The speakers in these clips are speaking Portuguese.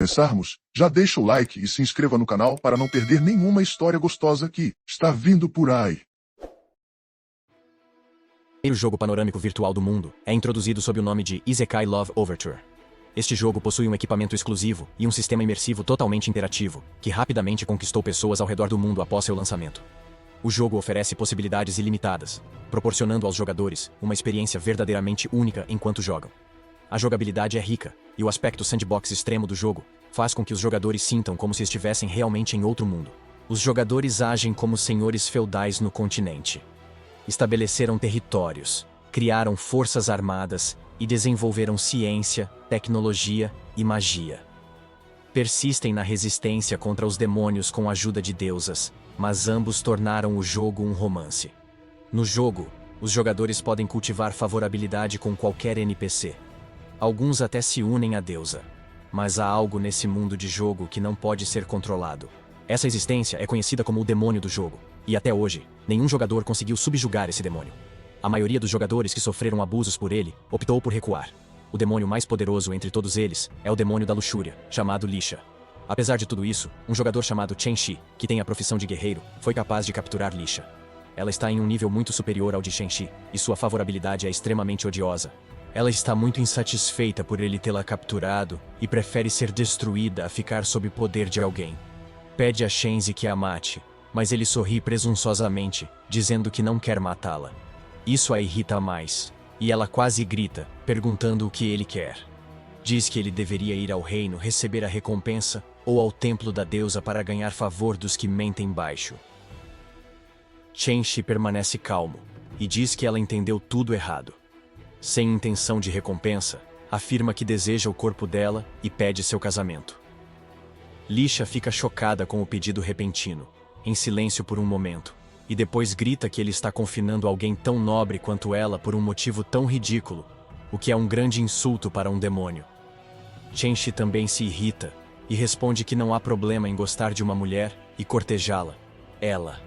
começarmos, já deixa o like e se inscreva no canal para não perder nenhuma história gostosa que está vindo por aí. O primeiro jogo panorâmico virtual do mundo é introduzido sob o nome de Isekai Love Overture. Este jogo possui um equipamento exclusivo e um sistema imersivo totalmente interativo, que rapidamente conquistou pessoas ao redor do mundo após seu lançamento. O jogo oferece possibilidades ilimitadas, proporcionando aos jogadores uma experiência verdadeiramente única enquanto jogam. A jogabilidade é rica, e o aspecto sandbox extremo do jogo faz com que os jogadores sintam como se estivessem realmente em outro mundo. Os jogadores agem como senhores feudais no continente. Estabeleceram territórios, criaram forças armadas e desenvolveram ciência, tecnologia e magia. Persistem na resistência contra os demônios com a ajuda de deusas, mas ambos tornaram o jogo um romance. No jogo, os jogadores podem cultivar favorabilidade com qualquer NPC. Alguns até se unem à deusa. Mas há algo nesse mundo de jogo que não pode ser controlado. Essa existência é conhecida como o demônio do jogo, e até hoje, nenhum jogador conseguiu subjugar esse demônio. A maioria dos jogadores que sofreram abusos por ele optou por recuar. O demônio mais poderoso entre todos eles é o demônio da luxúria, chamado Lisha. Apesar de tudo isso, um jogador chamado Chen-Shi, que tem a profissão de guerreiro, foi capaz de capturar Lisha. Ela está em um nível muito superior ao de Chen-Shi, e sua favorabilidade é extremamente odiosa. Ela está muito insatisfeita por ele tê-la capturado e prefere ser destruída a ficar sob o poder de alguém. Pede a Shenzi que a mate, mas ele sorri presunçosamente, dizendo que não quer matá-la. Isso a irrita mais, e ela quase grita, perguntando o que ele quer. Diz que ele deveria ir ao reino receber a recompensa ou ao templo da deusa para ganhar favor dos que mentem baixo. Chen-Shi permanece calmo, e diz que ela entendeu tudo errado. Sem intenção de recompensa, afirma que deseja o corpo dela e pede seu casamento. Lisha fica chocada com o pedido repentino, em silêncio por um momento, e depois grita que ele está confinando alguém tão nobre quanto ela por um motivo tão ridículo, o que é um grande insulto para um demônio. Chen-Shi também se irrita, e responde que não há problema em gostar de uma mulher e cortejá-la. Ela.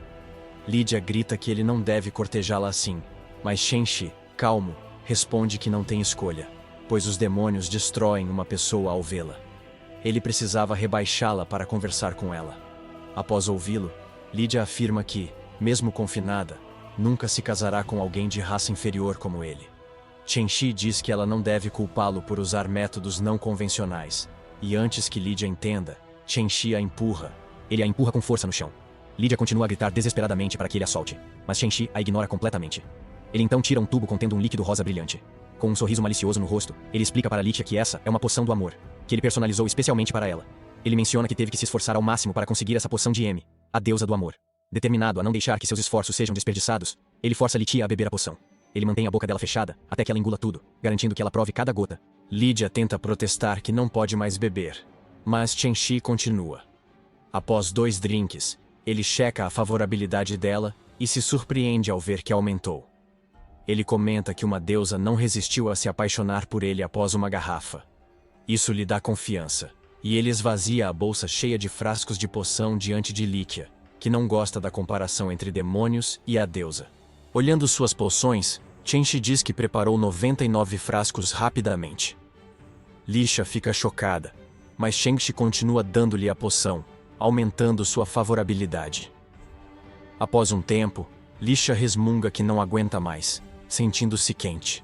Lydia grita que ele não deve cortejá-la assim, mas Chen-Shi, calmo, responde que não tem escolha, pois os demônios destroem uma pessoa ao vê-la. Ele precisava rebaixá-la para conversar com ela. Após ouvi-lo, Lydia afirma que, mesmo confinada, nunca se casará com alguém de raça inferior como ele. Chen-Shi diz que ela não deve culpá-lo por usar métodos não convencionais, e antes que Lydia entenda, Chen-Shi a empurra. Ele a empurra com força no chão. Lydia continua a gritar desesperadamente para que ele a solte, mas Chen-Shi a ignora completamente. Ele então tira um tubo contendo um líquido rosa brilhante. Com um sorriso malicioso no rosto, ele explica para Lydia que essa é uma poção do amor, que ele personalizou especialmente para ela. Ele menciona que teve que se esforçar ao máximo para conseguir essa poção de M, a deusa do amor. Determinado a não deixar que seus esforços sejam desperdiçados, ele força Lydia a beber a poção. Ele mantém a boca dela fechada, até que ela engula tudo, garantindo que ela prove cada gota. Lydia tenta protestar que não pode mais beber, mas Chen-Shi continua. Após 2 drinks, ele checa a favorabilidade dela e se surpreende ao ver que aumentou. Ele comenta que uma deusa não resistiu a se apaixonar por ele após uma garrafa. Isso lhe dá confiança, e ele esvazia a bolsa cheia de frascos de poção diante de Lydia, que não gosta da comparação entre demônios e a deusa. Olhando suas poções, Chen-Shi diz que preparou 99 frascos rapidamente. Lisha fica chocada, mas Chen-Shi continua dando-lhe a poção, aumentando sua favorabilidade. Após um tempo, Lisha resmunga que não aguenta mais, sentindo-se quente.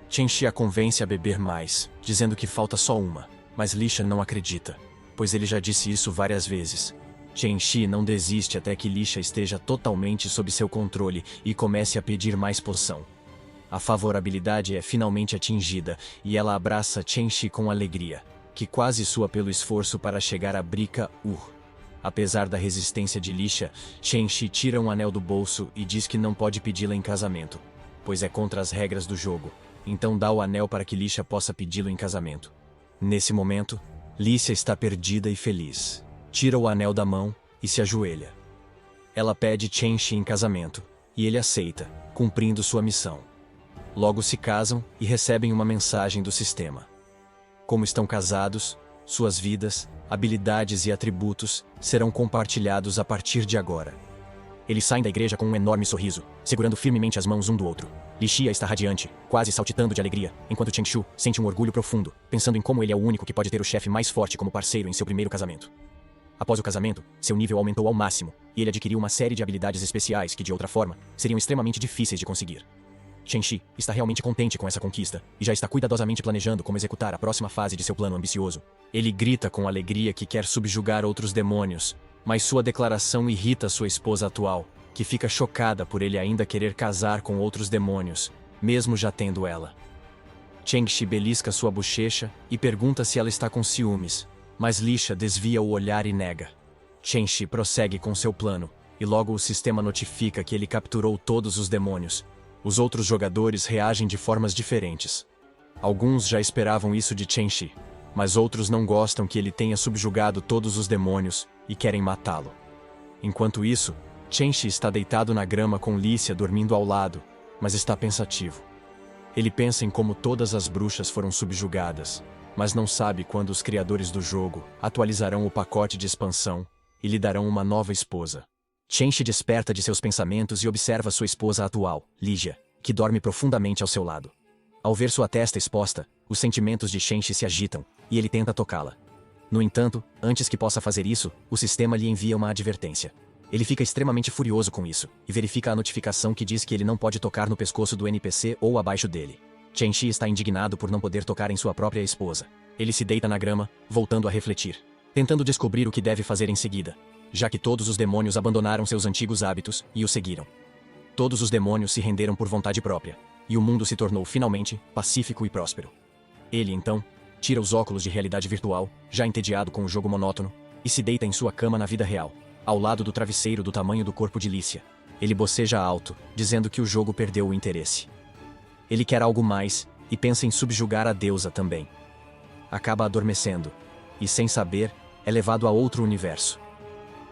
Chen-Shi a convence a beber mais, dizendo que falta só uma, mas Lisha não acredita, pois ele já disse isso várias vezes. Chen-Shi não desiste até que Lisha esteja totalmente sob seu controle e comece a pedir mais poção. A favorabilidade é finalmente atingida e ela abraça Chen-Shi com alegria, que quase sua pelo esforço para chegar a Brica Ur. Apesar da resistência de Lisha, Chen-Shi tira um anel do bolso e diz que não pode pedi-la em casamento, pois é contra as regras do jogo, então dá o anel para que Lisha possa pedi-lo em casamento. Nesse momento, Lisha está perdida e feliz. Tira o anel da mão e se ajoelha. Ela pede Chen-Shi em casamento, e ele aceita, cumprindo sua missão. Logo se casam e recebem uma mensagem do sistema. Como estão casados, suas vidas, habilidades e atributos serão compartilhados a partir de agora. Eles saem da igreja com um enorme sorriso, segurando firmemente as mãos um do outro. Lixia está radiante, quase saltitando de alegria, enquanto Chengshu sente um orgulho profundo, pensando em como ele é o único que pode ter o chefe mais forte como parceiro em seu primeiro casamento. Após o casamento, seu nível aumentou ao máximo, e ele adquiriu uma série de habilidades especiais que, de outra forma, seriam extremamente difíceis de conseguir. Chenxi está realmente contente com essa conquista, e já está cuidadosamente planejando como executar a próxima fase de seu plano ambicioso. Ele grita com alegria que quer subjugar outros demônios, mas sua declaração irrita sua esposa atual, que fica chocada por ele ainda querer casar com outros demônios, mesmo já tendo ela. Chengxi belisca sua bochecha e pergunta se ela está com ciúmes, mas Lixia desvia o olhar e nega. Chengxi prossegue com seu plano, e logo o sistema notifica que ele capturou todos os demônios. Os outros jogadores reagem de formas diferentes. Alguns já esperavam isso de Chengxi, mas outros não gostam que ele tenha subjugado todos os demônios e querem matá-lo. Enquanto isso, Chenxi está deitado na grama com Lixia dormindo ao lado, mas está pensativo. Ele pensa em como todas as bruxas foram subjugadas, mas não sabe quando os criadores do jogo atualizarão o pacote de expansão e lhe darão uma nova esposa. Chenxi desperta de seus pensamentos e observa sua esposa atual, Lixia, que dorme profundamente ao seu lado. Ao ver sua testa exposta, os sentimentos de Chenxi se agitam, e ele tenta tocá-la. No entanto, antes que possa fazer isso, o sistema lhe envia uma advertência. Ele fica extremamente furioso com isso, e verifica a notificação que diz que ele não pode tocar no pescoço do NPC ou abaixo dele. Chenxi está indignado por não poder tocar em sua própria esposa. Ele se deita na grama, voltando a refletir, tentando descobrir o que deve fazer em seguida, já que todos os demônios abandonaram seus antigos hábitos e o seguiram. Todos os demônios se renderam por vontade própria, e o mundo se tornou finalmente pacífico e próspero. Ele, então, tira os óculos de realidade virtual, já entediado com o jogo monótono, e se deita em sua cama na vida real, ao lado do travesseiro do tamanho do corpo de Lixia. Ele boceja alto, dizendo que o jogo perdeu o interesse. Ele quer algo mais, e pensa em subjugar a deusa também. Acaba adormecendo, e sem saber, é levado a outro universo.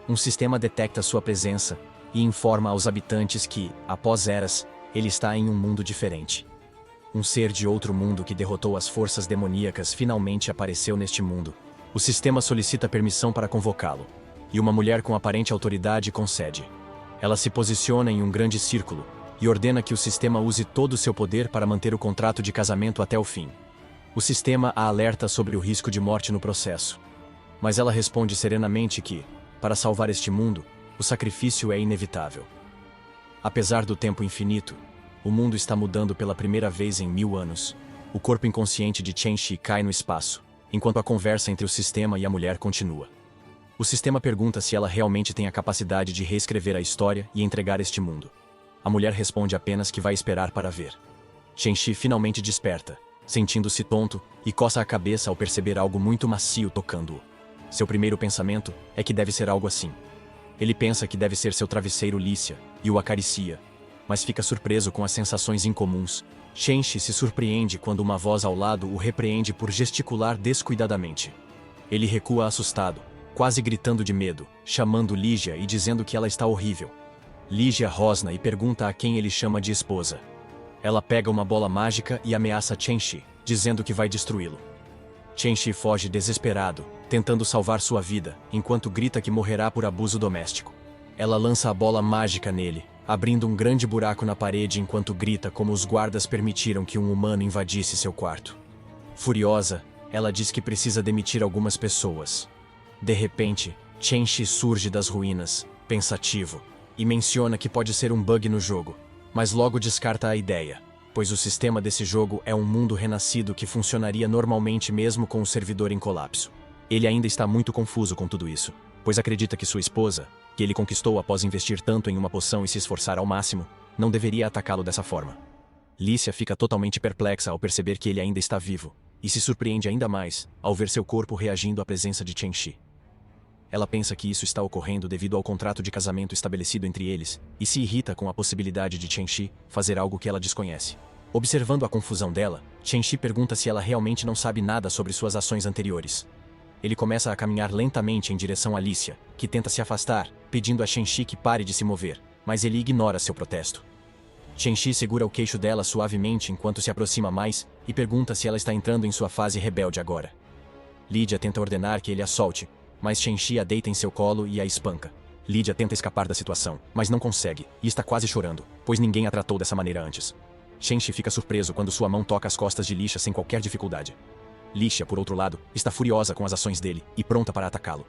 Um sistema detecta sua presença, e informa aos habitantes que, após eras, ele está em um mundo diferente. Um ser de outro mundo que derrotou as forças demoníacas finalmente apareceu neste mundo. O sistema solicita permissão para convocá-lo, e uma mulher com aparente autoridade concede. Ela se posiciona em um grande círculo e ordena que o sistema use todo o seu poder para manter o contrato de casamento até o fim. O sistema a alerta sobre o risco de morte no processo. Mas ela responde serenamente que, para salvar este mundo, o sacrifício é inevitável. Apesar do tempo infinito, o mundo está mudando pela primeira vez em 1000 anos. O corpo inconsciente de Chenxi cai no espaço, enquanto a conversa entre o sistema e a mulher continua. O sistema pergunta se ela realmente tem a capacidade de reescrever a história e entregar este mundo. A mulher responde apenas que vai esperar para ver. Chenxi finalmente desperta, sentindo-se tonto, e coça a cabeça ao perceber algo muito macio tocando-o. Seu primeiro pensamento é que deve ser algo assim. Ele pensa que deve ser seu travesseiro Lixia, e o acaricia, mas fica surpreso com as sensações incomuns. Chenxi se surpreende quando uma voz ao lado o repreende por gesticular descuidadamente. Ele recua assustado, quase gritando de medo, chamando Lixia e dizendo que ela está horrível. Lixia rosna e pergunta a quem ele chama de esposa. Ela pega uma bola mágica e ameaça Chenxi, dizendo que vai destruí-lo. Chenxi foge desesperado, tentando salvar sua vida, enquanto grita que morrerá por abuso doméstico. Ela lança a bola mágica nele, abrindo um grande buraco na parede enquanto grita como os guardas permitiram que um humano invadisse seu quarto. Furiosa, ela diz que precisa demitir algumas pessoas. De repente, Chenxi surge das ruínas, pensativo, e menciona que pode ser um bug no jogo, mas logo descarta a ideia, pois o sistema desse jogo é um mundo renascido que funcionaria normalmente mesmo com o servidor em colapso. Ele ainda está muito confuso com tudo isso, pois acredita que sua esposa, que ele conquistou após investir tanto em uma poção e se esforçar ao máximo, não deveria atacá-lo dessa forma. Lixia fica totalmente perplexa ao perceber que ele ainda está vivo, e se surpreende ainda mais ao ver seu corpo reagindo à presença de Chenxi. Ela pensa que isso está ocorrendo devido ao contrato de casamento estabelecido entre eles, e se irrita com a possibilidade de Chenxi fazer algo que ela desconhece. Observando a confusão dela, Chenxi pergunta se ela realmente não sabe nada sobre suas ações anteriores. Ele começa a caminhar lentamente em direção a Lixia, que tenta se afastar, pedindo a Chenxi que pare de se mover, mas ele ignora seu protesto. Chenxi segura o queixo dela suavemente enquanto se aproxima mais e pergunta se ela está entrando em sua fase rebelde agora. Lydia tenta ordenar que ele a solte, mas Chenxi a deita em seu colo e a espanca. Lydia tenta escapar da situação, mas não consegue, e está quase chorando, pois ninguém a tratou dessa maneira antes. Shenshi fica surpreso quando sua mão toca as costas de Lisha sem qualquer dificuldade. Lisha, por outro lado, está furiosa com as ações dele e pronta para atacá-lo.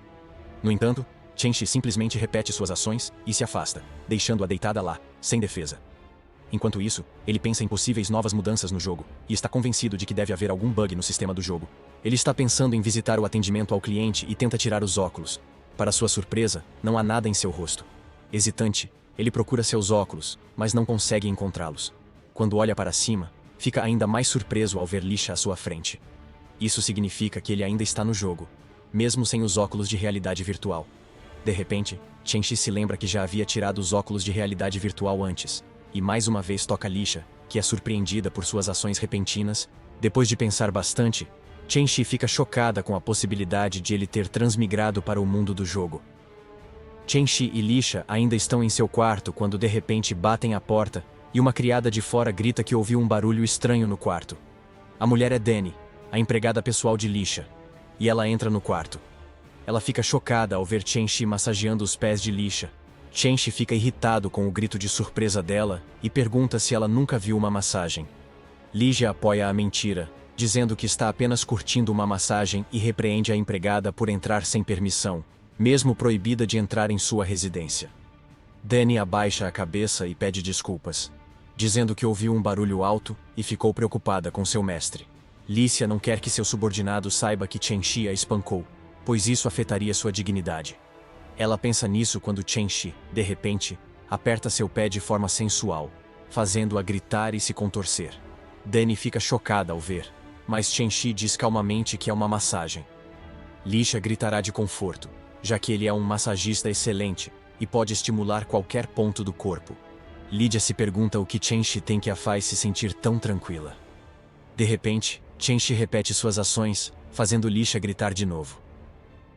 No entanto, Shenshi simplesmente repete suas ações e se afasta, deixando-a deitada lá, sem defesa. Enquanto isso, ele pensa em possíveis novas mudanças no jogo, e está convencido de que deve haver algum bug no sistema do jogo. Ele está pensando em visitar o atendimento ao cliente e tenta tirar os óculos. Para sua surpresa, não há nada em seu rosto. Hesitante, ele procura seus óculos, mas não consegue encontrá-los. Quando olha para cima, fica ainda mais surpreso ao ver Lisha à sua frente. Isso significa que ele ainda está no jogo, mesmo sem os óculos de realidade virtual. De repente, Shenshi se lembra que já havia tirado os óculos de realidade virtual antes, e mais uma vez toca Lisha, que é surpreendida por suas ações repentinas. Depois de pensar bastante, Shenshi fica chocada com a possibilidade de ele ter transmigrado para o mundo do jogo. Shenshi e Lisha ainda estão em seu quarto quando de repente batem à porta, e uma criada de fora grita que ouviu um barulho estranho no quarto. A mulher é Dani, a empregada pessoal de Lisha, e ela entra no quarto. Ela fica chocada ao ver Shenshi massageando os pés de Lisha. Shenshi fica irritado com o grito de surpresa dela e pergunta se ela nunca viu uma massagem. Lisha apoia a mentira, dizendo que está apenas curtindo uma massagem e repreende a empregada por entrar sem permissão, mesmo proibida de entrar em sua residência. Dani abaixa a cabeça e pede desculpas, dizendo que ouviu um barulho alto e ficou preocupada com seu mestre. Lisha não quer que seu subordinado saiba que Shenshi a espancou, pois isso afetaria sua dignidade. Ela pensa nisso quando Shenshi, de repente, aperta seu pé de forma sensual, fazendo-a gritar e se contorcer. Dani fica chocada ao ver, mas Shenshi diz calmamente que é uma massagem. Lisha gritará de conforto, já que ele é um massagista excelente e pode estimular qualquer ponto do corpo. Lydia se pergunta o que Shenshi tem que a faz se sentir tão tranquila. De repente, Shenshi repete suas ações, fazendo Lisha gritar de novo.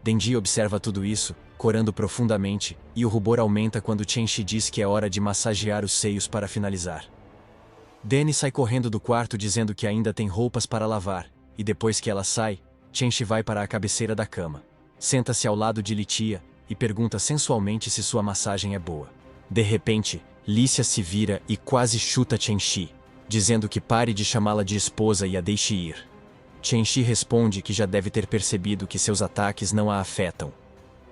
Denji observa tudo isso, corando profundamente, e o rubor aumenta quando Shenshi diz que é hora de massagear os seios para finalizar. Dani sai correndo do quarto dizendo que ainda tem roupas para lavar, e depois que ela sai, Shenshi vai para a cabeceira da cama. Senta-se ao lado de Litia e pergunta sensualmente se sua massagem é boa. De repente, Lisha se vira e quase chuta Shenshi, dizendo que pare de chamá-la de esposa e a deixe ir. Shenshi responde que já deve ter percebido que seus ataques não a afetam.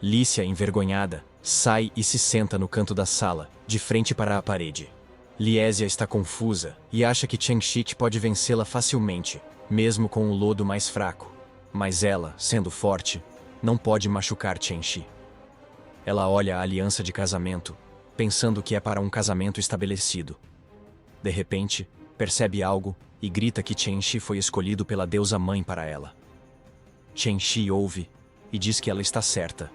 Lisha, envergonhada, sai e se senta no canto da sala, de frente para a parede. Liesia está confusa e acha que Shenshi pode vencê-la facilmente, mesmo com o lodo mais fraco. Mas ela, sendo forte, não pode machucar Shenshi. Ela olha a aliança de casamento, pensando que é para um casamento estabelecido. De repente, percebe algo e grita que Shenshi foi escolhido pela deusa mãe para ela. Shenshi ouve e diz que ela está certa,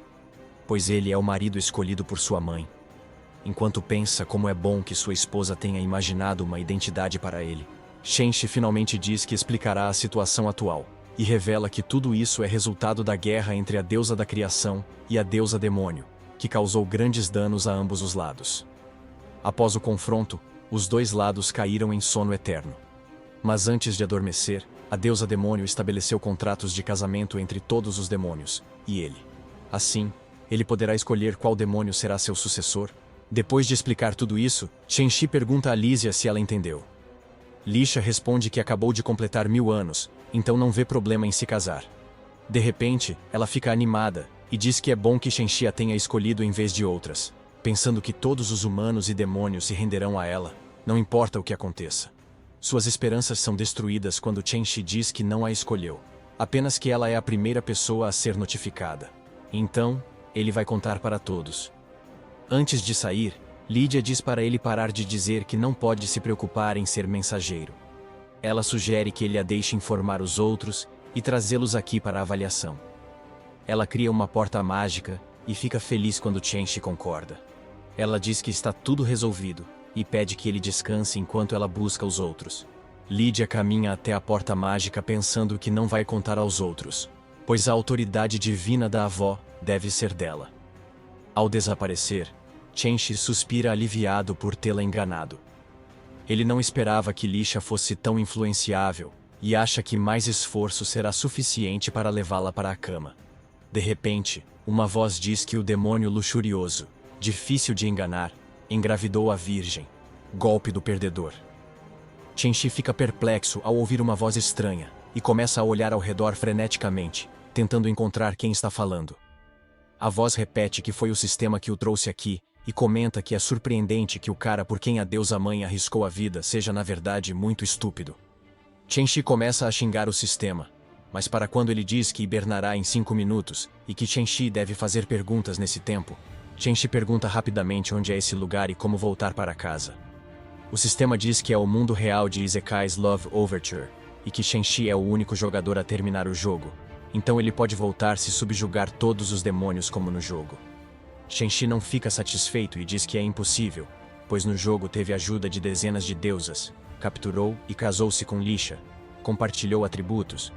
pois ele é o marido escolhido por sua mãe. Enquanto pensa como é bom que sua esposa tenha imaginado uma identidade para ele, Shenshi finalmente diz que explicará a situação atual, e revela que tudo isso é resultado da guerra entre a deusa da criação e a deusa demônio, que causou grandes danos a ambos os lados. Após o confronto, os dois lados caíram em sono eterno. Mas antes de adormecer, a deusa demônio estabeleceu contratos de casamento entre todos os demônios, e ele. Assim, ele poderá escolher qual demônio será seu sucessor. Depois de explicar tudo isso, Shenshi pergunta a Lysia se ela entendeu. Lisha responde que acabou de completar 1000 anos, então não vê problema em se casar. De repente, ela fica animada, e diz que é bom que Shenshi a tenha escolhido em vez de outras, pensando que todos os humanos e demônios se renderão a ela, não importa o que aconteça. Suas esperanças são destruídas quando Shenshi diz que não a escolheu, apenas que ela é a primeira pessoa a ser notificada. Então, ele vai contar para todos. Antes de sair, Lydia diz para ele parar de dizer que não pode se preocupar em ser mensageiro. Ela sugere que ele a deixe informar os outros e trazê-los aqui para a avaliação. Ela cria uma porta mágica e fica feliz quando Shenshi concorda. Ela diz que está tudo resolvido e pede que ele descanse enquanto ela busca os outros. Lydia caminha até a porta mágica pensando que não vai contar aos outros, pois a autoridade divina da avó deve ser dela. Ao desaparecer, Shenshi suspira aliviado por tê-la enganado. Ele não esperava que Lisha fosse tão influenciável e acha que mais esforço será suficiente para levá-la para a cama. De repente, uma voz diz que o demônio luxurioso, difícil de enganar, engravidou a virgem. Golpe do perdedor. Chen-Shi fica perplexo ao ouvir uma voz estranha e começa a olhar ao redor freneticamente, tentando encontrar quem está falando. A voz repete que foi o sistema que o trouxe aqui e comenta que é surpreendente que o cara por quem a deusa mãe arriscou a vida seja na verdade muito estúpido. Chen-Shi começa a xingar o sistema, mas para quando ele diz que hibernará em 5 minutos e que Chen-Shi deve fazer perguntas nesse tempo, Chen-Shi pergunta rapidamente onde é esse lugar e como voltar para casa. O sistema diz que é o mundo real de Isekai's Love Overture e que Chen-Shi é o único jogador a terminar o jogo, então ele pode voltar se subjugar todos os demônios como no jogo. Chen-Shi não fica satisfeito e diz que é impossível, pois no jogo teve ajuda de dezenas de deusas, capturou e casou-se com Lisha, compartilhou atributos.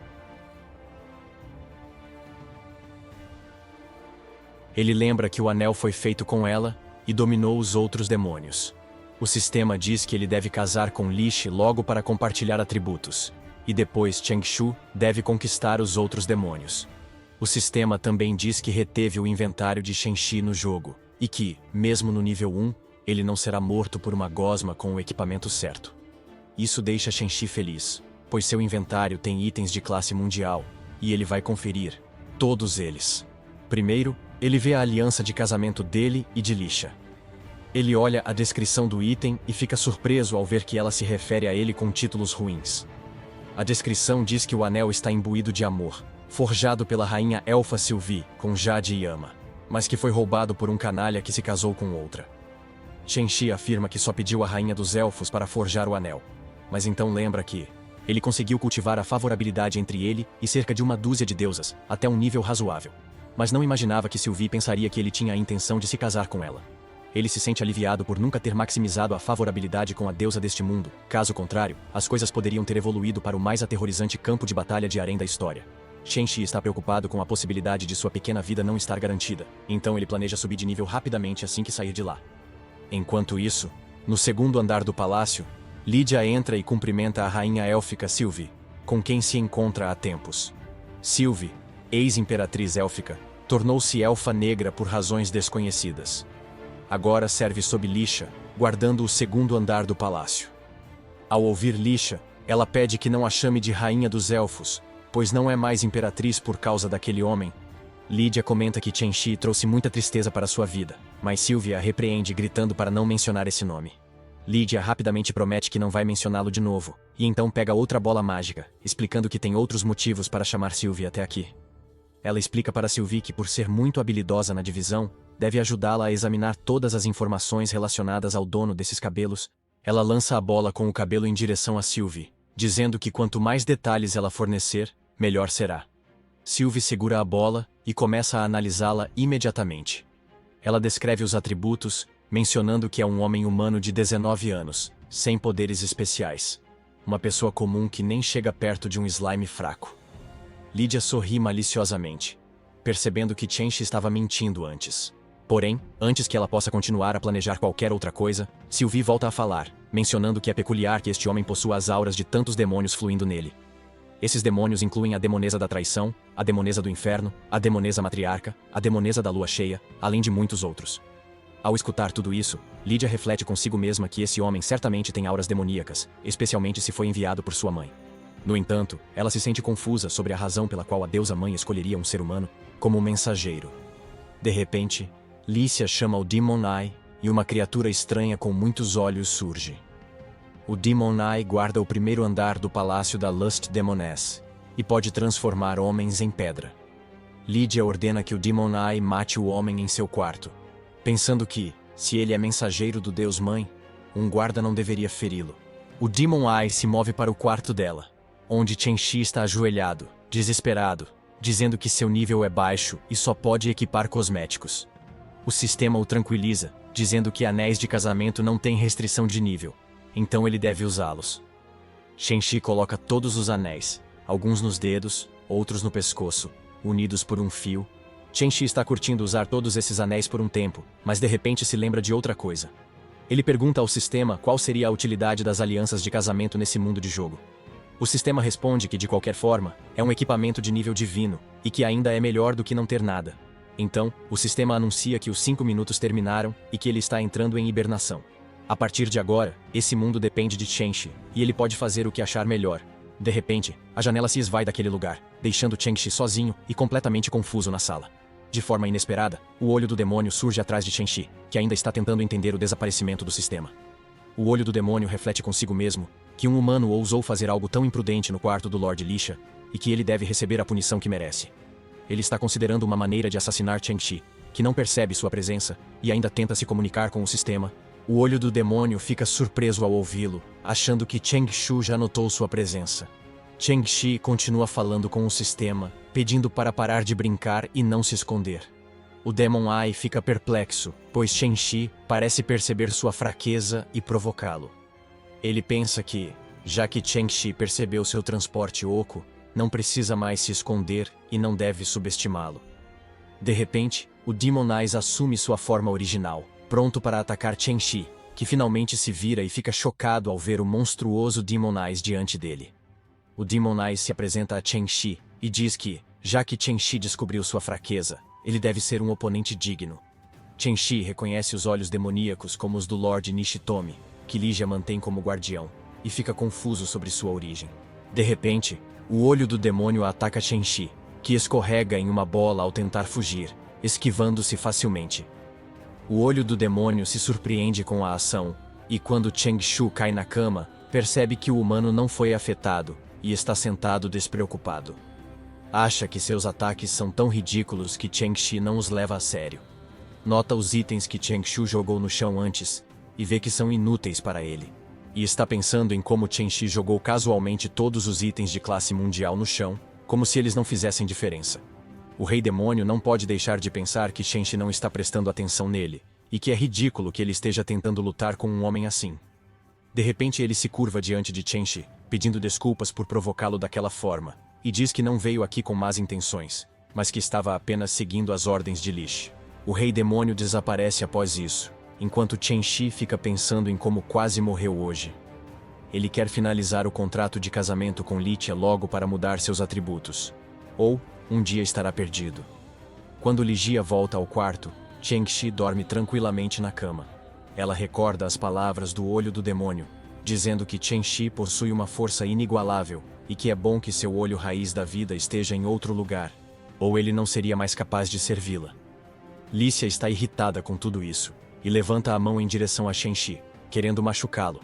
Ele lembra que o anel foi feito com ela e dominou os outros demônios. O sistema diz que ele deve casar com Lisha logo para compartilhar atributos, e depois Changshu deve conquistar os outros demônios. O sistema também diz que reteve o inventário de Chen-Shi no jogo, e que, mesmo no nível 1, ele não será morto por uma gosma com o equipamento certo. Isso deixa Chen-Shi feliz, pois seu inventário tem itens de classe mundial, e ele vai conferir todos eles. Primeiro, ele vê a aliança de casamento dele e de Lisha. Ele olha a descrição do item e fica surpreso ao ver que ela se refere a ele com títulos ruins. A descrição diz que o anel está imbuído de amor, forjado pela rainha elfa Sylvie, com Jade e Yama, mas que foi roubado por um canalha que se casou com outra. Chen-Shi afirma que só pediu a rainha dos elfos para forjar o anel, mas então lembra que ele conseguiu cultivar a favorabilidade entre ele e cerca de uma dúzia de deusas, até um nível razoável. Mas não imaginava que Sylvie pensaria que ele tinha a intenção de se casar com ela. Ele se sente aliviado por nunca ter maximizado a favorabilidade com a deusa deste mundo, caso contrário, as coisas poderiam ter evoluído para o mais aterrorizante campo de batalha de Arém da história. Chen-Shi está preocupado com a possibilidade de sua pequena vida não estar garantida, então ele planeja subir de nível rapidamente assim que sair de lá. Enquanto isso, no segundo andar do palácio, Lydia entra e cumprimenta a rainha élfica Sylvie, com quem se encontra há tempos. Sylvie, ex-imperatriz élfica, tornou-se elfa negra por razões desconhecidas. Agora serve sob Lisha, guardando o segundo andar do palácio. Ao ouvir Lisha, ela pede que não a chame de rainha dos elfos, pois não é mais imperatriz por causa daquele homem. Lydia comenta que Chen-Shi trouxe muita tristeza para sua vida, mas Sylvia a repreende gritando para não mencionar esse nome. Lydia rapidamente promete que não vai mencioná-lo de novo, e então pega outra bola mágica, explicando que tem outros motivos para chamar Sylvia até aqui. Ela explica para Sylvie que por ser muito habilidosa na divisão, deve ajudá-la a examinar todas as informações relacionadas ao dono desses cabelos. Ela lança a bola com o cabelo em direção a Sylvie, dizendo que quanto mais detalhes ela fornecer, melhor será. Sylvie segura a bola e começa a analisá-la imediatamente. Ela descreve os atributos, mencionando que é um homem humano de 19 anos, sem poderes especiais. Uma pessoa comum que nem chega perto de um slime fraco. Lydia sorri maliciosamente, percebendo que Chen-Shi estava mentindo antes. Porém, antes que ela possa continuar a planejar qualquer outra coisa, Sylvie volta a falar, mencionando que é peculiar que este homem possua as auras de tantos demônios fluindo nele. Esses demônios incluem a demonesa da traição, a demonesa do inferno, a demonesa matriarca, a demonesa da lua cheia, além de muitos outros. Ao escutar tudo isso, Lydia reflete consigo mesma que esse homem certamente tem auras demoníacas, especialmente se foi enviado por sua mãe. No entanto, ela se sente confusa sobre a razão pela qual a deusa-mãe escolheria um ser humano como um mensageiro. De repente, Lícia chama o Demon Eye, e uma criatura estranha com muitos olhos surge. O Demon Eye guarda o primeiro andar do palácio da Lust Demoness, e pode transformar homens em pedra. Lydia ordena que o Demon Eye mate o homem em seu quarto, pensando que, se ele é mensageiro do Deus-Mãe, um guarda não deveria feri-lo. O Demon Eye se move para o quarto dela, onde Chen-Shi está ajoelhado, desesperado, dizendo que seu nível é baixo e só pode equipar cosméticos. O sistema o tranquiliza, dizendo que anéis de casamento não têm restrição de nível, então ele deve usá-los. Chen-Shi coloca todos os anéis, alguns nos dedos, outros no pescoço, unidos por um fio. Chen-Shi está curtindo usar todos esses anéis por um tempo, mas de repente se lembra de outra coisa. Ele pergunta ao sistema qual seria a utilidade das alianças de casamento nesse mundo de jogo. O sistema responde que, de qualquer forma, é um equipamento de nível divino, e que ainda é melhor do que não ter nada. Então, o sistema anuncia que os 5 minutos terminaram e que ele está entrando em hibernação. A partir de agora, esse mundo depende de Chen-Shi, e ele pode fazer o que achar melhor. De repente, a janela se esvai daquele lugar, deixando Chen-Shi sozinho e completamente confuso na sala. De forma inesperada, o olho do demônio surge atrás de Chen-Shi, que ainda está tentando entender o desaparecimento do sistema. O olho do demônio reflete consigo mesmo que um humano ousou fazer algo tão imprudente no quarto do Lord Lisha, e que ele deve receber a punição que merece. Ele está considerando uma maneira de assassinar Chen-Shi, que não percebe sua presença e ainda tenta se comunicar com o sistema. O olho do demônio fica surpreso ao ouvi-lo, achando que Chen-Shu já notou sua presença. Chen-Shi continua falando com o sistema, pedindo para parar de brincar e não se esconder. O Demon Eye fica perplexo, pois Chen-Shi parece perceber sua fraqueza e provocá-lo. Ele pensa que, já que Chen-Shi percebeu seu transporte oco, não precisa mais se esconder e não deve subestimá-lo. De repente, o Demon Eyes assume sua forma original, pronto para atacar Chen-Shi, que finalmente se vira e fica chocado ao ver o monstruoso Demon Eyes diante dele. O Demon Eyes se apresenta a Chen-Shi e diz que, já que Chen-Shi descobriu sua fraqueza, ele deve ser um oponente digno. Chen-Shi reconhece os olhos demoníacos como os do Lord Nishitomi, que Ligia mantém como guardião, e fica confuso sobre sua origem. De repente, o olho do demônio ataca Chen-Shi, que escorrega em uma bola ao tentar fugir, esquivando-se facilmente. O olho do demônio se surpreende com a ação, e quando Chen-Shu cai na cama, percebe que o humano não foi afetado e está sentado despreocupado. Acha que seus ataques são tão ridículos que Chen-Shi não os leva a sério. Nota os itens que Chen-Shu jogou no chão antes e vê que são inúteis para ele. E está pensando em como Chen-Shi jogou casualmente todos os itens de classe mundial no chão, como se eles não fizessem diferença. O Rei Demônio não pode deixar de pensar que Chen-Shi não está prestando atenção nele, e que é ridículo que ele esteja tentando lutar com um homem assim. De repente ele se curva diante de Chen-Shi, pedindo desculpas por provocá-lo daquela forma, e diz que não veio aqui com más intenções, mas que estava apenas seguindo as ordens de Lish. O Rei Demônio desaparece após isso, enquanto Chen-Shi fica pensando em como quase morreu hoje. Ele quer finalizar o contrato de casamento com Litia logo para mudar seus atributos. Ou, um dia estará perdido. Quando Ligia volta ao quarto, Chen-Shi dorme tranquilamente na cama. Ela recorda as palavras do olho do demônio, dizendo que Chen-Shi possui uma força inigualável e que é bom que seu olho raiz da vida esteja em outro lugar, ou ele não seria mais capaz de servi-la. Lícia está irritada com tudo isso, e levanta a mão em direção a Chen-Shi, querendo machucá-lo.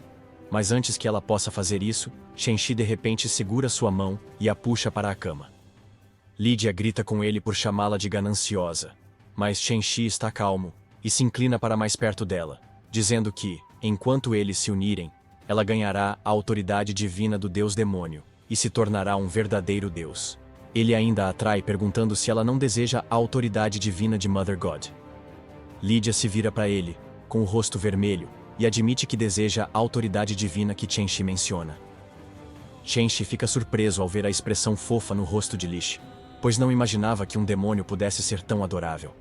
Mas antes que ela possa fazer isso, Chen-Shi de repente segura sua mão e a puxa para a cama. Lídia grita com ele por chamá-la de gananciosa, mas Chen-Shi está calmo e se inclina para mais perto dela, dizendo que, enquanto eles se unirem, ela ganhará a autoridade divina do Deus Demônio e se tornará um verdadeiro Deus. Ele ainda a atrai perguntando se ela não deseja a autoridade divina de Mother God. Lídia se vira para ele, com o rosto vermelho, e admite que deseja a autoridade divina que Chen-Shi menciona. Chen-Shi fica surpreso ao ver a expressão fofa no rosto de Lish, pois não imaginava que um demônio pudesse ser tão adorável.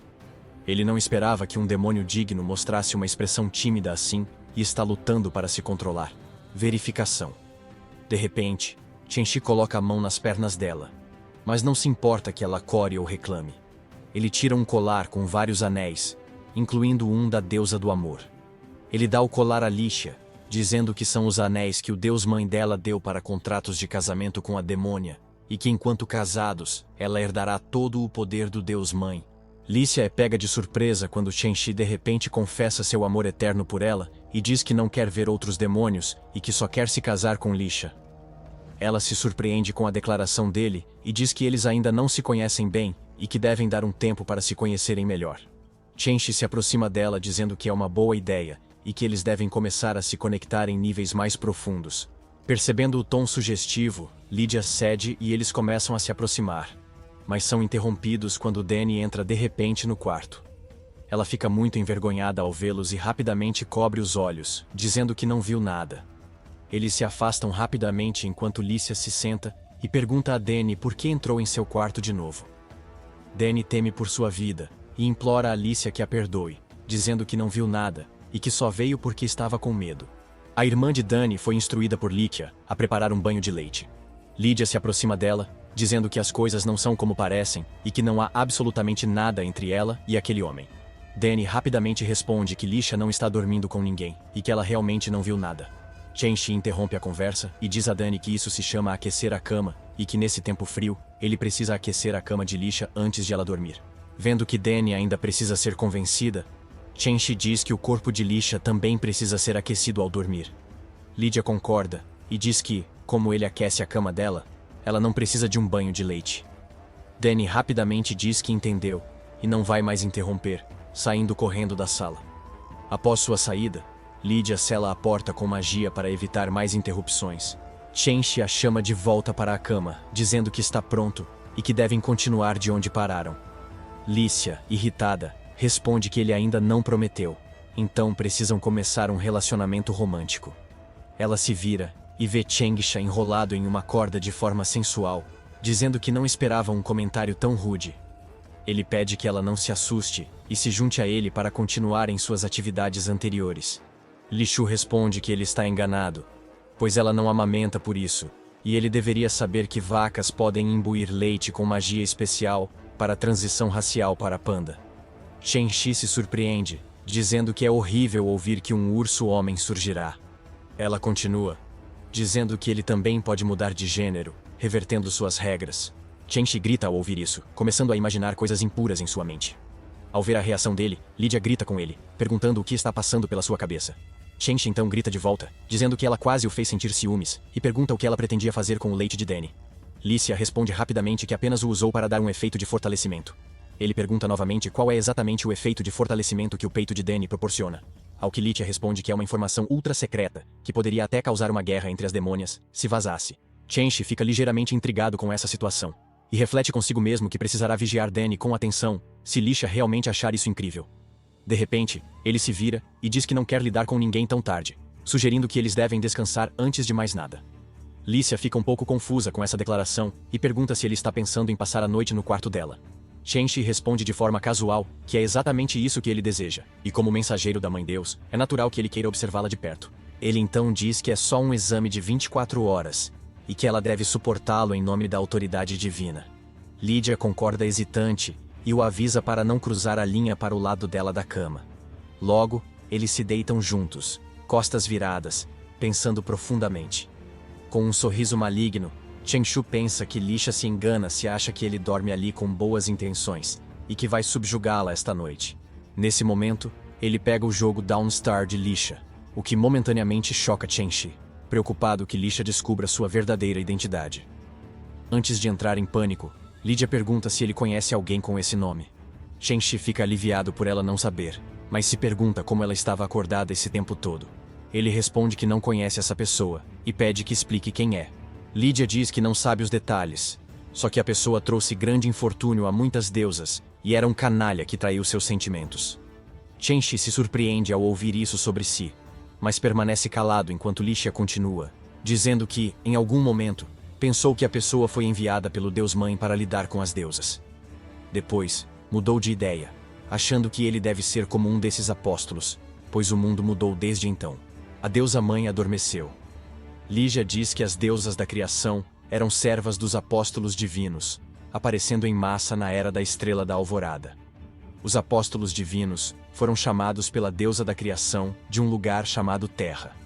Ele não esperava que um demônio digno mostrasse uma expressão tímida assim e está lutando para se controlar. Verificação. De repente, Chen-Shi coloca a mão nas pernas dela, mas não se importa que ela core ou reclame. Ele tira um colar com vários anéis, incluindo um da deusa do amor. Ele dá o colar a Licia, dizendo que são os anéis que o deus-mãe dela deu para contratos de casamento com a demônia, e que enquanto casados, ela herdará todo o poder do deus-mãe. Lícia é pega de surpresa quando Chen-Shi de repente confessa seu amor eterno por ela e diz que não quer ver outros demônios e que só quer se casar com Licia. Ela se surpreende com a declaração dele e diz que eles ainda não se conhecem bem e que devem dar um tempo para se conhecerem melhor. Chen-Shi se aproxima dela dizendo que é uma boa ideia e que eles devem começar a se conectar em níveis mais profundos. Percebendo o tom sugestivo, Lídia cede e eles começam a se aproximar, mas são interrompidos quando Danny entra de repente no quarto. Ela fica muito envergonhada ao vê-los e rapidamente cobre os olhos, dizendo que não viu nada. Eles se afastam rapidamente enquanto Lícia se senta e pergunta a Danny por que entrou em seu quarto de novo. Danny teme por sua vida e implora a Lícia que a perdoe, dizendo que não viu nada e que só veio porque estava com medo. A irmã de Danny foi instruída por Lídia a preparar um banho de leite. Lídia se aproxima dela, dizendo que as coisas não são como parecem e que não há absolutamente nada entre ela e aquele homem. Danny rapidamente responde que Lisha não está dormindo com ninguém e que ela realmente não viu nada. Chen-Shi interrompe a conversa e diz a Danny que isso se chama aquecer a cama e que nesse tempo frio, ele precisa aquecer a cama de Lisha antes de ela dormir. Vendo que Danny ainda precisa ser convencida, Chen-Shi diz que o corpo de Lisha também precisa ser aquecido ao dormir. Lydia concorda e diz que, como ele aquece a cama dela, ela não precisa de um banho de leite. Danny rapidamente diz que entendeu e não vai mais interromper, saindo correndo da sala. Após sua saída, Lydia sela a porta com magia para evitar mais interrupções. Chen-Shi a chama de volta para a cama, dizendo que está pronto e que devem continuar de onde pararam. Lícia, irritada, responde que ele ainda não prometeu, então precisam começar um relacionamento romântico. Ela se vira e vê Chen-Shi enrolado em uma corda de forma sensual, dizendo que não esperava um comentário tão rude. Ele pede que ela não se assuste e se junte a ele para continuar em suas atividades anteriores. Li Shu responde que ele está enganado, pois ela não amamenta por isso, e ele deveria saber que vacas podem imbuir leite com magia especial para a transição racial para panda. Chen-Shi se surpreende, dizendo que é horrível ouvir que um urso homem surgirá. Ela continua, dizendo que ele também pode mudar de gênero, revertendo suas regras. Chen-Shi grita ao ouvir isso, começando a imaginar coisas impuras em sua mente. Ao ver a reação dele, Lydia grita com ele, perguntando o que está passando pela sua cabeça. Chen-Shi então grita de volta, dizendo que ela quase o fez sentir ciúmes, e pergunta o que ela pretendia fazer com o leite de Danny. Lícia responde rapidamente que apenas o usou para dar um efeito de fortalecimento. Ele pergunta novamente qual é exatamente o efeito de fortalecimento que o peito de Danny proporciona. Ao que Lícia responde que é uma informação ultra secreta, que poderia até causar uma guerra entre as demônias, se vazasse. Chen-Shi fica ligeiramente intrigado com essa situação, e reflete consigo mesmo que precisará vigiar Danny com atenção, se Lícia realmente achar isso incrível. De repente, ele se vira e diz que não quer lidar com ninguém tão tarde, sugerindo que eles devem descansar antes de mais nada. Lícia fica um pouco confusa com essa declaração e pergunta se ele está pensando em passar a noite no quarto dela. Chen-Shi responde de forma casual que é exatamente isso que ele deseja, e como mensageiro da Mãe Deus, é natural que ele queira observá-la de perto. Ele então diz que é só um exame de 24 horas, e que ela deve suportá-lo em nome da autoridade divina. Lydia concorda hesitante e o avisa para não cruzar a linha para o lado dela da cama. Logo, eles se deitam juntos, costas viradas, pensando profundamente. Com um sorriso maligno, Chen-Shu pensa que Lisha se engana se acha que ele dorme ali com boas intenções e que vai subjugá-la esta noite. Nesse momento, ele pega o jogo Dawnstar de Lisha, o que momentaneamente choca Chen-Shi, preocupado que Lisha descubra sua verdadeira identidade. Antes de entrar em pânico, Lydia pergunta se ele conhece alguém com esse nome. Chen-Shi fica aliviado por ela não saber, mas se pergunta como ela estava acordada esse tempo todo. Ele responde que não conhece essa pessoa e pede que explique quem é. Lydia diz que não sabe os detalhes, só que a pessoa trouxe grande infortúnio a muitas deusas e era um canalha que traiu seus sentimentos. Chen-Shi se surpreende ao ouvir isso sobre si, mas permanece calado enquanto Lisha continua, dizendo que, em algum momento, pensou que a pessoa foi enviada pelo Deus-Mãe para lidar com as deusas. Depois, mudou de ideia, achando que ele deve ser como um desses apóstolos, pois o mundo mudou desde então. A deusa-mãe adormeceu. Lydia diz que as deusas da criação eram servas dos apóstolos divinos, aparecendo em massa na era da Estrela da Alvorada. Os apóstolos divinos foram chamados pela deusa da criação de um lugar chamado Terra.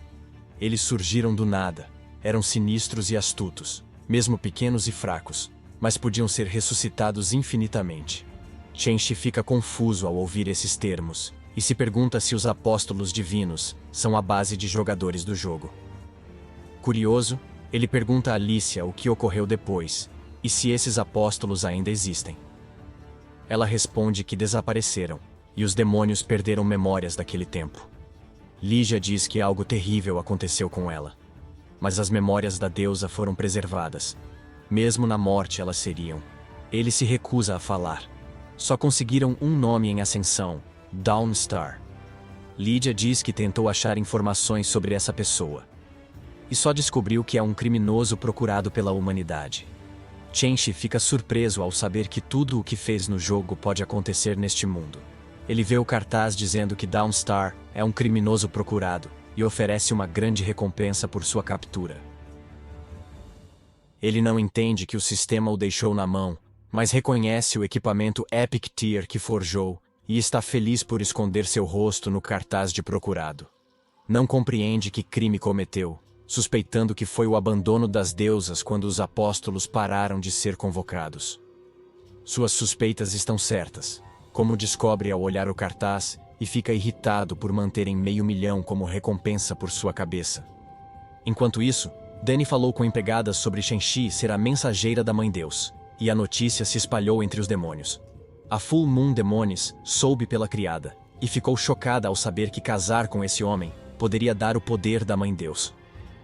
Eles surgiram do nada, eram sinistros e astutos, mesmo pequenos e fracos, mas podiam ser ressuscitados infinitamente. Chen-Shi fica confuso ao ouvir esses termos, e se pergunta se os apóstolos divinos são a base de jogadores do jogo. Curioso, ele pergunta a Lícia o que ocorreu depois, e se esses apóstolos ainda existem. Ela responde que desapareceram, e os demônios perderam memórias daquele tempo. Lydia diz que algo terrível aconteceu com ela, mas as memórias da deusa foram preservadas. Mesmo na morte elas seriam. Ele se recusa a falar. Só conseguiram um nome em ascensão, Dawnstar. Lydia diz que tentou achar informações sobre essa pessoa, e só descobriu que é um criminoso procurado pela humanidade. Chen-Shi fica surpreso ao saber que tudo o que fez no jogo pode acontecer neste mundo. Ele vê o cartaz dizendo que Dawnstar é um criminoso procurado e oferece uma grande recompensa por sua captura. Ele não entende que o sistema o deixou na mão, mas reconhece o equipamento Epic Tier que forjou e está feliz por esconder seu rosto no cartaz de procurado. Não compreende que crime cometeu, suspeitando que foi o abandono das deusas quando os apóstolos pararam de ser convocados. Suas suspeitas estão certas, como descobre ao olhar o cartaz e fica irritado por manterem 500.000 como recompensa por sua cabeça. Enquanto isso, Danny falou com empregadas sobre Shenxi ser a mensageira da Mãe Deus, e a notícia se espalhou entre os demônios. A Full Moon Demônios soube pela criada, e ficou chocada ao saber que casar com esse homem poderia dar o poder da Mãe Deus.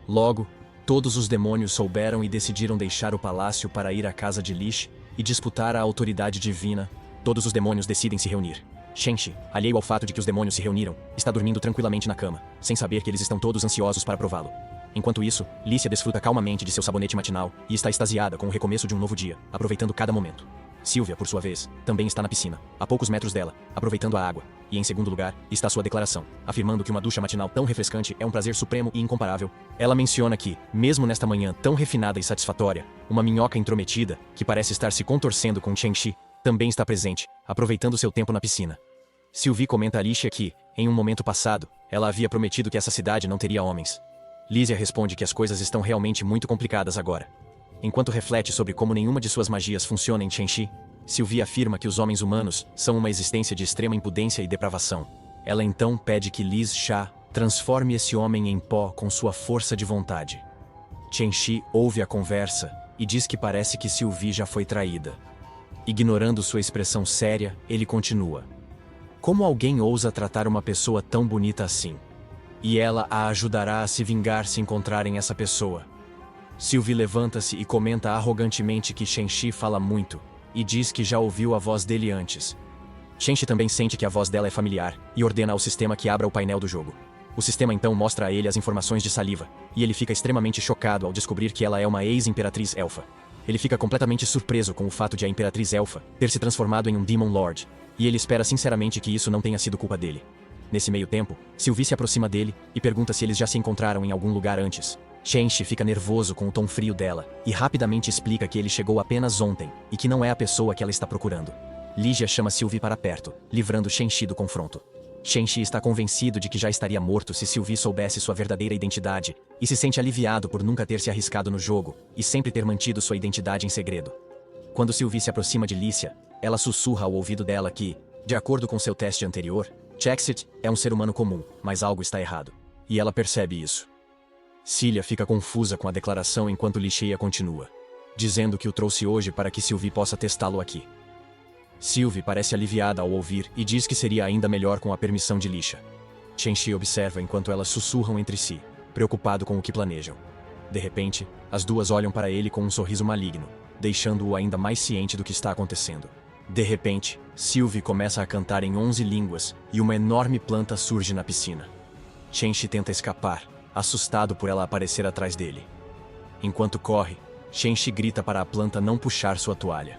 Logo, todos os demônios souberam e decidiram deixar o palácio para ir à casa de Lish e disputar a autoridade divina. Todos os demônios decidem se reunir. Shenxi, alheio ao fato de que os demônios se reuniram, está dormindo tranquilamente na cama, sem saber que eles estão todos ansiosos para prová-lo. Enquanto isso, Lícia desfruta calmamente de seu sabonete matinal e está extasiada com o recomeço de um novo dia, aproveitando cada momento. Sylvia, por sua vez, também está na piscina, a poucos metros dela, aproveitando a água. E em segundo lugar, está sua declaração, afirmando que uma ducha matinal tão refrescante é um prazer supremo e incomparável. Ela menciona que, mesmo nesta manhã tão refinada e satisfatória, uma minhoca intrometida, que parece estar se contorcendo com Shenxi, também está presente, aproveitando seu tempo na piscina. Sylvie comenta a Licia que, em um momento passado, ela havia prometido que essa cidade não teria homens. Lísia responde que as coisas estão realmente muito complicadas agora. Enquanto reflete sobre como nenhuma de suas magias funciona em Shenxi, Sylvie afirma que os homens humanos são uma existência de extrema impudência e depravação. Ela então pede que Liz Sha transforme esse homem em pó com sua força de vontade. Shenxi ouve a conversa e diz que parece que Sylvie já foi traída. Ignorando sua expressão séria, ele continua. Como alguém ousa tratar uma pessoa tão bonita assim? E ela a ajudará a se vingar se encontrarem essa pessoa. Sylvie levanta-se e comenta arrogantemente que Shenxi fala muito, e diz que já ouviu a voz dele antes. Shenxi também sente que a voz dela é familiar, e ordena ao sistema que abra o painel do jogo. O sistema então mostra a ele as informações de saliva, e ele fica extremamente chocado ao descobrir que ela é uma ex-imperatriz elfa. Ele fica completamente surpreso com o fato de a imperatriz elfa ter se transformado em um Demon Lord, e ele espera sinceramente que isso não tenha sido culpa dele. Nesse meio tempo, Sylvie se aproxima dele e pergunta se eles já se encontraram em algum lugar antes. Shenxi fica nervoso com o tom frio dela e rapidamente explica que ele chegou apenas ontem e que não é a pessoa que ela está procurando. Ligia chama Sylvie para perto, livrando Shenxi do confronto. Shenxi está convencido de que já estaria morto se Sylvie soubesse sua verdadeira identidade e se sente aliviado por nunca ter se arriscado no jogo e sempre ter mantido sua identidade em segredo. Quando Sylvie se aproxima de Licia, ela sussurra ao ouvido dela que, de acordo com seu teste anterior, Chexit é um ser humano comum, mas algo está errado. E ela percebe isso. Cilia fica confusa com a declaração enquanto Licia continua, dizendo que o trouxe hoje para que Sylvie possa testá-lo aqui. Sylvie parece aliviada ao ouvir e diz que seria ainda melhor com a permissão de Licia. Shenxi observa enquanto elas sussurram entre si, preocupado com o que planejam. De repente, as duas olham para ele com um sorriso maligno, deixando-o ainda mais ciente do que está acontecendo. De repente, Sylvie começa a cantar em 11 línguas e uma enorme planta surge na piscina. Shenxi tenta escapar, assustado por ela aparecer atrás dele. Enquanto corre, Shenxi grita para a planta não puxar sua toalha.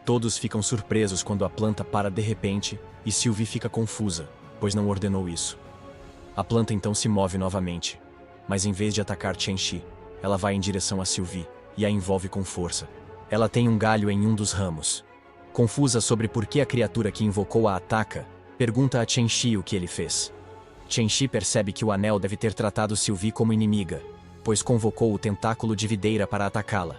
Todos ficam surpresos quando a planta para de repente e Sylvie fica confusa, pois não ordenou isso. A planta então se move novamente, mas em vez de atacar Shenxi, ela vai em direção a Sylvie e a envolve com força. Ela tem um galho em um dos ramos. Confusa sobre por que a criatura que invocou a ataca, pergunta a Shenxi o que ele fez. Shenxi percebe que o anel deve ter tratado Sylvie como inimiga, pois convocou o tentáculo de videira para atacá-la.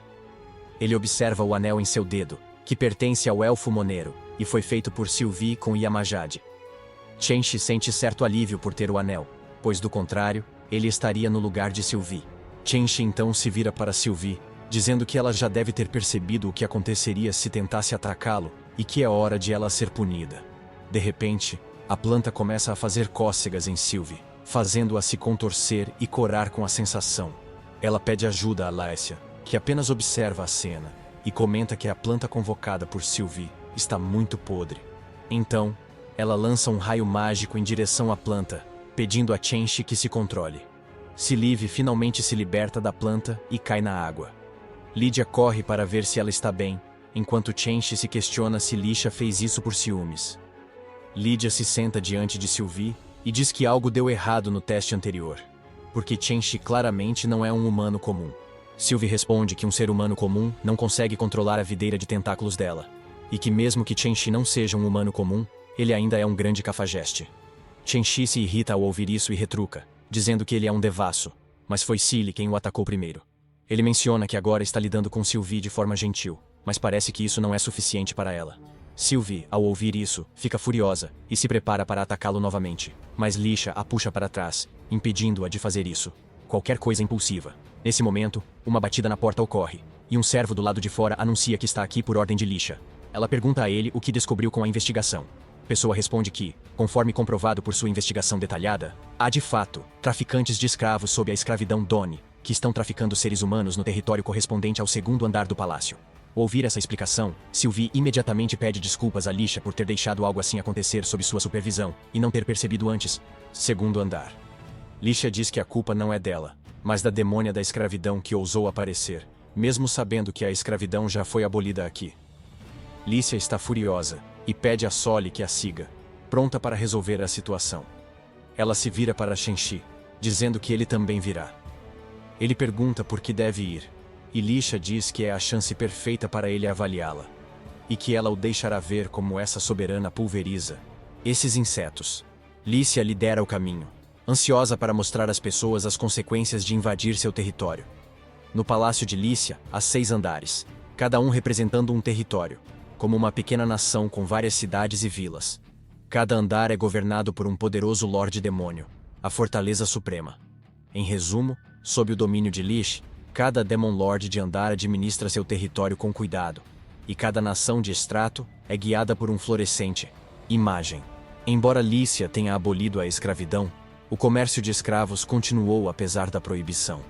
Ele observa o anel em seu dedo, que pertence ao elfo Monero, e foi feito por Sylvie com Yamajade. Shenxi sente certo alívio por ter o anel, pois do contrário, ele estaria no lugar de Sylvie. Shenxi então se vira para Sylvie, dizendo que ela já deve ter percebido o que aconteceria se tentasse atacá-lo, e que é hora de ela ser punida. De repente, a planta começa a fazer cócegas em Sylvie, fazendo-a se contorcer e corar com a sensação. Ela pede ajuda a Laécia, que apenas observa a cena, e comenta que a planta convocada por Sylvie está muito podre. Então, ela lança um raio mágico em direção à planta, pedindo a Shenxi que se controle. Silive finalmente se liberta da planta e cai na água. Lídia corre para ver se ela está bem, enquanto Shenxi se questiona se Licia fez isso por ciúmes. Lídia se senta diante de Sylvie e diz que algo deu errado no teste anterior, porque Shenxi claramente não é um humano comum. Sylvie responde que um ser humano comum não consegue controlar a videira de tentáculos dela, e que mesmo que Shenxi não seja um humano comum, ele ainda é um grande cafajeste. Chen-Shi se irrita ao ouvir isso e retruca, dizendo que ele é um devasso, mas foi Silly quem o atacou primeiro. Ele menciona que agora está lidando com Sylvie de forma gentil, mas parece que isso não é suficiente para ela. Sylvie, ao ouvir isso, fica furiosa e se prepara para atacá-lo novamente, mas Lisha a puxa para trás, impedindo-a de fazer isso. Qualquer coisa impulsiva. Nesse momento, uma batida na porta ocorre, e um servo do lado de fora anuncia que está aqui por ordem de Lisha. Ela pergunta a ele o que descobriu com a investigação. A pessoa responde que, conforme comprovado por sua investigação detalhada, há de fato traficantes de escravos sob a escravidão Doni, que estão traficando seres humanos no território correspondente ao segundo andar do palácio. Ao ouvir essa explicação, Sylvie imediatamente pede desculpas a Lisha por ter deixado algo assim acontecer sob sua supervisão e não ter percebido antes. Segundo andar. Lisha diz que a culpa não é dela, mas da demônia da escravidão que ousou aparecer, mesmo sabendo que a escravidão já foi abolida aqui. Lisha está furiosa e pede a Soli que a siga, pronta para resolver a situação. Ela se vira para Chen-Shi, dizendo que ele também virá. Ele pergunta por que deve ir, e Lisha diz que é a chance perfeita para ele avaliá-la, e que ela o deixará ver como essa soberana pulveriza esses insetos. Lisha lidera o caminho, ansiosa para mostrar às pessoas as consequências de invadir seu território. No palácio de Lisha, há 6 andares, cada um representando um território, como uma pequena nação com várias cidades e vilas. Cada andar é governado por um poderoso Lorde Demônio, a Fortaleza Suprema. Em resumo, sob o domínio de Lisha, cada Demon Lord de andar administra seu território com cuidado, e cada nação de extrato é guiada por um florescente imagem. Embora Lisha tenha abolido a escravidão, o comércio de escravos continuou apesar da proibição.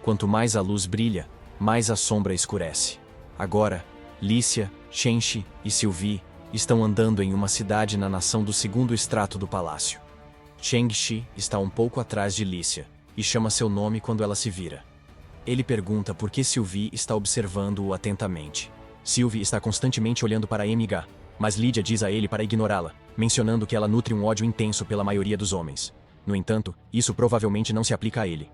Quanto mais a luz brilha, mais a sombra escurece. Agora, Lisha, Chen-Shi e Sylvie estão andando em uma cidade na nação do segundo extrato do palácio. Cheng-Shi está um pouco atrás de Lisha e chama seu nome quando ela se vira. Ele pergunta por que Sylvie está observando-o atentamente. Sylvie está constantemente olhando para Emigá, mas Lydia diz a ele para ignorá-la, mencionando que ela nutre um ódio intenso pela maioria dos homens. No entanto, isso provavelmente não se aplica a ele.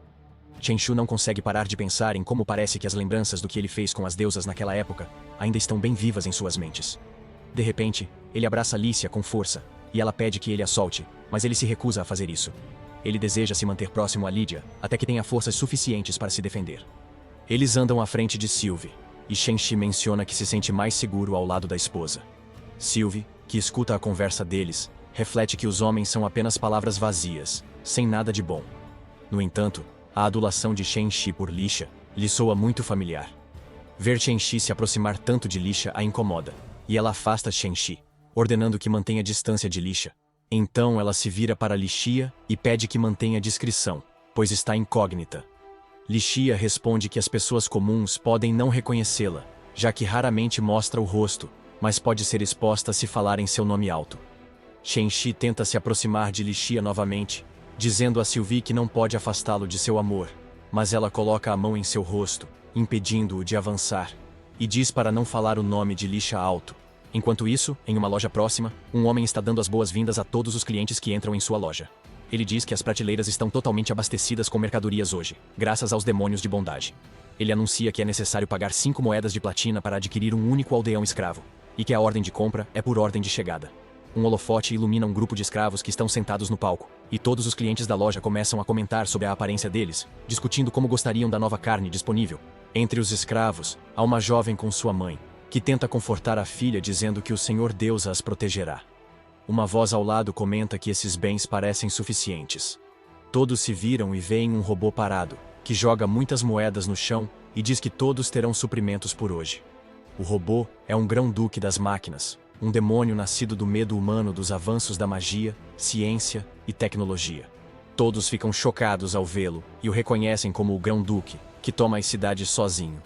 Chen-Shu não consegue parar de pensar em como parece que as lembranças do que ele fez com as deusas naquela época ainda estão bem vivas em suas mentes. De repente, ele abraça Lisha com força, e ela pede que ele a solte, mas ele se recusa a fazer isso. Ele deseja se manter próximo a Lydia, até que tenha forças suficientes para se defender. Eles andam à frente de Sylvie, e Chen-Shi menciona que se sente mais seguro ao lado da esposa. Sylvie, que escuta a conversa deles, reflete que os homens são apenas palavras vazias, sem nada de bom. No entanto, a adulação de Chen-Shi por Lisha lhe soa muito familiar. Ver Chen-Shi se aproximar tanto de Lisha a incomoda, e ela afasta Chen-Shi, ordenando que mantenha distância de Lisha. Então ela se vira para Lixia e pede que mantenha discrição, pois está incógnita. Lixia responde que as pessoas comuns podem não reconhecê-la, já que raramente mostra o rosto, mas pode ser exposta se falar em seu nome alto. Chen-Shi tenta se aproximar de Lixia novamente, dizendo a Sylvie que não pode afastá-lo de seu amor, mas ela coloca a mão em seu rosto, impedindo-o de avançar, e diz para não falar o nome de Lisha alto. Enquanto isso, em uma loja próxima, um homem está dando as boas-vindas a todos os clientes que entram em sua loja. Ele diz que as prateleiras estão totalmente abastecidas com mercadorias hoje, graças aos demônios de bondade. Ele anuncia que é necessário pagar 5 moedas de platina para adquirir um único aldeão escravo, e que a ordem de compra é por ordem de chegada. Um holofote ilumina um grupo de escravos que estão sentados no palco, e todos os clientes da loja começam a comentar sobre a aparência deles, discutindo como gostariam da nova carne disponível. Entre os escravos, há uma jovem com sua mãe, que tenta confortar a filha dizendo que o Senhor Deus as protegerá. Uma voz ao lado comenta que esses bens parecem suficientes. Todos se viram e veem um robô parado, que joga muitas moedas no chão e diz que todos terão suprimentos por hoje. O robô é um grão-duque das máquinas, um demônio nascido do medo humano dos avanços da magia, ciência e tecnologia. Todos ficam chocados ao vê-lo e o reconhecem como o grão-duque, que toma as cidades sozinho.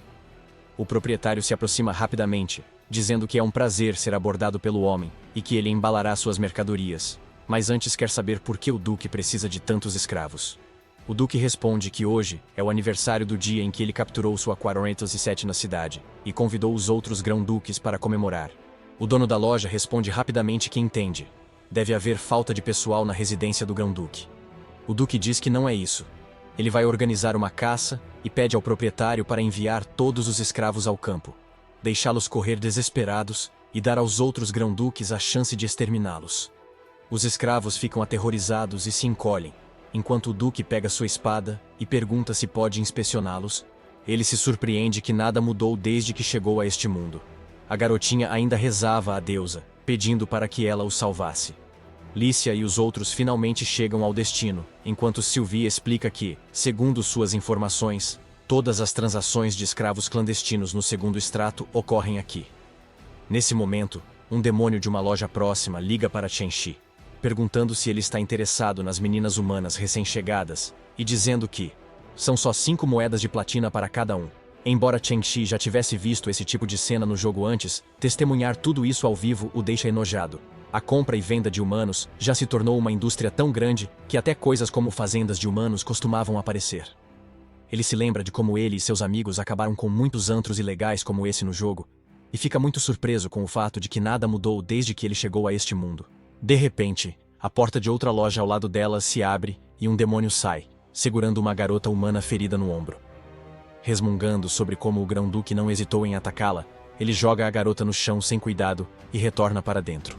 O proprietário se aproxima rapidamente, dizendo que é um prazer ser abordado pelo homem e que ele embalará suas mercadorias, mas antes quer saber por que o duque precisa de tantos escravos. O duque responde que hoje é o aniversário do dia em que ele capturou sua 47 na cidade e convidou os outros grão-duques para comemorar. O dono da loja responde rapidamente que entende. Deve haver falta de pessoal na residência do grão-duque. O duque diz que não é isso. Ele vai organizar uma caça e pede ao proprietário para enviar todos os escravos ao campo, deixá-los correr desesperados e dar aos outros grão-duques a chance de exterminá-los. Os escravos ficam aterrorizados e se encolhem, enquanto o duque pega sua espada e pergunta se pode inspecioná-los. Ele se surpreende que nada mudou desde que chegou a este mundo. A garotinha ainda rezava à deusa, pedindo para que ela o salvasse. Lícia e os outros finalmente chegam ao destino, enquanto Sylvie explica que, segundo suas informações, todas as transações de escravos clandestinos no segundo extrato ocorrem aqui. Nesse momento, um demônio de uma loja próxima liga para Chen-Shi, perguntando se ele está interessado nas meninas humanas recém-chegadas, e dizendo que são só 5 moedas de platina para cada um. Embora Chen-Shi já tivesse visto esse tipo de cena no jogo antes, testemunhar tudo isso ao vivo o deixa enojado. A compra e venda de humanos já se tornou uma indústria tão grande que até coisas como fazendas de humanos costumavam aparecer. Ele se lembra de como ele e seus amigos acabaram com muitos antros ilegais como esse no jogo, e fica muito surpreso com o fato de que nada mudou desde que ele chegou a este mundo. De repente, a porta de outra loja ao lado dela se abre e um demônio sai, segurando uma garota humana ferida no ombro. Resmungando sobre como o grão-duque não hesitou em atacá-la, ele joga a garota no chão sem cuidado e retorna para dentro.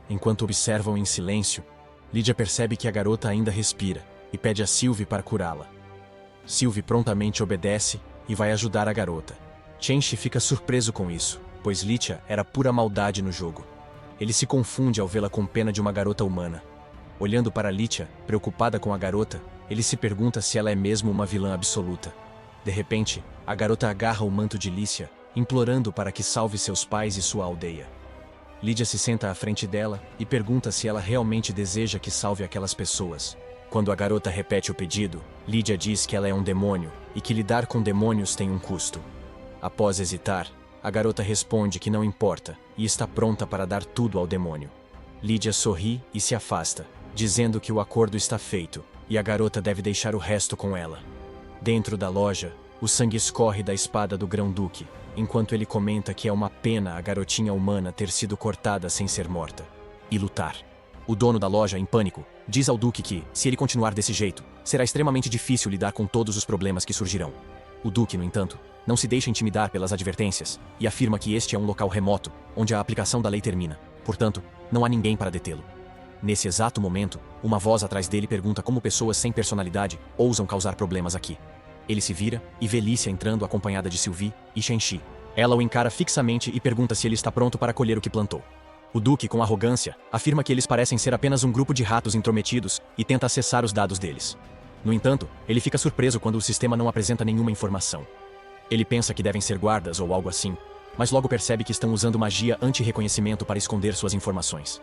Enquanto observam em silêncio, Lydia percebe que a garota ainda respira e pede a Sylvie para curá-la. Sylvie prontamente obedece e vai ajudar a garota. Chen-Shi fica surpreso com isso, pois Lydia era pura maldade no jogo. Ele se confunde ao vê-la com pena de uma garota humana. Olhando para Lydia, preocupada com a garota, ele se pergunta se ela é mesmo uma vilã absoluta. De repente, a garota agarra o manto de Lícia, implorando para que salve seus pais e sua aldeia. Lydia se senta à frente dela e pergunta se ela realmente deseja que salve aquelas pessoas. Quando a garota repete o pedido, Lydia diz que ela é um demônio e que lidar com demônios tem um custo. Após hesitar, a garota responde que não importa e está pronta para dar tudo ao demônio. Lydia sorri e se afasta, dizendo que o acordo está feito e a garota deve deixar o resto com ela. Dentro da loja, o sangue escorre da espada do grão-duque, enquanto ele comenta que é uma pena a garotinha humana ter sido cortada sem ser morta. E lutar. O dono da loja, em pânico, diz ao duque que, se ele continuar desse jeito, será extremamente difícil lidar com todos os problemas que surgirão. O duque, no entanto, não se deixa intimidar pelas advertências e afirma que este é um local remoto, onde a aplicação da lei termina. Portanto, não há ninguém para detê-lo. Nesse exato momento, uma voz atrás dele pergunta como pessoas sem personalidade ousam causar problemas aqui. Ele se vira e vê Lícia entrando acompanhada de Sylvie e Chen-Shi. Ela o encara fixamente e pergunta se ele está pronto para colher o que plantou. O duque, com arrogância, afirma que eles parecem ser apenas um grupo de ratos intrometidos e tenta acessar os dados deles. No entanto, ele fica surpreso quando o sistema não apresenta nenhuma informação. Ele pensa que devem ser guardas ou algo assim, mas logo percebe que estão usando magia anti-reconhecimento para esconder suas informações.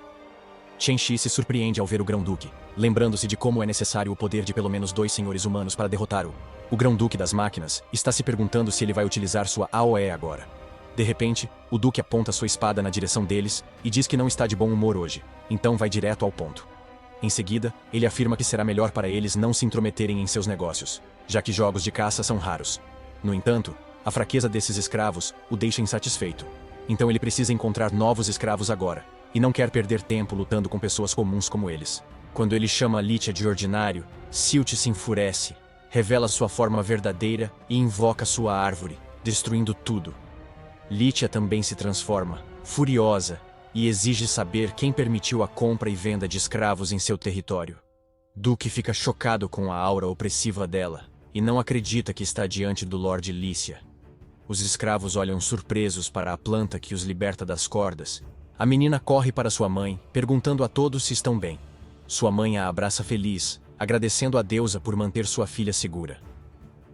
Chen-Shi se surpreende ao ver o Grão-Duque, lembrando-se de como é necessário o poder de pelo menos 2 senhores humanos para derrotar o Grão-Duque das máquinas está se perguntando se ele vai utilizar sua AOE agora. De repente, o Duque aponta sua espada na direção deles e diz que não está de bom humor hoje, então vai direto ao ponto. Em seguida, ele afirma que será melhor para eles não se intrometerem em seus negócios, já que jogos de caça são raros. No entanto, a fraqueza desses escravos o deixa insatisfeito. Então ele precisa encontrar novos escravos agora, e não quer perder tempo lutando com pessoas comuns como eles. Quando ele chama Lydia de ordinário, Silt se enfurece, revela sua forma verdadeira e invoca sua árvore, destruindo tudo. Lydia também se transforma, furiosa, e exige saber quem permitiu a compra e venda de escravos em seu território. Duque fica chocado com a aura opressiva dela, e não acredita que está diante do Lorde Lícia. Os escravos olham surpresos para a planta que os liberta das cordas. A menina corre para sua mãe, perguntando a todos se estão bem. Sua mãe a abraça feliz, agradecendo a deusa por manter sua filha segura.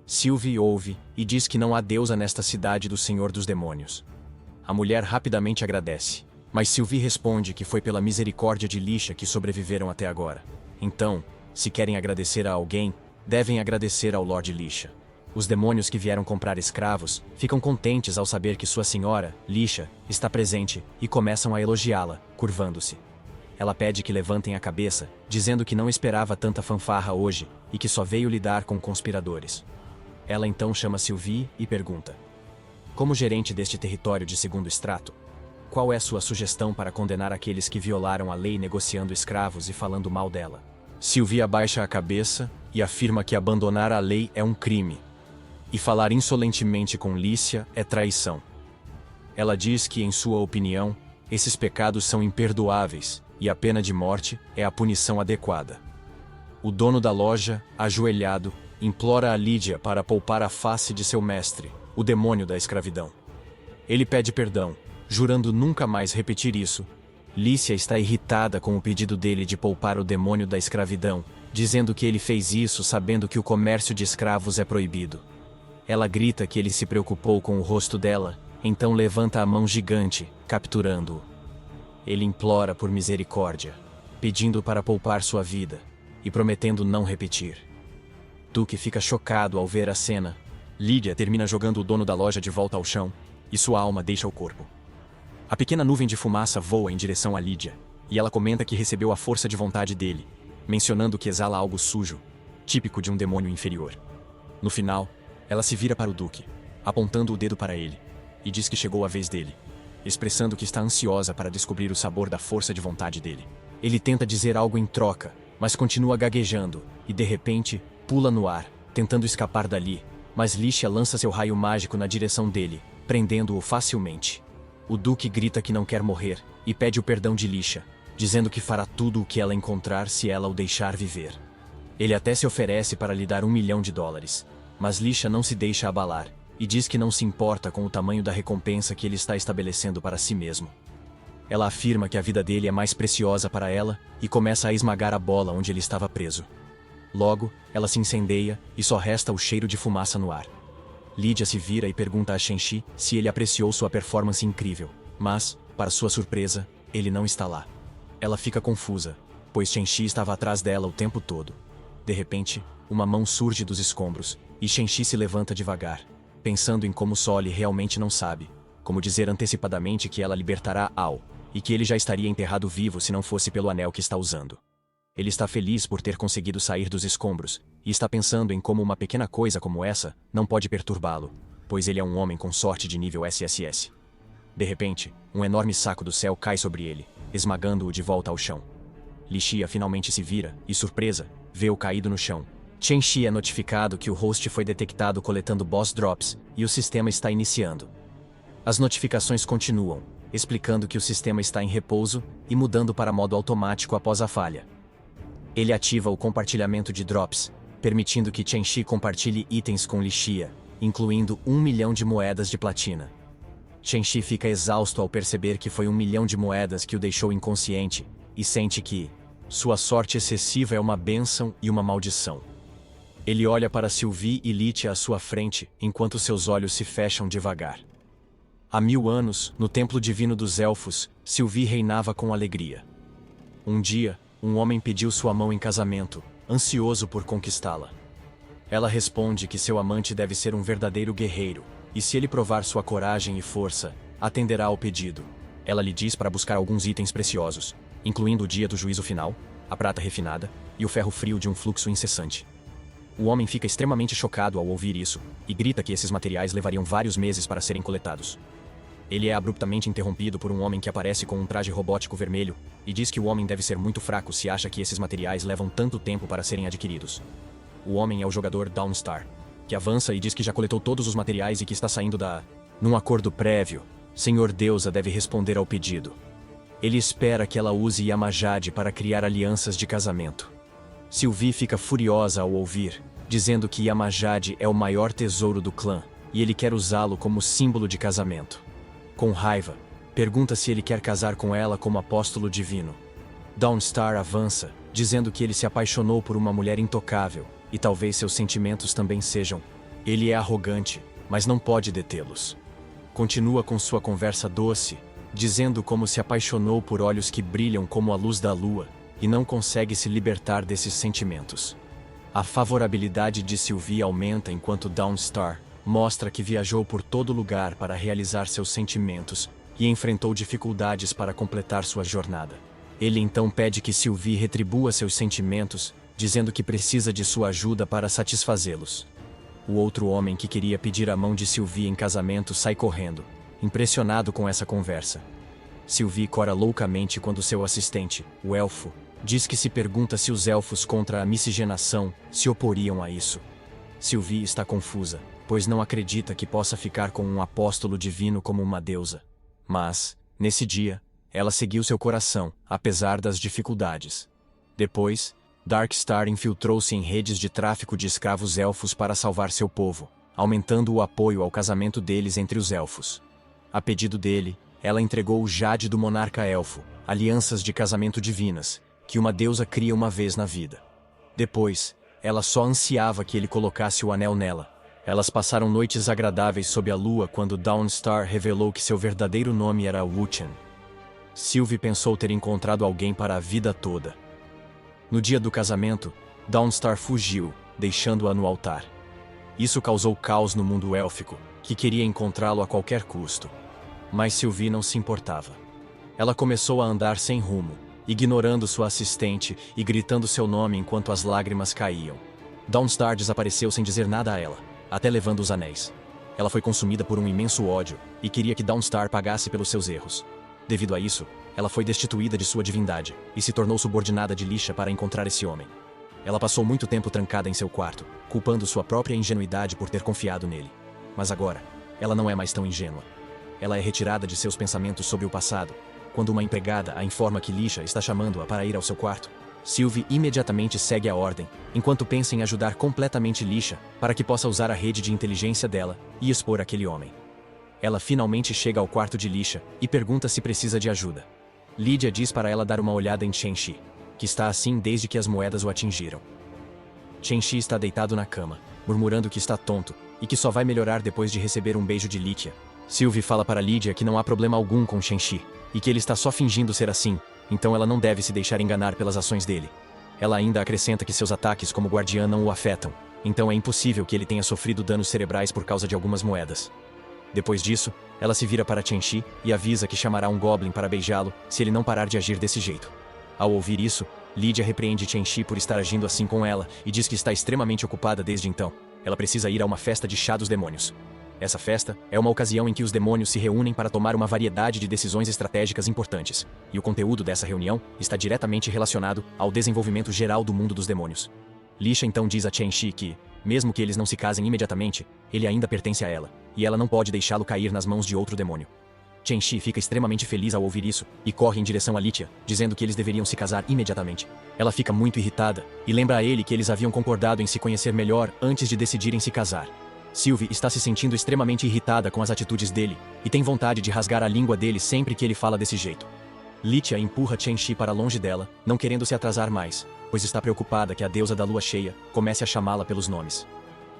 Sylvie ouve e diz que não há deusa nesta cidade do Senhor dos Demônios. A mulher rapidamente agradece, mas Sylvie responde que foi pela misericórdia de Lícia que sobreviveram até agora. Então, se querem agradecer a alguém, devem agradecer ao Lorde Lícia. Os demônios que vieram comprar escravos ficam contentes ao saber que sua senhora, Lícia, está presente e começam a elogiá-la, curvando-se. Ela pede que levantem a cabeça, dizendo que não esperava tanta fanfarra hoje e que só veio lidar com conspiradores. Ela então chama Sylvie e pergunta: como gerente deste território de segundo extrato, qual é sua sugestão para condenar aqueles que violaram a lei negociando escravos e falando mal dela? Sylvie abaixa a cabeça e afirma que abandonar a lei é um crime, e falar insolentemente com Lícia é traição. Ela diz que, em sua opinião, esses pecados são imperdoáveis e a pena de morte é a punição adequada. O dono da loja, ajoelhado, implora a Lídia para poupar a face de seu mestre, o demônio da escravidão. Ele pede perdão, jurando nunca mais repetir isso. Lícia está irritada com o pedido dele de poupar o demônio da escravidão, dizendo que ele fez isso sabendo que o comércio de escravos é proibido. Ela grita que ele se preocupou com o rosto dela, então levanta a mão gigante, capturando-o. Ele implora por misericórdia, pedindo para poupar sua vida e prometendo não repetir. Duque fica chocado ao ver a cena. Lídia termina jogando o dono da loja de volta ao chão e sua alma deixa o corpo. A pequena nuvem de fumaça voa em direção a Lídia, e ela comenta que recebeu a força de vontade dele, mencionando que exala algo sujo, típico de um demônio inferior. No final, ela se vira para o Duque, apontando o dedo para ele, e diz que chegou a vez dele, expressando que está ansiosa para descobrir o sabor da força de vontade dele. Ele tenta dizer algo em troca, mas continua gaguejando, e de repente, pula no ar, tentando escapar dali, mas Lícia lança seu raio mágico na direção dele, prendendo-o facilmente. O Duque grita que não quer morrer, e pede o perdão de Lícia, dizendo que fará tudo o que ela encontrar se ela o deixar viver. Ele até se oferece para lhe dar $1 milhão, mas Lícia não se deixa abalar, e diz que não se importa com o tamanho da recompensa que ele está estabelecendo para si mesmo. Ela afirma que a vida dele é mais preciosa para ela e começa a esmagar a bola onde ele estava preso. Logo, ela se incendeia e só resta o cheiro de fumaça no ar. Lídia se vira e pergunta a Shenxi se ele apreciou sua performance incrível, mas, para sua surpresa, ele não está lá. Ela fica confusa, pois Shenxi estava atrás dela o tempo todo. De repente, uma mão surge dos escombros, e Shenxi se levanta devagar, pensando em como Soli realmente não sabe, como dizer antecipadamente que ela libertará Ao, e que ele já estaria enterrado vivo se não fosse pelo anel que está usando. Ele está feliz por ter conseguido sair dos escombros, e está pensando em como uma pequena coisa como essa não pode perturbá-lo, pois ele é um homem com sorte de nível SSS. De repente, um enorme saco do céu cai sobre ele, esmagando-o de volta ao chão. Lixia finalmente se vira, e surpresa, vê-o caído no chão. Shenxi é notificado que o host foi detectado coletando boss drops, e o sistema está iniciando. As notificações continuam, explicando que o sistema está em repouso e mudando para modo automático após a falha. Ele ativa o compartilhamento de drops, permitindo que Shenxi compartilhe itens com Lixia, incluindo 1 milhão de moedas de platina. Shenxi fica exausto ao perceber que foi 1 milhão de moedas que o deixou inconsciente, e sente que sua sorte excessiva é uma bênção e uma maldição. Ele olha para Sylvie e Lícia à sua frente, enquanto seus olhos se fecham devagar. Há 1000 anos, no templo divino dos elfos, Sylvie reinava com alegria. Um dia, um homem pediu sua mão em casamento, ansioso por conquistá-la. Ela responde que seu amante deve ser um verdadeiro guerreiro, e se ele provar sua coragem e força, atenderá ao pedido. Ela lhe diz para buscar alguns itens preciosos, incluindo o dia do juízo final, a prata refinada e o ferro frio de um fluxo incessante. O homem fica extremamente chocado ao ouvir isso, e grita que esses materiais levariam vários meses para serem coletados. Ele é abruptamente interrompido por um homem que aparece com um traje robótico vermelho, e diz que o homem deve ser muito fraco se acha que esses materiais levam tanto tempo para serem adquiridos. O homem é o jogador Dawnstar, que avança e diz que já coletou todos os materiais e que está saindo da... Num acordo prévio, Senhor Deusa deve responder ao pedido. Ele espera que ela use Yamajade para criar alianças de casamento. Sylvie fica furiosa ao ouvir, dizendo que Yamajade é o maior tesouro do clã, e ele quer usá-lo como símbolo de casamento. Com raiva, pergunta se ele quer casar com ela como apóstolo divino. Dawnstar avança, dizendo que ele se apaixonou por uma mulher intocável, e talvez seus sentimentos também sejam. Ele é arrogante, mas não pode detê-los. Continua com sua conversa doce, dizendo como se apaixonou por olhos que brilham como a luz da lua, e não consegue se libertar desses sentimentos. A favorabilidade de Sylvie aumenta enquanto Dawnstar mostra que viajou por todo lugar para realizar seus sentimentos e enfrentou dificuldades para completar sua jornada. Ele então pede que Sylvie retribua seus sentimentos, dizendo que precisa de sua ajuda para satisfazê-los. O outro homem que queria pedir a mão de Sylvie em casamento sai correndo, impressionado com essa conversa. Sylvie cora loucamente quando seu assistente, o elfo, diz que se pergunta se os elfos contra a miscigenação se oporiam a isso. Sylvie está confusa, pois não acredita que possa ficar com um apóstolo divino como uma deusa. Mas, nesse dia, ela seguiu seu coração, apesar das dificuldades. Depois, Darkstar infiltrou-se em redes de tráfico de escravos elfos para salvar seu povo, aumentando o apoio ao casamento deles entre os elfos. A pedido dele, ela entregou o Jade do monarca elfo, alianças de casamento divinas, que uma deusa cria uma vez na vida. Depois, ela só ansiava que ele colocasse o anel nela. Elas passaram noites agradáveis sob a lua quando Dawnstar revelou que seu verdadeiro nome era Wuchen. Sylvie pensou ter encontrado alguém para a vida toda. No dia do casamento, Dawnstar fugiu, deixando-a no altar. Isso causou caos no mundo élfico, que queria encontrá-lo a qualquer custo. Mas Sylvie não se importava. Ela começou a andar sem rumo, ignorando sua assistente e gritando seu nome enquanto as lágrimas caíam. Dawnstar desapareceu sem dizer nada a ela, até levando os anéis. Ela foi consumida por um imenso ódio e queria que Dawnstar pagasse pelos seus erros. Devido a isso, ela foi destituída de sua divindade e se tornou subordinada de Lisha para encontrar esse homem. Ela passou muito tempo trancada em seu quarto, culpando sua própria ingenuidade por ter confiado nele. Mas agora, ela não é mais tão ingênua. Ela é retirada de seus pensamentos sobre o passado, quando uma empregada a informa que Lisha está chamando-a para ir ao seu quarto. Sylvie imediatamente segue a ordem, enquanto pensa em ajudar completamente Lisha para que possa usar a rede de inteligência dela e expor aquele homem. Ela finalmente chega ao quarto de Lisha e pergunta se precisa de ajuda. Lydia diz para ela dar uma olhada em Chen-Shi, que está assim desde que as moedas o atingiram. Chen-Shi está deitado na cama, murmurando que está tonto e que só vai melhorar depois de receber um beijo de Lydia. Sylvie fala para Lydia que não há problema algum com Chen-Shi e que ele está só fingindo ser assim, então ela não deve se deixar enganar pelas ações dele. Ela ainda acrescenta que seus ataques como guardiã não o afetam, então é impossível que ele tenha sofrido danos cerebrais por causa de algumas moedas. Depois disso, ela se vira para Chen-Shi e avisa que chamará um Goblin para beijá-lo se ele não parar de agir desse jeito. Ao ouvir isso, Lydia repreende Chen-Shi por estar agindo assim com ela e diz que está extremamente ocupada desde então. Ela precisa ir a uma festa de chá dos demônios. Essa festa é uma ocasião em que os demônios se reúnem para tomar uma variedade de decisões estratégicas importantes, e o conteúdo dessa reunião está diretamente relacionado ao desenvolvimento geral do mundo dos demônios. Lisha então diz a Chen-Shi que, mesmo que eles não se casem imediatamente, ele ainda pertence a ela, e ela não pode deixá-lo cair nas mãos de outro demônio. Chen-Shi fica extremamente feliz ao ouvir isso e corre em direção a Lydia, dizendo que eles deveriam se casar imediatamente. Ela fica muito irritada e lembra a ele que eles haviam concordado em se conhecer melhor antes de decidirem se casar. Sylvie está se sentindo extremamente irritada com as atitudes dele e tem vontade de rasgar a língua dele sempre que ele fala desse jeito. Lydia empurra Chen-Shi para longe dela, não querendo se atrasar mais, pois está preocupada que a deusa da lua cheia comece a chamá-la pelos nomes.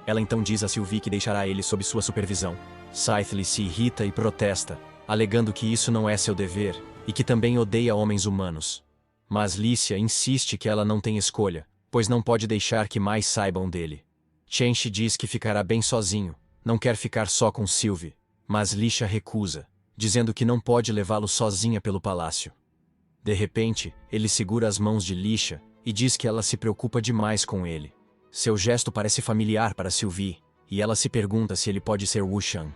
Ela então diz a Sylvie que deixará ele sob sua supervisão. Scythle se irrita e protesta, alegando que isso não é seu dever e que também odeia homens humanos. Mas Lycia insiste que ela não tem escolha, pois não pode deixar que mais saibam dele. Chen-Shi diz que ficará bem sozinho, não quer ficar só com Sylvie, mas Lycia recusa, dizendo que não pode levá-lo sozinha pelo palácio. De repente, ele segura as mãos de Lycia e diz que ela se preocupa demais com ele. Seu gesto parece familiar para Sylvie, e ela se pergunta se ele pode ser Wuchen.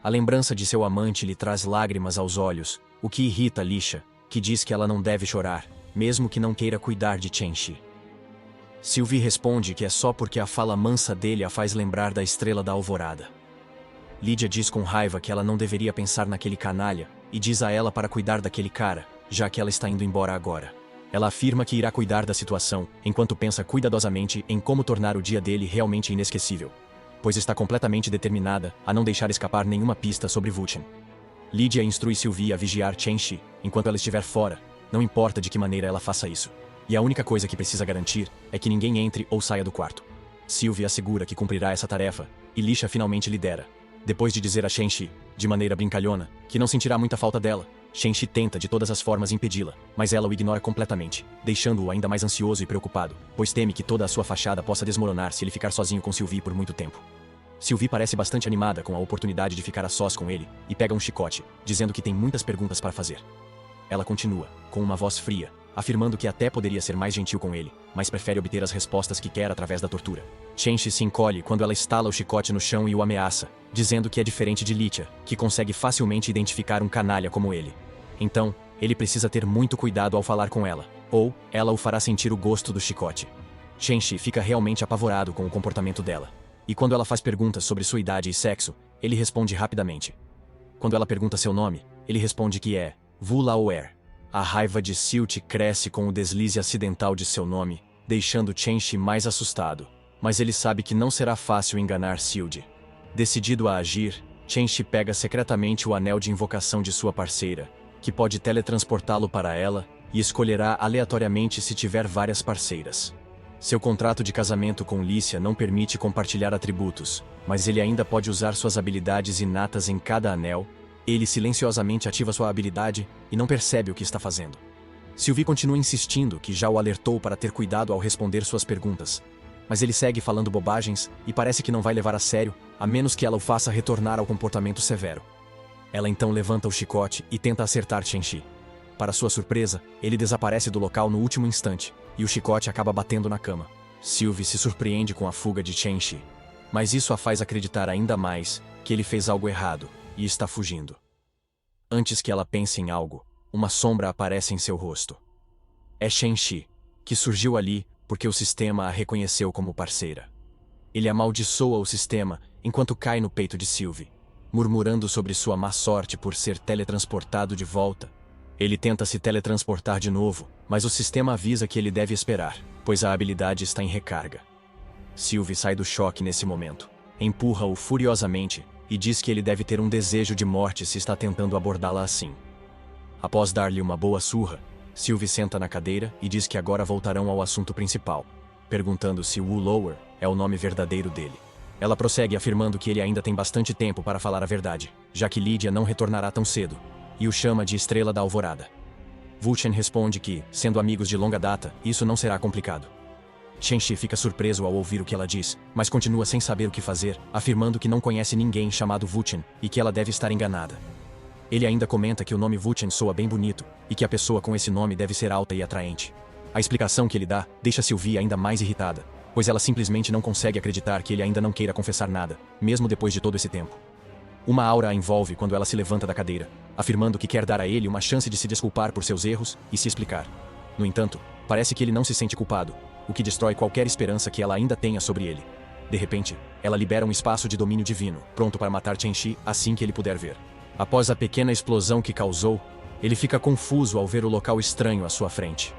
A lembrança de seu amante lhe traz lágrimas aos olhos, o que irrita Lycia, que diz que ela não deve chorar, mesmo que não queira cuidar de Chen-Shi. Sylvie responde que é só porque a fala mansa dele a faz lembrar da estrela da alvorada. Lydia diz com raiva que ela não deveria pensar naquele canalha, e diz a ela para cuidar daquele cara, já que ela está indo embora agora. Ela afirma que irá cuidar da situação, enquanto pensa cuidadosamente em como tornar o dia dele realmente inesquecível, pois está completamente determinada a não deixar escapar nenhuma pista sobre Wuchen. Lydia instrui Sylvie a vigiar Chen-Shi enquanto ela estiver fora, não importa de que maneira ela faça isso. E a única coisa que precisa garantir é que ninguém entre ou saia do quarto. Sylvie assegura que cumprirá essa tarefa, e Lycia finalmente lidera. Depois de dizer a Chen-Shi, de maneira brincalhona, que não sentirá muita falta dela, Chen-Shi tenta de todas as formas impedi-la, mas ela o ignora completamente, deixando-o ainda mais ansioso e preocupado, pois teme que toda a sua fachada possa desmoronar se ele ficar sozinho com Sylvie por muito tempo. Sylvie parece bastante animada com a oportunidade de ficar a sós com ele, e pega um chicote, dizendo que tem muitas perguntas para fazer. Ela continua, com uma voz fria, afirmando que até poderia ser mais gentil com ele, mas prefere obter as respostas que quer através da tortura. Chen-Shi se encolhe quando ela estala o chicote no chão e o ameaça, dizendo que é diferente de Lydia, que consegue facilmente identificar um canalha como ele. Então, ele precisa ter muito cuidado ao falar com ela, ou ela o fará sentir o gosto do chicote. Chen-Shi fica realmente apavorado com o comportamento dela, e quando ela faz perguntas sobre sua idade e sexo, ele responde rapidamente. Quando ela pergunta seu nome, ele responde que é Vu Laoer. A raiva de Silt cresce com o deslize acidental de seu nome, deixando Chen-Shi mais assustado. Mas ele sabe que não será fácil enganar Silt. Decidido a agir, Chen-Shi pega secretamente o anel de invocação de sua parceira, que pode teletransportá-lo para ela, e escolherá aleatoriamente se tiver várias parceiras. Seu contrato de casamento com Lícia não permite compartilhar atributos, mas ele ainda pode usar suas habilidades inatas em cada anel. Ele silenciosamente ativa sua habilidade e não percebe o que está fazendo. Sylvie continua insistindo que já o alertou para ter cuidado ao responder suas perguntas, mas ele segue falando bobagens e parece que não vai levar a sério, a menos que ela o faça retornar ao comportamento severo. Ela então levanta o chicote e tenta acertar Chen-Shi. Para sua surpresa, ele desaparece do local no último instante, e o chicote acaba batendo na cama. Sylvie se surpreende com a fuga de Chen-Shi, mas isso a faz acreditar ainda mais que ele fez algo errado e está fugindo. Antes que ela pense em algo, uma sombra aparece em seu rosto. É Chen-Shi, que surgiu ali porque o sistema a reconheceu como parceira. Ele amaldiçoa o sistema enquanto cai no peito de Sylvie, murmurando sobre sua má sorte por ser teletransportado de volta. Ele tenta se teletransportar de novo, mas o sistema avisa que ele deve esperar, pois a habilidade está em recarga. Sylvie sai do choque nesse momento, empurra-o furiosamente e diz que ele deve ter um desejo de morte se está tentando abordá-la assim. Após dar-lhe uma boa surra, Sylvie senta na cadeira e diz que agora voltarão ao assunto principal, perguntando se Wu Lower é o nome verdadeiro dele. Ela prossegue afirmando que ele ainda tem bastante tempo para falar a verdade, já que Lydia não retornará tão cedo, e o chama de Estrela da Alvorada. Vulchen responde que, sendo amigos de longa data, isso não será complicado. Chen-Shi fica surpreso ao ouvir o que ela diz, mas continua sem saber o que fazer, afirmando que não conhece ninguém chamado Vulchen e que ela deve estar enganada. Ele ainda comenta que o nome Vulchen soa bem bonito e que a pessoa com esse nome deve ser alta e atraente. A explicação que ele dá deixa Sylvie ainda mais irritada, pois ela simplesmente não consegue acreditar que ele ainda não queira confessar nada, mesmo depois de todo esse tempo. Uma aura a envolve quando ela se levanta da cadeira, afirmando que quer dar a ele uma chance de se desculpar por seus erros e se explicar. No entanto, parece que ele não se sente culpado, o que destrói qualquer esperança que ela ainda tenha sobre ele. De repente, ela libera um espaço de domínio divino, pronto para matar Chen-Shi assim que ele puder ver. Após a pequena explosão que causou, ele fica confuso ao ver o local estranho à sua frente.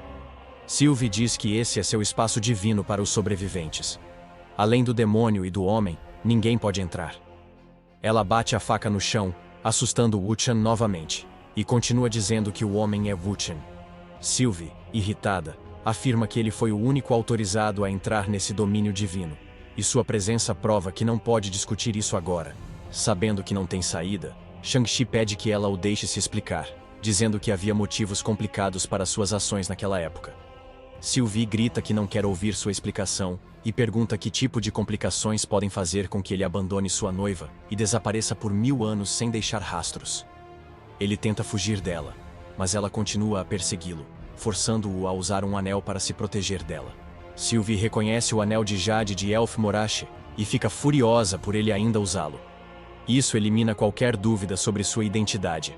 Sylvie diz que esse é seu espaço divino para os sobreviventes. Além do demônio e do homem, ninguém pode entrar. Ela bate a faca no chão, assustando Wuchen novamente, e continua dizendo que o homem é Wuchen. Sylvie, irritada, afirma que ele foi o único autorizado a entrar nesse domínio divino, e sua presença prova que não pode discutir isso agora. Sabendo que não tem saída, Shang-Chi pede que ela o deixe se explicar, dizendo que havia motivos complicados para suas ações naquela época. Sylvie grita que não quer ouvir sua explicação e pergunta que tipo de complicações podem fazer com que ele abandone sua noiva e desapareça por 1000 anos sem deixar rastros. Ele tenta fugir dela, mas ela continua a persegui-lo, forçando-o a usar um anel para se proteger dela. Sylvie reconhece o anel de Jade de Elf Morache e fica furiosa por ele ainda usá-lo. Isso elimina qualquer dúvida sobre sua identidade.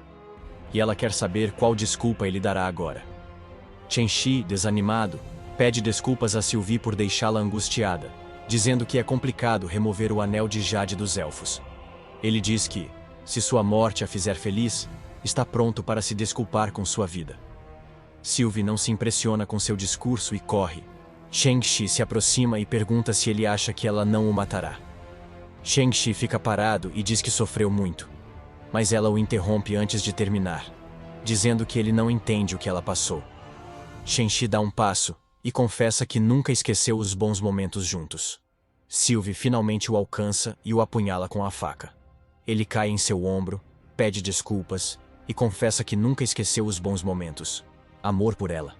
E ela quer saber qual desculpa ele dará agora. Chen-Shi, desanimado, pede desculpas a Sylvie por deixá-la angustiada, dizendo que é complicado remover o anel de Jade dos elfos. Ele diz que, se sua morte a fizer feliz, está pronto para se desculpar com sua vida. Sylvie não se impressiona com seu discurso e corre. Shang-Chi se aproxima e pergunta se ele acha que ela não o matará. Shang-Chi fica parado e diz que sofreu muito, mas ela o interrompe antes de terminar, dizendo que ele não entende o que ela passou. Shang-Chi dá um passo e confessa que nunca esqueceu os bons momentos juntos. Sylvie finalmente o alcança e o apunhala com a faca. Ele cai em seu ombro, pede desculpas e confessa que nunca esqueceu os bons momentos. Amor por ela.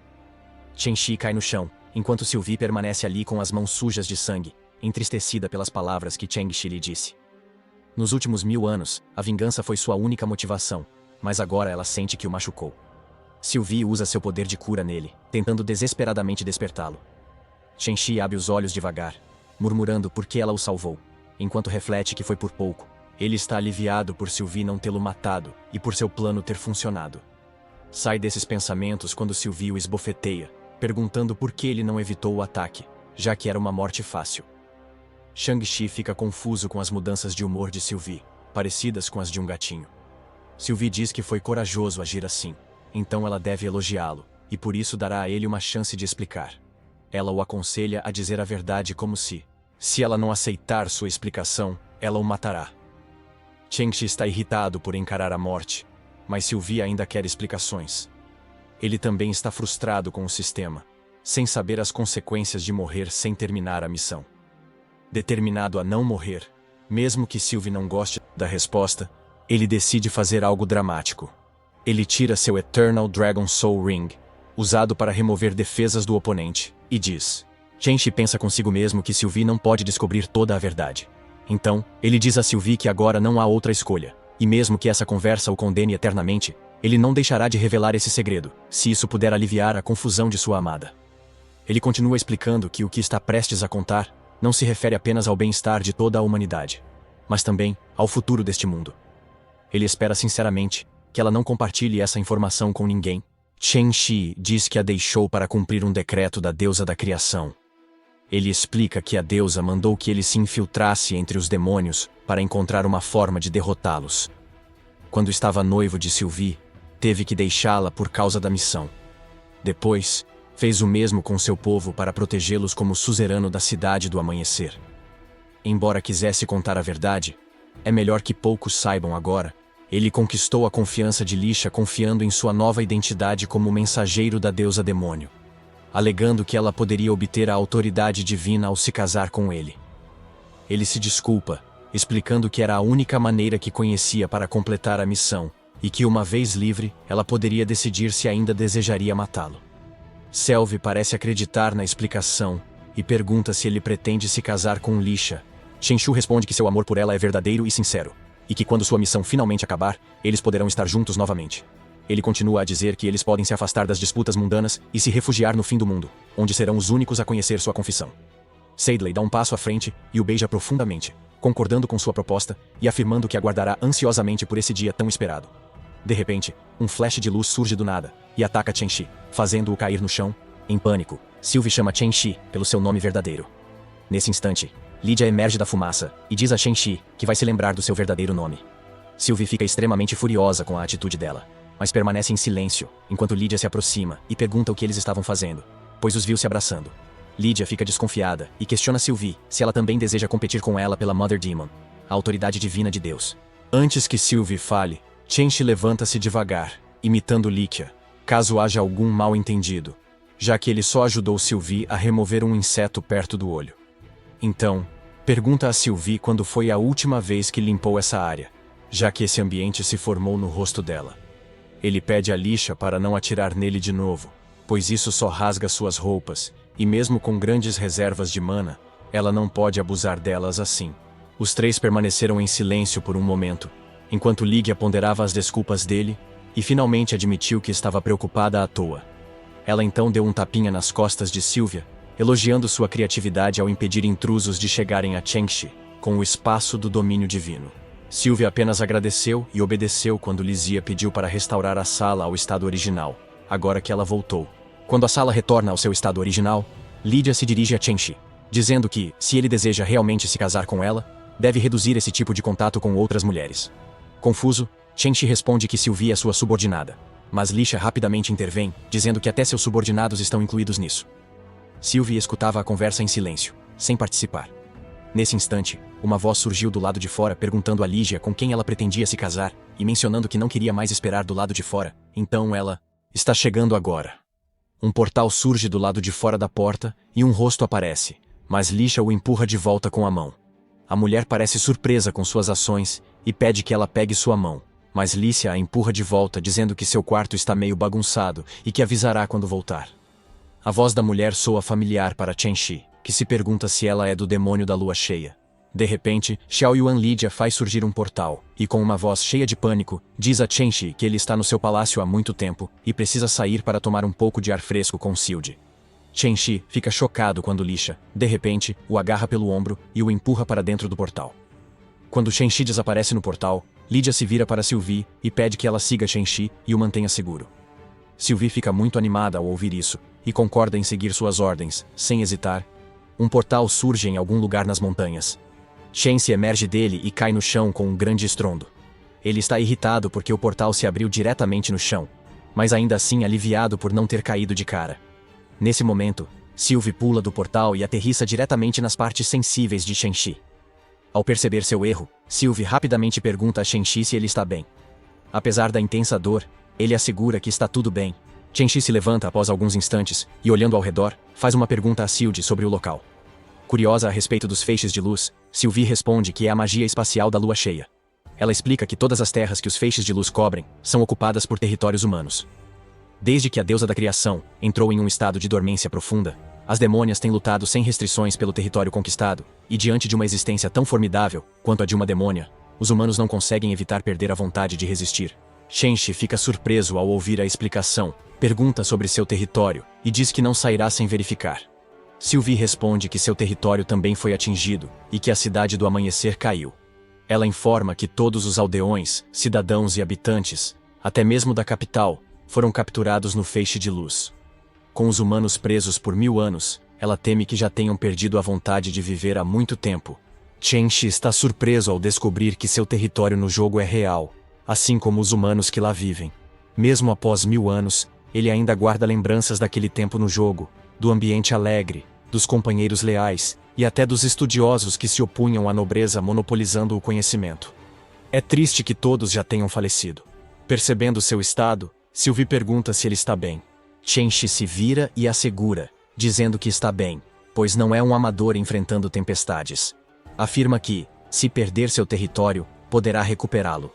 Chen-Shi cai no chão, enquanto Sylvie permanece ali com as mãos sujas de sangue, entristecida pelas palavras que Cheng-Shi lhe disse. Nos últimos 1000 anos, a vingança foi sua única motivação, mas agora ela sente que o machucou. Sylvie usa seu poder de cura nele, tentando desesperadamente despertá-lo. Chen-Shi abre os olhos devagar, murmurando por que ela o salvou, enquanto reflete que foi por pouco. Ele está aliviado por Sylvie não tê-lo matado e por seu plano ter funcionado. Sai desses pensamentos quando Sylvie o esbofeteia, perguntando por que ele não evitou o ataque, já que era uma morte fácil. Shang-Chi fica confuso com as mudanças de humor de Sylvie, parecidas com as de um gatinho. Sylvie diz que foi corajoso agir assim. Então ela deve elogiá-lo, e por isso dará a ele uma chance de explicar. Ela o aconselha a dizer a verdade como se ela não aceitar sua explicação, ela o matará. Cheng-Shi está irritado por encarar a morte, mas Sylvie ainda quer explicações. Ele também está frustrado com o sistema, sem saber as consequências de morrer sem terminar a missão. Determinado a não morrer, mesmo que Sylvie não goste da resposta, ele decide fazer algo dramático. Ele tira seu Eternal Dragon Soul Ring, usado para remover defesas do oponente, e diz: Cheng-Shi pensa consigo mesmo que Sylvie não pode descobrir toda a verdade. Então, ele diz a Sylvie que agora não há outra escolha, e mesmo que essa conversa o condene eternamente, ele não deixará de revelar esse segredo, se isso puder aliviar a confusão de sua amada. Ele continua explicando que o que está prestes a contar não se refere apenas ao bem-estar de toda a humanidade, mas também ao futuro deste mundo. Ele espera sinceramente que ela não compartilhe essa informação com ninguém. Cheng-Shi diz que a deixou para cumprir um decreto da deusa da criação. Ele explica que a deusa mandou que ele se infiltrasse entre os demônios para encontrar uma forma de derrotá-los. Quando estava noivo de Sylvie, teve que deixá-la por causa da missão. Depois, fez o mesmo com seu povo para protegê-los como suzerano da cidade do amanhecer. Embora quisesse contar a verdade, é melhor que poucos saibam agora. Ele conquistou a confiança de Lisha confiando em sua nova identidade como mensageiro da deusa demônio, alegando que ela poderia obter a autoridade divina ao se casar com ele. Ele se desculpa, explicando que era a única maneira que conhecia para completar a missão, e que uma vez livre, ela poderia decidir se ainda desejaria matá-lo. Sylvie parece acreditar na explicação, e pergunta se ele pretende se casar com Lisha. Cheng-Shi responde que seu amor por ela é verdadeiro e sincero, e que quando sua missão finalmente acabar, eles poderão estar juntos novamente. Ele continua a dizer que eles podem se afastar das disputas mundanas e se refugiar no fim do mundo, onde serão os únicos a conhecer sua confissão. Sadley dá um passo à frente e o beija profundamente, concordando com sua proposta e afirmando que aguardará ansiosamente por esse dia tão esperado. De repente, um flash de luz surge do nada e ataca Cheng-Shi, fazendo-o cair no chão. Em pânico, Sylvie chama Cheng-Shi pelo seu nome verdadeiro. Nesse instante, Lydia emerge da fumaça e diz a Cheng-Shi que vai se lembrar do seu verdadeiro nome. Sylvie fica extremamente furiosa com a atitude dela, mas permanece em silêncio enquanto Lydia se aproxima e pergunta o que eles estavam fazendo, pois os viu se abraçando. Lydia fica desconfiada e questiona Sylvie se ela também deseja competir com ela pela Mother Demon, a autoridade divina de Deus. Antes que Sylvie fale, Cheng-Shi levanta-se devagar, imitando Lydia, caso haja algum mal-entendido, já que ele só ajudou Sylvie a remover um inseto perto do olho. Então, pergunta a Sylvie quando foi a última vez que limpou essa área, já que esse ambiente se formou no rosto dela. Ele pede a Lisha para não atirar nele de novo, pois isso só rasga suas roupas, e mesmo com grandes reservas de mana, ela não pode abusar delas assim. Os três permaneceram em silêncio por um momento, enquanto Lydia ponderava as desculpas dele, e finalmente admitiu que estava preocupada à toa. Ela então deu um tapinha nas costas de Sylvia, elogiando sua criatividade ao impedir intrusos de chegarem a Cheng-Shi, com o espaço do domínio divino. Sylvia apenas agradeceu e obedeceu quando Lysia pediu para restaurar a sala ao estado original, agora que ela voltou. Quando a sala retorna ao seu estado original, Lydia se dirige a Cheng-Shi, dizendo que, se ele deseja realmente se casar com ela, deve reduzir esse tipo de contato com outras mulheres. Confuso, Cheng-Shi responde que Sylvie é sua subordinada, mas Lisha rapidamente intervém, dizendo que até seus subordinados estão incluídos nisso. Sylvie escutava a conversa em silêncio, sem participar. Nesse instante, uma voz surgiu do lado de fora perguntando a Lydia com quem ela pretendia se casar e mencionando que não queria mais esperar do lado de fora, então ela está chegando agora. Um portal surge do lado de fora da porta e um rosto aparece, mas Lisha o empurra de volta com a mão. A mulher parece surpresa com suas ações e pede que ela pegue sua mão, mas Lisha a empurra de volta dizendo que seu quarto está meio bagunçado e que avisará quando voltar. A voz da mulher soa familiar para Cheng-Shi, que se pergunta se ela é do demônio da lua cheia. De repente, Xiaoyuan Lydia faz surgir um portal, e com uma voz cheia de pânico, diz a Cheng-Shi que ele está no seu palácio há muito tempo, e precisa sair para tomar um pouco de ar fresco com Silde. Cheng-Shi fica chocado quando Lisha, de repente, o agarra pelo ombro e o empurra para dentro do portal. Quando Cheng-Shi desaparece no portal, Lydia se vira para Sylvie e pede que ela siga Cheng-Shi e o mantenha seguro. Sylvie fica muito animada ao ouvir isso, e concorda em seguir suas ordens, sem hesitar. Um portal surge em algum lugar nas montanhas. Shen se emerge dele e cai no chão com um grande estrondo. Ele está irritado porque o portal se abriu diretamente no chão, mas ainda assim aliviado por não ter caído de cara. Nesse momento, Sylvie pula do portal e aterrissa diretamente nas partes sensíveis de Shen-Shi. Ao perceber seu erro, Sylvie rapidamente pergunta a Shen-Shi se ele está bem. Apesar da intensa dor, ele assegura que está tudo bem. Shen-Shi se levanta após alguns instantes e, olhando ao redor, faz uma pergunta a Sylvie sobre o local. Curiosa a respeito dos feixes de luz, Sylvie responde que é a magia espacial da lua cheia. Ela explica que todas as terras que os feixes de luz cobrem são ocupadas por territórios humanos. Desde que a deusa da criação entrou em um estado de dormência profunda, as demônias têm lutado sem restrições pelo território conquistado, e diante de uma existência tão formidável quanto a de uma demônia, os humanos não conseguem evitar perder a vontade de resistir. Shen-Shi fica surpreso ao ouvir a explicação, pergunta sobre seu território e diz que não sairá sem verificar. Sylvie responde que seu território também foi atingido e que a cidade do amanhecer caiu. Ela informa que todos os aldeões, cidadãos e habitantes, até mesmo da capital, foram capturados no feixe de luz. Com os humanos presos por 1000 anos, ela teme que já tenham perdido a vontade de viver há muito tempo. Shen-Shi está surpreso ao descobrir que seu território no jogo é real, assim como os humanos que lá vivem. Mesmo após 1000 anos, ele ainda guarda lembranças daquele tempo no jogo, do ambiente alegre, dos companheiros leais e até dos estudiosos que se opunham à nobreza monopolizando o conhecimento. É triste que todos já tenham falecido. Percebendo seu estado, Sylvie pergunta se ele está bem. Shen-Shi se vira e assegura, dizendo que está bem, pois não é um amador enfrentando tempestades. Afirma que, se perder seu território, poderá recuperá-lo.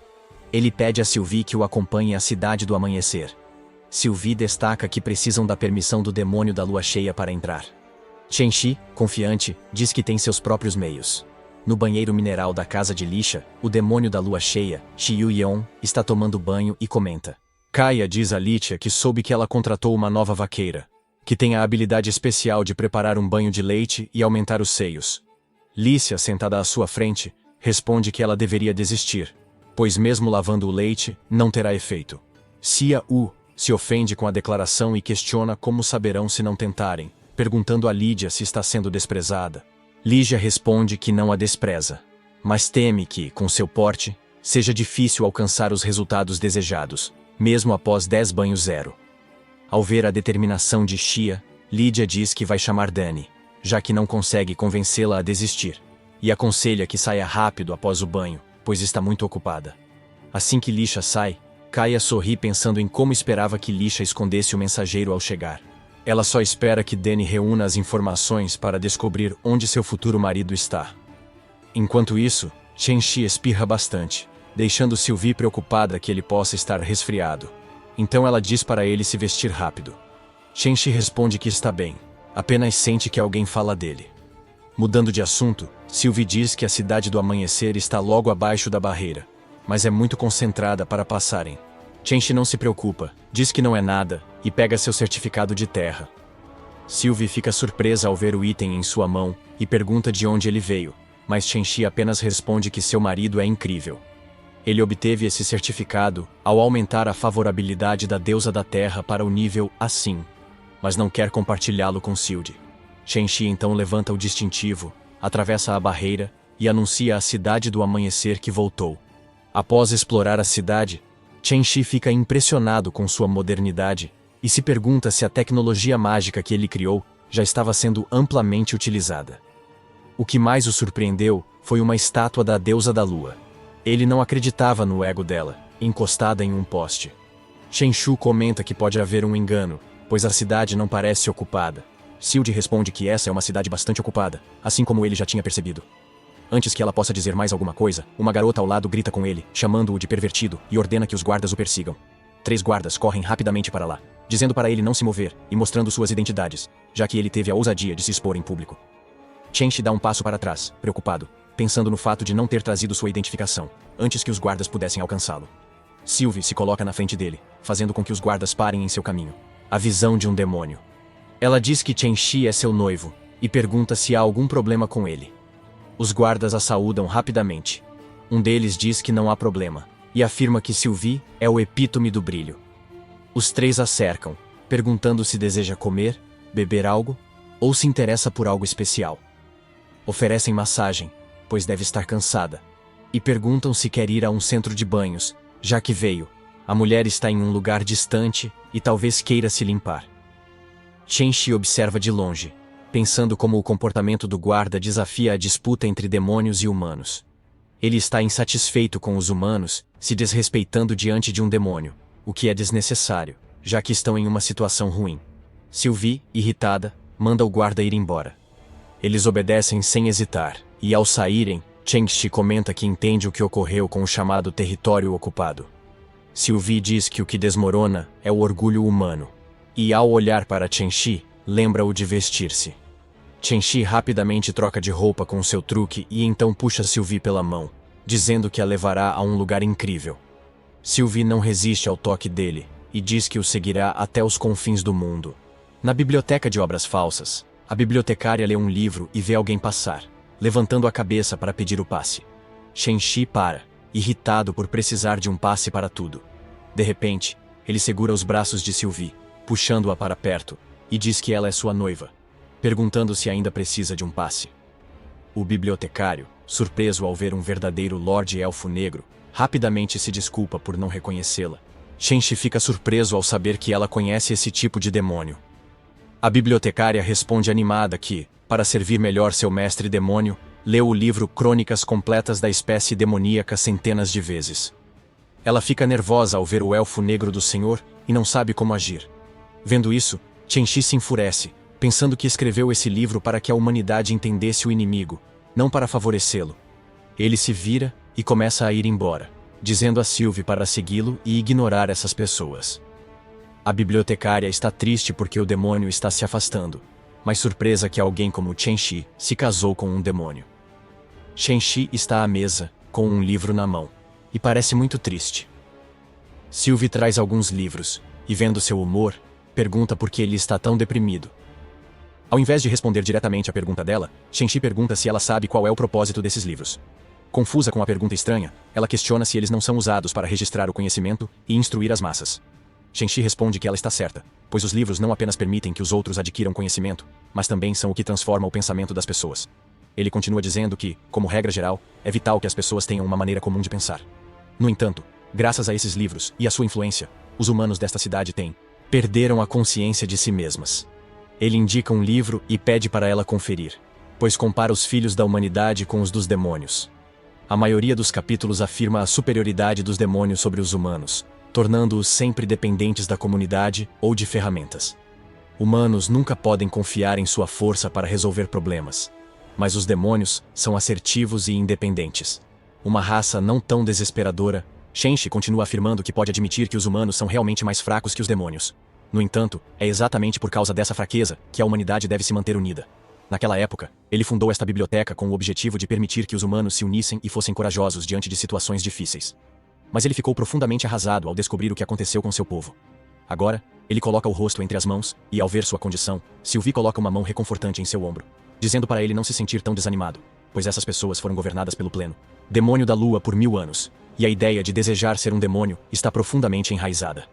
Ele pede a Sylvie que o acompanhe à cidade do amanhecer. Sylvie destaca que precisam da permissão do demônio da lua cheia para entrar. Shen-Shi, confiante, diz que tem seus próprios meios. No banheiro mineral da casa de Lisha, o demônio da lua cheia, Xiu-Yeon, está tomando banho e comenta. Kaia diz a Licha que soube que ela contratou uma nova vaqueira, que tem a habilidade especial de preparar um banho de leite e aumentar os seios. Lícia, sentada à sua frente, responde que ela deveria desistir, pois mesmo lavando o leite, não terá efeito. Xia-U se ofende com a declaração e questiona como saberão se não tentarem, perguntando a Lídia se está sendo desprezada. Lígia responde que não a despreza, mas teme que, com seu porte, seja difícil alcançar os resultados desejados, mesmo após 10 banhos zero. Ao ver a determinação de Xia, Lídia diz que vai chamar Dani, já que não consegue convencê-la a desistir, e aconselha que saia rápido após o banho, pois está muito ocupada. Assim que Lisha sai, Kaia sorri pensando em como esperava que Lisha escondesse o mensageiro ao chegar. Ela só espera que Dani reúna as informações para descobrir onde seu futuro marido está. Enquanto isso, Shen-Shi espirra bastante, deixando Sylvie preocupada que ele possa estar resfriado. Então ela diz para ele se vestir rápido. Shen-Shi responde que está bem, apenas sente que alguém fala dele. Mudando de assunto, Sylvie diz que a cidade do amanhecer está logo abaixo da barreira, mas é muito concentrada para passarem. Shen-Shi não se preocupa, diz que não é nada e pega seu certificado de terra. Sylvie fica surpresa ao ver o item em sua mão e pergunta de onde ele veio, mas Shen-Shi apenas responde que seu marido é incrível. Ele obteve esse certificado ao aumentar a favorabilidade da deusa da terra para o nível assim, mas não quer compartilhá-lo com Sylvie. Shen-Shi então levanta o distintivo, atravessa a barreira e anuncia à cidade do amanhecer que voltou. Após explorar a cidade, Shen-Shi fica impressionado com sua modernidade e se pergunta se a tecnologia mágica que ele criou já estava sendo amplamente utilizada. O que mais o surpreendeu foi uma estátua da deusa da lua. Ele não acreditava no ego dela, encostada em um poste. Shen-Shu comenta que pode haver um engano, pois a cidade não parece ocupada. Sylvie responde que essa é uma cidade bastante ocupada, assim como ele já tinha percebido. Antes que ela possa dizer mais alguma coisa, uma garota ao lado grita com ele, chamando-o de pervertido, e ordena que os guardas o persigam. 3 guardas correm rapidamente para lá, dizendo para ele não se mover e mostrando suas identidades, já que ele teve a ousadia de se expor em público. Shen-Shi dá um passo para trás, preocupado, pensando no fato de não ter trazido sua identificação, antes que os guardas pudessem alcançá-lo. Sylvie se coloca na frente dele, fazendo com que os guardas parem em seu caminho. A visão de um demônio. Ela diz que Shen-Shi é seu noivo, e pergunta se há algum problema com ele. Os guardas a saúdam rapidamente. Um deles diz que não há problema, e afirma que Sylvie é o epítome do brilho. Os 3 a cercam, perguntando se deseja comer, beber algo, ou se interessa por algo especial. Oferecem massagem, pois deve estar cansada, e perguntam se quer ir a um centro de banhos, já que veio. A mulher está em um lugar distante e talvez queira se limpar. Chen-Shi observa de longe, pensando como o comportamento do guarda desafia a disputa entre demônios e humanos. Ele está insatisfeito com os humanos, se desrespeitando diante de um demônio, o que é desnecessário, já que estão em uma situação ruim. Sylvie, irritada, manda o guarda ir embora. Eles obedecem sem hesitar, e ao saírem, Chen-Shi comenta que entende o que ocorreu com o chamado território ocupado. Sylvie diz que o que desmorona é o orgulho humano, e ao olhar para Chen-Shi, lembra-o de vestir-se. Chen-Shi rapidamente troca de roupa com seu truque e então puxa Sylvie pela mão, dizendo que a levará a um lugar incrível. Sylvie não resiste ao toque dele, e diz que o seguirá até os confins do mundo. Na biblioteca de obras falsas, a bibliotecária lê um livro e vê alguém passar, levantando a cabeça para pedir o passe. Chen-Shi para, irritado por precisar de um passe para tudo. De repente, ele segura os braços de Sylvie, puxando-a para perto, e diz que ela é sua noiva, perguntando se ainda precisa de um passe. O bibliotecário, surpreso ao ver um verdadeiro Lorde Elfo Negro, rapidamente se desculpa por não reconhecê-la. Chen-Shi fica surpreso ao saber que ela conhece esse tipo de demônio. A bibliotecária responde animada que, para servir melhor seu mestre demônio, leu o livro Crônicas Completas da Espécie Demoníaca centenas de vezes. Ela fica nervosa ao ver o Elfo Negro do Senhor e não sabe como agir. Vendo isso, Chen-Shi se enfurece, pensando que escreveu esse livro para que a humanidade entendesse o inimigo, não para favorecê-lo. Ele se vira e começa a ir embora, dizendo a Sylvie para segui-lo e ignorar essas pessoas. A bibliotecária está triste porque o demônio está se afastando, mas surpresa que alguém como Chen-Shi se casou com um demônio. Chen-Shi está à mesa, com um livro na mão, e parece muito triste. Sylvie traz alguns livros, e vendo seu humor, pergunta por que ele está tão deprimido. Ao invés de responder diretamente à pergunta dela, Chen-Shi pergunta se ela sabe qual é o propósito desses livros. Confusa com a pergunta estranha, ela questiona se eles não são usados para registrar o conhecimento e instruir as massas. Chen-Shi responde que ela está certa, pois os livros não apenas permitem que os outros adquiram conhecimento, mas também são o que transforma o pensamento das pessoas. Ele continua dizendo que, como regra geral, é vital que as pessoas tenham uma maneira comum de pensar. No entanto, graças a esses livros e à sua influência, os humanos desta cidade perderam a consciência de si mesmas. Ele indica um livro e pede para ela conferir, pois compara os filhos da humanidade com os dos demônios. A maioria dos capítulos afirma a superioridade dos demônios sobre os humanos, tornando-os sempre dependentes da comunidade ou de ferramentas. Humanos nunca podem confiar em sua força para resolver problemas, mas os demônios são assertivos e independentes. Uma raça não tão desesperadora, Chen-Shi continua afirmando que pode admitir que os humanos são realmente mais fracos que os demônios. No entanto, é exatamente por causa dessa fraqueza que a humanidade deve se manter unida. Naquela época, ele fundou esta biblioteca com o objetivo de permitir que os humanos se unissem e fossem corajosos diante de situações difíceis. Mas ele ficou profundamente arrasado ao descobrir o que aconteceu com seu povo. Agora, ele coloca o rosto entre as mãos, e ao ver sua condição, Sylvie coloca uma mão reconfortante em seu ombro, dizendo para ele não se sentir tão desanimado, pois essas pessoas foram governadas pelo pleno demônio da lua por 1000 anos, e a ideia de desejar ser um demônio está profundamente enraizada.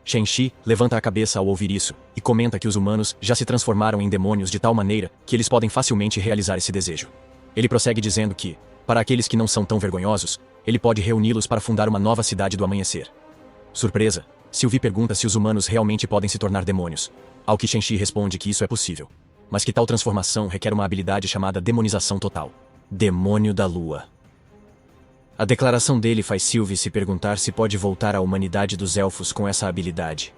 Chen-Shi levanta a cabeça ao ouvir isso, e comenta que os humanos já se transformaram em demônios de tal maneira que eles podem facilmente realizar esse desejo. Ele prossegue dizendo que, para aqueles que não são tão vergonhosos, ele pode reuni-los para fundar uma nova cidade do amanhecer. Surpresa, Sylvie pergunta se os humanos realmente podem se tornar demônios, ao que Chen-Shi responde que isso é possível, mas que tal transformação requer uma habilidade chamada demonização total. Demônio da Lua. A declaração dele faz Sylvie se perguntar se pode voltar à humanidade dos elfos com essa habilidade.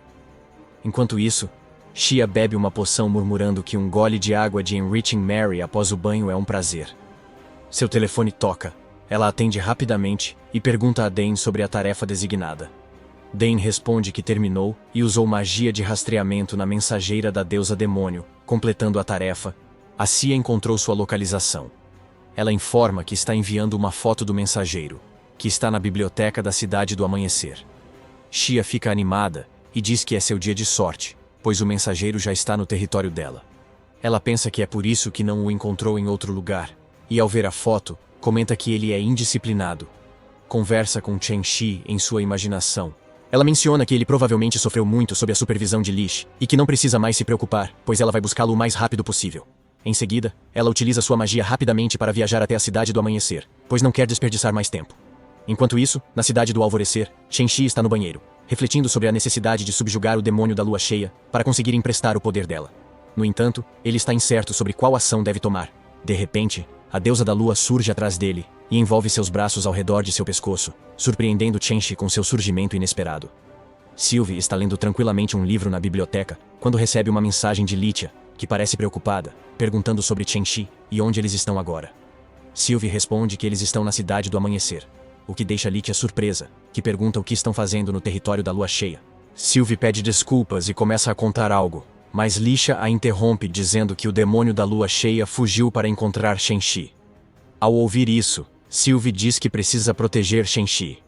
Enquanto isso, Xia bebe uma poção murmurando que um gole de água de Enriching Mary após o banho é um prazer. Seu telefone toca. Ela atende rapidamente e pergunta a Dane sobre a tarefa designada. Dane responde que terminou e usou magia de rastreamento na mensageira da deusa demônio, completando a tarefa. A Cia encontrou sua localização. Ela informa que está enviando uma foto do mensageiro, que está na biblioteca da Cidade do Amanhecer. Xia fica animada e diz que é seu dia de sorte, pois o mensageiro já está no território dela. Ela pensa que é por isso que não o encontrou em outro lugar, e ao ver a foto, comenta que ele é indisciplinado. Conversa com Chen-Shi em sua imaginação. Ela menciona que ele provavelmente sofreu muito sob a supervisão de Lish, e que não precisa mais se preocupar, pois ela vai buscá-lo o mais rápido possível. Em seguida, ela utiliza sua magia rapidamente para viajar até a Cidade do Amanhecer, pois não quer desperdiçar mais tempo. Enquanto isso, na cidade do alvorecer, Chen-Shi está no banheiro, refletindo sobre a necessidade de subjugar o demônio da lua cheia para conseguir emprestar o poder dela. No entanto, ele está incerto sobre qual ação deve tomar. De repente, a deusa da lua surge atrás dele e envolve seus braços ao redor de seu pescoço, surpreendendo Chen-Shi com seu surgimento inesperado. Sylvie está lendo tranquilamente um livro na biblioteca quando recebe uma mensagem de Lytia, que parece preocupada, perguntando sobre Chen-Shi e onde eles estão agora. Sylvie responde que eles estão na cidade do amanhecer, o que deixa Lytia surpresa, que pergunta o que estão fazendo no território da lua cheia. Sylvie pede desculpas e começa a contar algo, mas Lytia a interrompe dizendo que o demônio da lua cheia fugiu para encontrar Chen-Shi. Ao ouvir isso, Sylvie diz que precisa proteger Chen-Shi.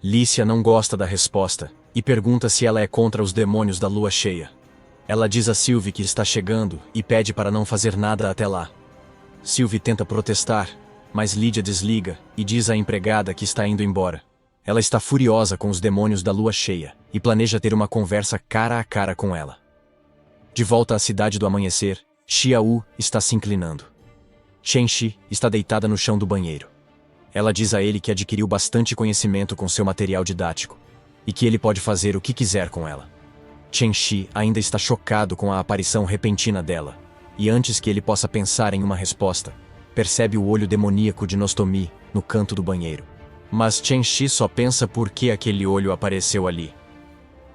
Lytia não gosta da resposta e pergunta se ela é contra os demônios da lua cheia. Ela diz a Sylvie que está chegando e pede para não fazer nada até lá. Sylvie tenta protestar, mas Lydia desliga e diz à empregada que está indo embora. Ela está furiosa com os demônios da lua cheia e planeja ter uma conversa cara a cara com ela. De volta à cidade do amanhecer, Xiao está se inclinando. Chen-Shi está deitada no chão do banheiro. Ela diz a ele que adquiriu bastante conhecimento com seu material didático e que ele pode fazer o que quiser com ela. Chen-Shi ainda está chocado com a aparição repentina dela, e antes que ele possa pensar em uma resposta, percebe o olho demoníaco de Nostomi no canto do banheiro. Mas Chen-Shi só pensa por que aquele olho apareceu ali.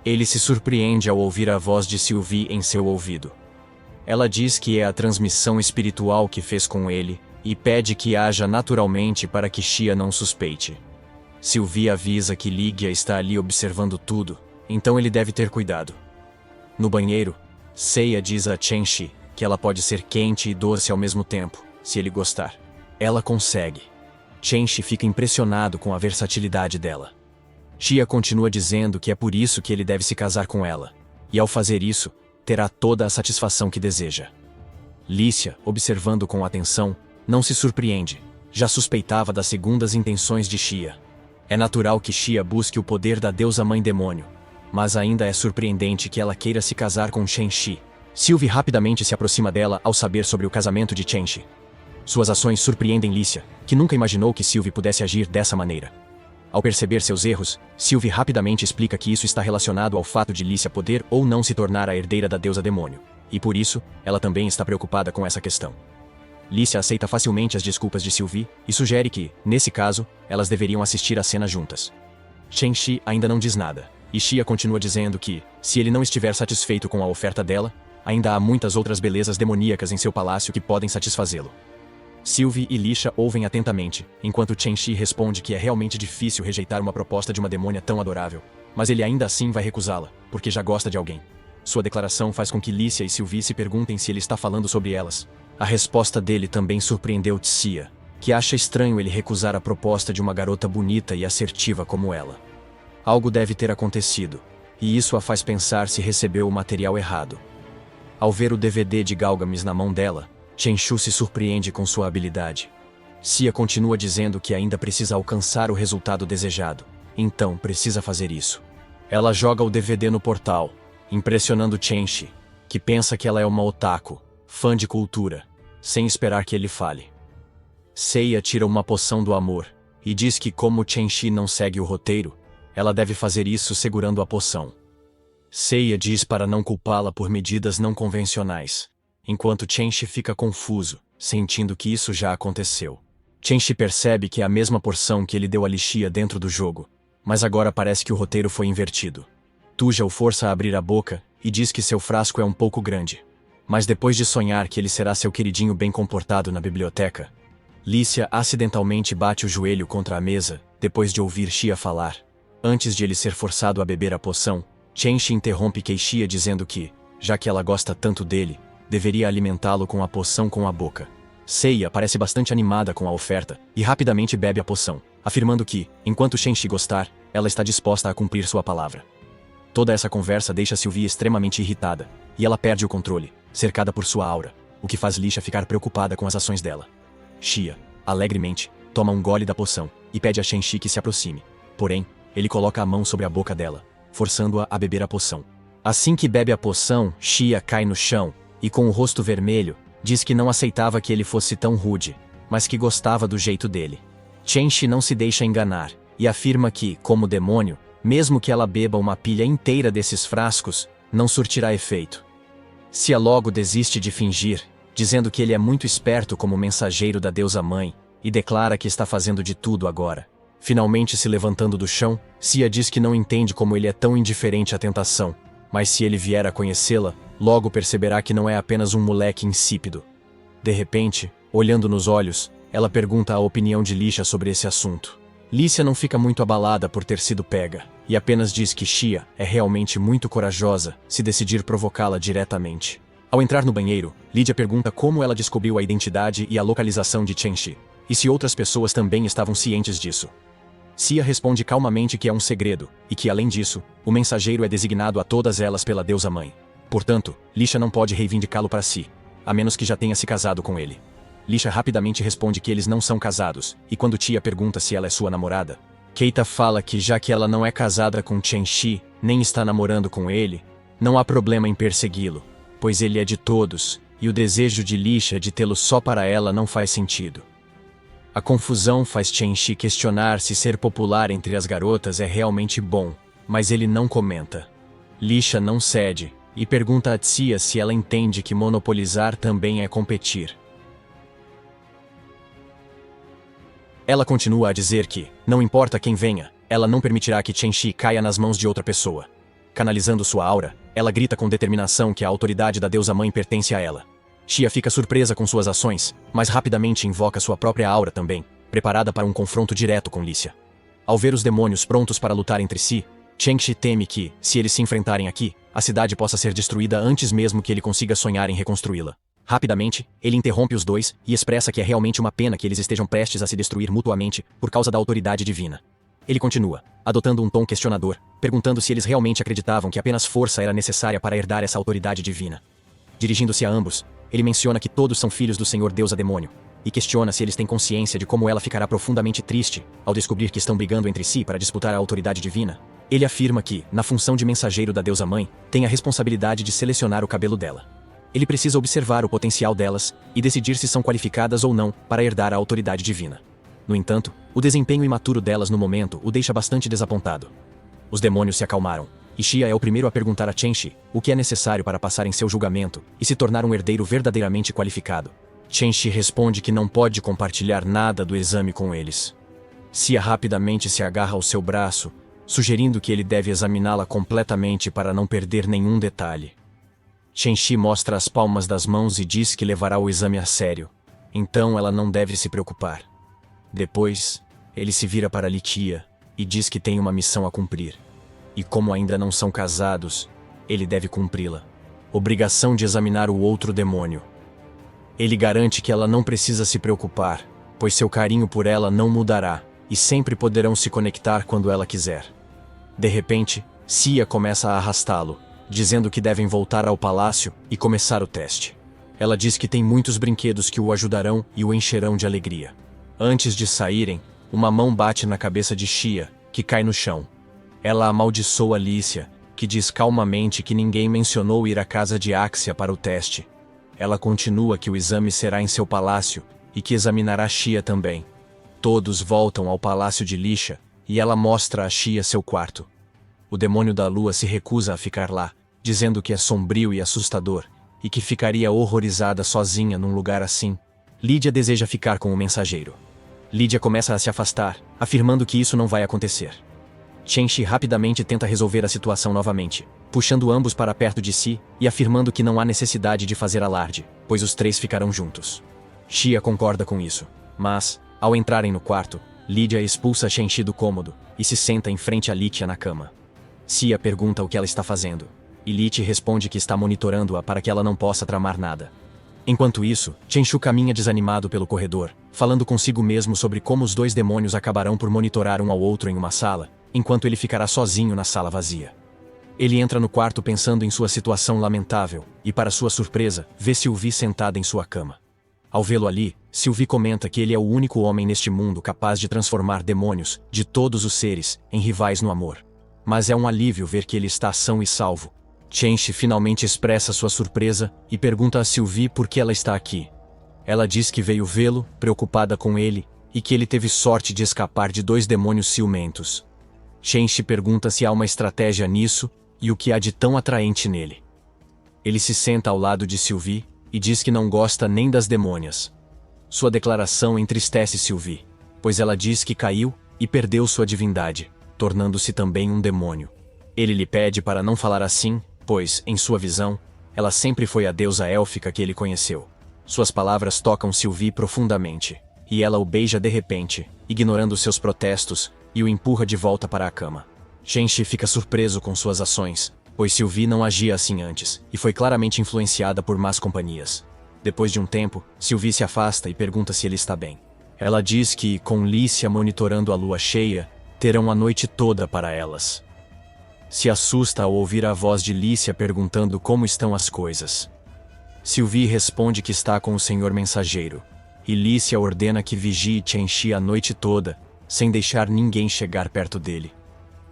Ele se surpreende ao ouvir a voz de Sylvie em seu ouvido. Ela diz que é a transmissão espiritual que fez com ele e pede que haja naturalmente para que Xia não suspeite. Sylvie avisa que Lygia está ali observando tudo, então ele deve ter cuidado. No banheiro, Seiya diz a Chen-Shi que ela pode ser quente e doce ao mesmo tempo, se ele gostar. Ela consegue. Chen-Shi fica impressionado com a versatilidade dela. Xia continua dizendo que é por isso que ele deve se casar com ela, e ao fazer isso, terá toda a satisfação que deseja. Lycia, observando com atenção, não se surpreende, já suspeitava das segundas intenções de Xia. É natural que Xia busque o poder da deusa mãe demônio, mas ainda é surpreendente que ela queira se casar com Chen-Shi. Sylvie rapidamente se aproxima dela ao saber sobre o casamento de Chen-Shi. Suas ações surpreendem Lycia, que nunca imaginou que Sylvie pudesse agir dessa maneira. Ao perceber seus erros, Sylvie rapidamente explica que isso está relacionado ao fato de Lycia poder ou não se tornar a herdeira da deusa demônio, e por isso, ela também está preocupada com essa questão. Lycia aceita facilmente as desculpas de Sylvie e sugere que, nesse caso, elas deveriam assistir à cena juntas. Chen-Shi ainda não diz nada, e Xia continua dizendo que, se ele não estiver satisfeito com a oferta dela, ainda há muitas outras belezas demoníacas em seu palácio que podem satisfazê-lo. Sylvie e Lycia ouvem atentamente, enquanto Chen-Shi responde que é realmente difícil rejeitar uma proposta de uma demônia tão adorável, mas ele ainda assim vai recusá-la, porque já gosta de alguém. Sua declaração faz com que Lycia e Sylvie se perguntem se ele está falando sobre elas. A resposta dele também surpreendeu Xia, que acha estranho ele recusar a proposta de uma garota bonita e assertiva como ela. Algo deve ter acontecido, e isso a faz pensar se recebeu o material errado. Ao ver o DVD de Galgames na mão dela, Chen-Shu se surpreende com sua habilidade. Xia continua dizendo que ainda precisa alcançar o resultado desejado, então precisa fazer isso. Ela joga o DVD no portal, impressionando Chen-Shi, que pensa que ela é uma otaku, fã de cultura, sem esperar que ele fale. Seiya tira uma poção do amor, e diz que como Chen-Shi não segue o roteiro, ela deve fazer isso segurando a poção. Seiya diz para não culpá-la por medidas não convencionais, enquanto Chen-Shi fica confuso, sentindo que isso já aconteceu. Chen-Shi percebe que é a mesma porção que ele deu a Lycia dentro do jogo, mas agora parece que o roteiro foi invertido. Tuja o força a abrir a boca e diz que seu frasco é um pouco grande. Mas depois de sonhar que ele será seu queridinho bem comportado na biblioteca, Lycia acidentalmente bate o joelho contra a mesa, depois de ouvir Xia falar. Antes de ele ser forçado a beber a poção, Chen-Shi interrompe Keishia dizendo que, já que ela gosta tanto dele, deveria alimentá-lo com a poção com a boca. Seiya parece bastante animada com a oferta e rapidamente bebe a poção, afirmando que, enquanto Chen-Shi gostar, ela está disposta a cumprir sua palavra. Toda essa conversa deixa Sylvie extremamente irritada, e ela perde o controle, cercada por sua aura, o que faz Lycia ficar preocupada com as ações dela. Xia, alegremente, toma um gole da poção e pede a Chen-Shi que se aproxime. Porém, ele coloca a mão sobre a boca dela, forçando-a a beber a poção. Assim que bebe a poção, Xia cai no chão, e com o rosto vermelho, diz que não aceitava que ele fosse tão rude, mas que gostava do jeito dele. Chenxi não se deixa enganar e afirma que, como demônio, mesmo que ela beba uma pilha inteira desses frascos, não surtirá efeito. Xia logo desiste de fingir, dizendo que ele é muito esperto como mensageiro da deusa mãe, e declara que está fazendo de tudo agora. Finalmente se levantando do chão, Xia diz que não entende como ele é tão indiferente à tentação, mas se ele vier a conhecê-la, logo perceberá que não é apenas um moleque insípido. De repente, olhando nos olhos, ela pergunta a opinião de Lisha sobre esse assunto. Lícia não fica muito abalada por ter sido pega, e apenas diz que Xia é realmente muito corajosa se decidir provocá-la diretamente. Ao entrar no banheiro, Lídia pergunta como ela descobriu a identidade e a localização de Chenxi, e se outras pessoas também estavam cientes disso. Xia responde calmamente que é um segredo, e que além disso, o mensageiro é designado a todas elas pela deusa mãe. Portanto, Lisha não pode reivindicá-lo para si, a menos que já tenha se casado com ele. Lisha rapidamente responde que eles não são casados, e quando Tia pergunta se ela é sua namorada, Keita fala que já que ela não é casada com Chenxi, nem está namorando com ele, não há problema em persegui-lo, pois ele é de todos, e o desejo de Lisha de tê-lo só para ela não faz sentido. A confusão faz Chenxi questionar se ser popular entre as garotas é realmente bom, mas ele não comenta. Lisha não cede, e pergunta a Tia se ela entende que monopolizar também é competir. Ela continua a dizer que, não importa quem venha, ela não permitirá que Chenxi caia nas mãos de outra pessoa. Canalizando sua aura, ela grita com determinação que a autoridade da deusa mãe pertence a ela. Xia fica surpresa com suas ações, mas rapidamente invoca sua própria aura também, preparada para um confronto direto com Lícia. Ao ver os demônios prontos para lutar entre si, Chenxi teme que, se eles se enfrentarem aqui, a cidade possa ser destruída antes mesmo que ele consiga sonhar em reconstruí-la. Rapidamente, ele interrompe os dois e expressa que é realmente uma pena que eles estejam prestes a se destruir mutuamente por causa da autoridade divina. Ele continua, adotando um tom questionador, perguntando se eles realmente acreditavam que apenas força era necessária para herdar essa autoridade divina. Dirigindo-se a ambos, ele menciona que todos são filhos do Senhor Deusa Demônio, e questiona se eles têm consciência de como ela ficará profundamente triste ao descobrir que estão brigando entre si para disputar a autoridade divina. Ele afirma que, na função de mensageiro da deusa mãe, tem a responsabilidade de selecionar o cabelo dela. Ele precisa observar o potencial delas e decidir se são qualificadas ou não para herdar a autoridade divina. No entanto, o desempenho imaturo delas no momento o deixa bastante desapontado. Os demônios se acalmaram, e Xia é o primeiro a perguntar a Chenxi o que é necessário para passar em seu julgamento e se tornar um herdeiro verdadeiramente qualificado. Chenxi responde que não pode compartilhar nada do exame com eles. Xia rapidamente se agarra ao seu braço, sugerindo que ele deve examiná-la completamente para não perder nenhum detalhe. Chenxi mostra as palmas das mãos e diz que levará o exame a sério, então ela não deve se preocupar. Depois, ele se vira para Litia e diz que tem uma missão a cumprir. E como ainda não são casados, ele deve cumpri-la. Obrigação de examinar o outro demônio. Ele garante que ela não precisa se preocupar, pois seu carinho por ela não mudará, e sempre poderão se conectar quando ela quiser. De repente, Xia começa a arrastá-lo, dizendo que devem voltar ao palácio e começar o teste. Ela diz que tem muitos brinquedos que o ajudarão e o encherão de alegria. Antes de saírem, uma mão bate na cabeça de Xia, que cai no chão. Ela amaldiçoa Lícia, que diz calmamente que ninguém mencionou ir à casa de Axia para o teste. Ela continua que o exame será em seu palácio e que examinará Xia também. Todos voltam ao palácio de Lisha e ela mostra a Xia seu quarto. O demônio da lua se recusa a ficar lá, dizendo que é sombrio e assustador, e que ficaria horrorizada sozinha num lugar assim. Lídia deseja ficar com o mensageiro. Lídia começa a se afastar, afirmando que isso não vai acontecer. Chenxi rapidamente tenta resolver a situação novamente, puxando ambos para perto de si e afirmando que não há necessidade de fazer alarde, pois os três ficarão juntos. Xia concorda com isso, mas, ao entrarem no quarto, Lídia expulsa Chenxi do cômodo e se senta em frente a Litia na cama. Xia pergunta o que ela está fazendo, e Litia responde que está monitorando-a para que ela não possa tramar nada. Enquanto isso, Chenxu caminha desanimado pelo corredor, falando consigo mesmo sobre como os dois demônios acabarão por monitorar um ao outro em uma sala, enquanto ele ficará sozinho na sala vazia. Ele entra no quarto pensando em sua situação lamentável, e para sua surpresa, vê Sylvie sentada em sua cama. Ao vê-lo ali, Sylvie comenta que ele é o único homem neste mundo capaz de transformar demônios, de todos os seres, em rivais no amor. Mas é um alívio ver que ele está são e salvo. Chenxi finalmente expressa sua surpresa e pergunta a Sylvie por que ela está aqui. Ela diz que veio vê-lo, preocupada com ele, e que ele teve sorte de escapar de 2 demônios ciumentos. Shenxi pergunta se há uma estratégia nisso e o que há de tão atraente nele. Ele se senta ao lado de Sylvie e diz que não gosta nem das demônias. Sua declaração entristece Sylvie, pois ela diz que caiu e perdeu sua divindade, tornando-se também um demônio. Ele lhe pede para não falar assim, pois, em sua visão, ela sempre foi a deusa élfica que ele conheceu. Suas palavras tocam Sylvie profundamente, e ela o beija de repente, ignorando seus protestos, e o empurra de volta para a cama. Shenxi fica surpreso com suas ações, pois Sylvie não agia assim antes, e foi claramente influenciada por más companhias. Depois de um tempo, Sylvie se afasta e pergunta se ele está bem. Ela diz que, com Lícia monitorando a lua cheia, terão a noite toda para elas. Se assusta ao ouvir a voz de Lícia perguntando como estão as coisas. Sylvie responde que está com o senhor mensageiro, e Lícia ordena que vigie Shenxi a noite toda, sem deixar ninguém chegar perto dele.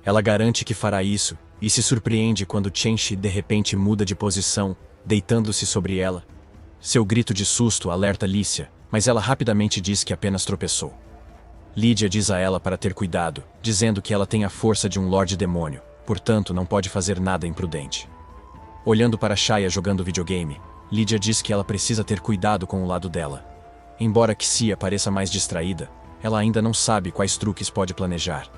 Ela garante que fará isso, e se surpreende quando Shenxi de repente muda de posição, deitando-se sobre ela. Seu grito de susto alerta Lícia, mas ela rapidamente diz que apenas tropeçou. Lídia diz a ela para ter cuidado, dizendo que ela tem a força de um Lorde Demônio, portanto não pode fazer nada imprudente. Olhando para Shaya jogando videogame, Lídia diz que ela precisa ter cuidado com o lado dela. Embora Xia pareça mais distraída, ela ainda não sabe quais truques pode planejar.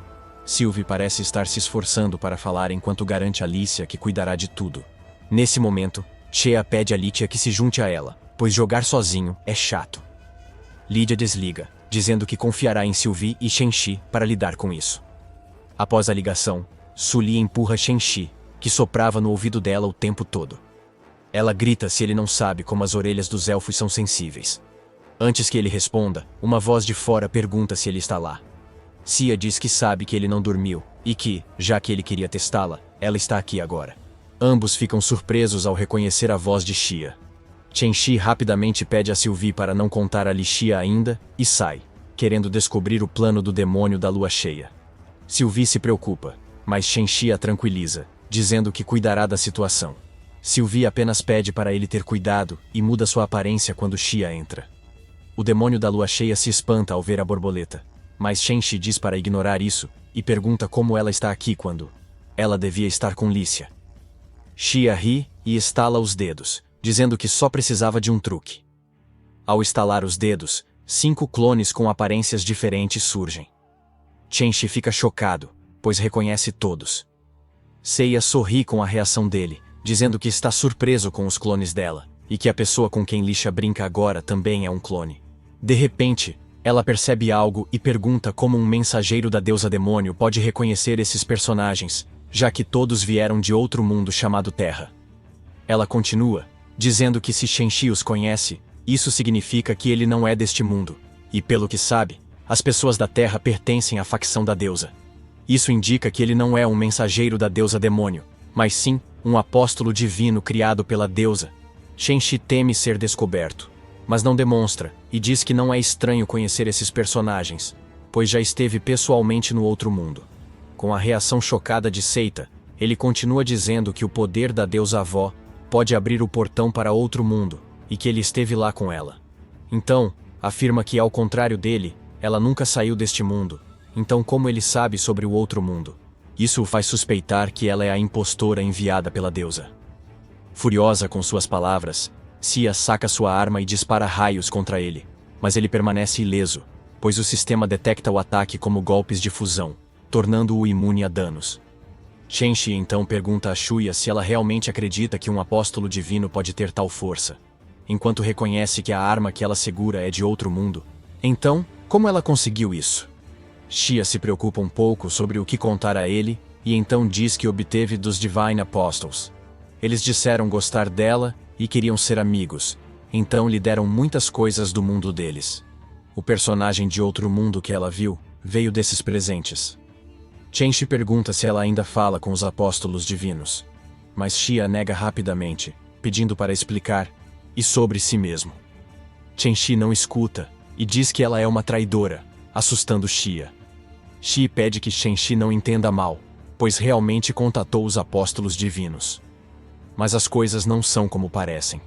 Sylvie parece estar se esforçando para falar enquanto garante a Lícia que cuidará de tudo. Nesse momento, Shea pede a Lídia que se junte a ela, pois jogar sozinho é chato. Lídia desliga, dizendo que confiará em Sylvie e Shenxi para lidar com isso. Após a ligação, Sully empurra Shenxi, que soprava no ouvido dela o tempo todo. Ela grita se ele não sabe como as orelhas dos elfos são sensíveis. Antes que ele responda, uma voz de fora pergunta se ele está lá. Cia diz que sabe que ele não dormiu, e que, já que ele queria testá-la, ela está aqui agora. Ambos ficam surpresos ao reconhecer a voz de Xia. Shenxi rapidamente pede a Sylvie para não contar a Lixia ainda, e sai, querendo descobrir o plano do demônio da lua cheia. Sylvie se preocupa, mas Shenxi a tranquiliza, dizendo que cuidará da situação. Sylvie apenas pede para ele ter cuidado e muda sua aparência quando Xia entra. O demônio da lua cheia se espanta ao ver a borboleta, mas Shenxi diz para ignorar isso, e pergunta como ela está aqui quando ela devia estar com Lícia. Xia ri e estala os dedos, dizendo que só precisava de um truque. Ao estalar os dedos, 5 clones com aparências diferentes surgem. Shenxi fica chocado, pois reconhece todos. Seiya sorri com a reação dele, dizendo que está surpreso com os clones dela, e que a pessoa com quem Lisha brinca agora também é um clone. De repente, ela percebe algo e pergunta como um mensageiro da deusa demônio pode reconhecer esses personagens, já que todos vieram de outro mundo chamado Terra. Ela continua, dizendo que se Shenxi os conhece, isso significa que ele não é deste mundo, e pelo que sabe, as pessoas da Terra pertencem à facção da deusa. Isso indica que ele não é um mensageiro da deusa demônio, mas sim, um apóstolo divino criado pela deusa. Shenxi teme ser descoberto, mas não demonstra, e diz que não é estranho conhecer esses personagens, pois já esteve pessoalmente no outro mundo. Com a reação chocada de Seita, ele continua dizendo que o poder da deusa avó pode abrir o portão para outro mundo, e que ele esteve lá com ela. Então, afirma que ao contrário dele, ela nunca saiu deste mundo, então como ele sabe sobre o outro mundo? Isso o faz suspeitar que ela é a impostora enviada pela deusa. Furiosa com suas palavras, Cia saca sua arma e dispara raios contra ele, mas ele permanece ileso, pois o sistema detecta o ataque como golpes de fusão, tornando-o imune a danos. Shenxi então pergunta a Shuya se ela realmente acredita que um apóstolo divino pode ter tal força, enquanto reconhece que a arma que ela segura é de outro mundo. Então, como ela conseguiu isso? Xia se preocupa um pouco sobre o que contar a ele, e então diz que obteve dos Divine Apostles. Eles disseram gostar dela e queriam ser amigos, então lhe deram muitas coisas do mundo deles. O personagem de outro mundo que ela viu veio desses presentes. Shenxi pergunta se ela ainda fala com os apóstolos divinos, mas Xia nega rapidamente, pedindo para explicar, e sobre si mesmo. Shenxi não escuta, e diz que ela é uma traidora, assustando Xia. Xi pede que Shenxi não entenda mal, pois realmente contatou os apóstolos divinos. Mas as coisas não são como parecem.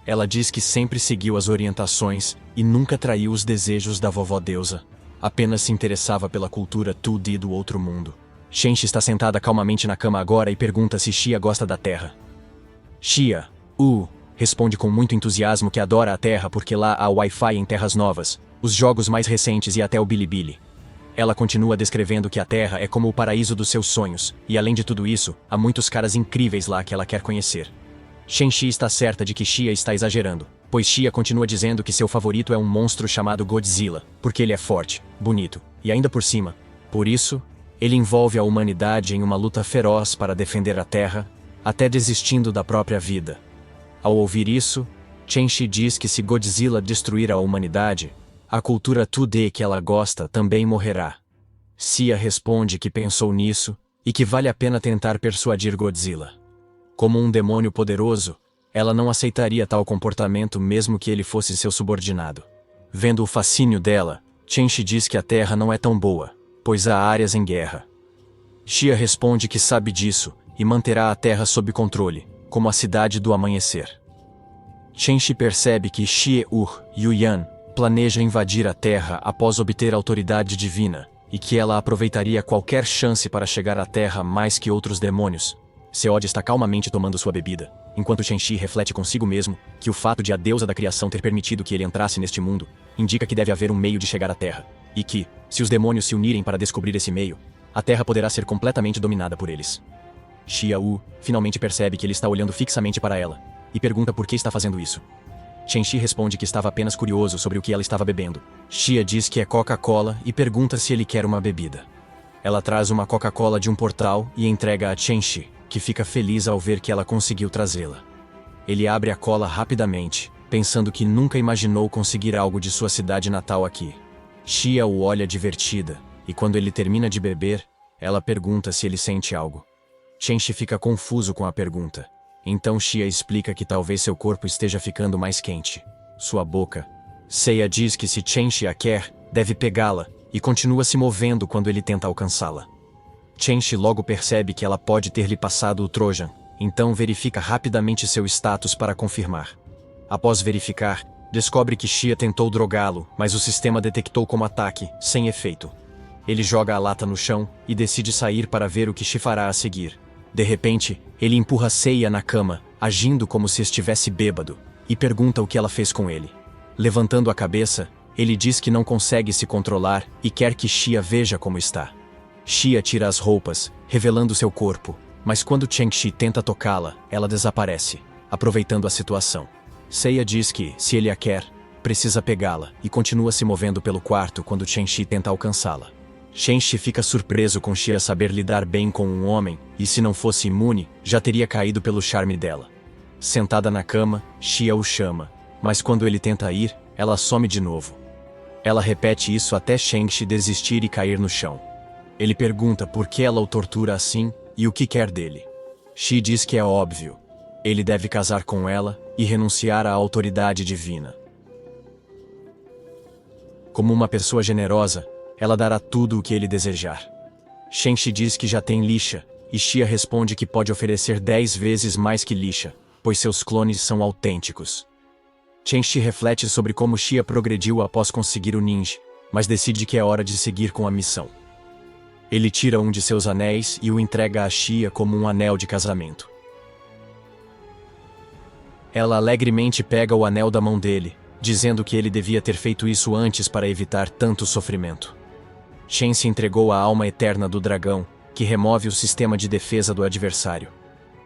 Ela diz que sempre seguiu as orientações e nunca traiu os desejos da vovó deusa. Apenas se interessava pela cultura 2D do outro mundo. Shenxi está sentada calmamente na cama agora e pergunta se Xia gosta da Terra. Xia, responde com muito entusiasmo que adora a Terra porque lá há Wi-Fi em terras novas, os jogos mais recentes e até o Bilibili. Ela continua descrevendo que a Terra é como o paraíso dos seus sonhos, e além de tudo isso, há muitos caras incríveis lá que ela quer conhecer. Shenxi está certa de que Xia está exagerando, pois Xia continua dizendo que seu favorito é um monstro chamado Godzilla, porque ele é forte, bonito, e ainda por cima. Por isso, ele envolve a humanidade em uma luta feroz para defender a Terra, até desistindo da própria vida. Ao ouvir isso, Shenxi diz que se Godzilla destruir a humanidade, a cultura 2D que ela gosta também morrerá. Xia responde que pensou nisso e que vale a pena tentar persuadir Godzilla. Como um demônio poderoso, ela não aceitaria tal comportamento mesmo que ele fosse seu subordinado. Vendo o fascínio dela, Shenxi diz que a Terra não é tão boa, pois há áreas em guerra. Xia responde que sabe disso e manterá a Terra sob controle, como a Cidade do Amanhecer. Shenxi percebe que Xie Yuyan planeja invadir a Terra após obter autoridade divina, e que ela aproveitaria qualquer chance para chegar à Terra mais que outros demônios. Seod está calmamente tomando sua bebida, enquanto Shenxi reflete consigo mesmo que o fato de a deusa da criação ter permitido que ele entrasse neste mundo indica que deve haver um meio de chegar à Terra, e que, se os demônios se unirem para descobrir esse meio, a Terra poderá ser completamente dominada por eles. Xia finalmente percebe que ele está olhando fixamente para ela, e pergunta por que está fazendo isso. Shenxi responde que estava apenas curioso sobre o que ela estava bebendo. Xia diz que é Coca-Cola e pergunta se ele quer uma bebida. Ela traz uma Coca-Cola de um portal e entrega a Shenxi, que fica feliz ao ver que ela conseguiu trazê-la. Ele abre a cola rapidamente, pensando que nunca imaginou conseguir algo de sua cidade natal aqui. Xia o olha divertida, e quando ele termina de beber, ela pergunta se ele sente algo. Shenxi fica confuso com a pergunta. Então Xia explica que talvez seu corpo esteja ficando mais quente. Sua boca. Seiya diz que se Shenxi a quer, deve pegá-la, e continua se movendo quando ele tenta alcançá-la. Shenxi logo percebe que ela pode ter lhe passado o Trojan, então verifica rapidamente seu status para confirmar. Após verificar, descobre que Xia tentou drogá-lo, mas o sistema detectou como ataque, sem efeito. Ele joga a lata no chão e decide sair para ver o que Xi fará a seguir. De repente, ele empurra Seiya na cama, agindo como se estivesse bêbado, e pergunta o que ela fez com ele. Levantando a cabeça, ele diz que não consegue se controlar e quer que Xia veja como está. Xia tira as roupas, revelando seu corpo, mas quando Shenxi tenta tocá-la, ela desaparece, aproveitando a situação. Seiya diz que, se ele a quer, precisa pegá-la e continua se movendo pelo quarto quando Shenxi tenta alcançá-la. Shenxi fica surpreso com Xia saber lidar bem com um homem, e se não fosse imune, já teria caído pelo charme dela. Sentada na cama, Xia o chama, mas quando ele tenta ir, ela some de novo. Ela repete isso até Shenxi desistir e cair no chão. Ele pergunta por que ela o tortura assim e o que quer dele. Xi diz que é óbvio. Ele deve casar com ela e renunciar à autoridade divina. Como uma pessoa generosa, ela dará tudo o que ele desejar. Shenxi diz que já tem lixa, e Xia responde que pode oferecer 10 vezes mais que lixa, pois seus clones são autênticos. Shenxi reflete sobre como Xia progrediu após conseguir o ninja, mas decide que é hora de seguir com a missão. Ele tira um de seus anéis e o entrega a Xia como um anel de casamento. Ela alegremente pega o anel da mão dele, dizendo que ele devia ter feito isso antes para evitar tanto sofrimento. Shen se entregou à alma eterna do dragão, que remove o sistema de defesa do adversário.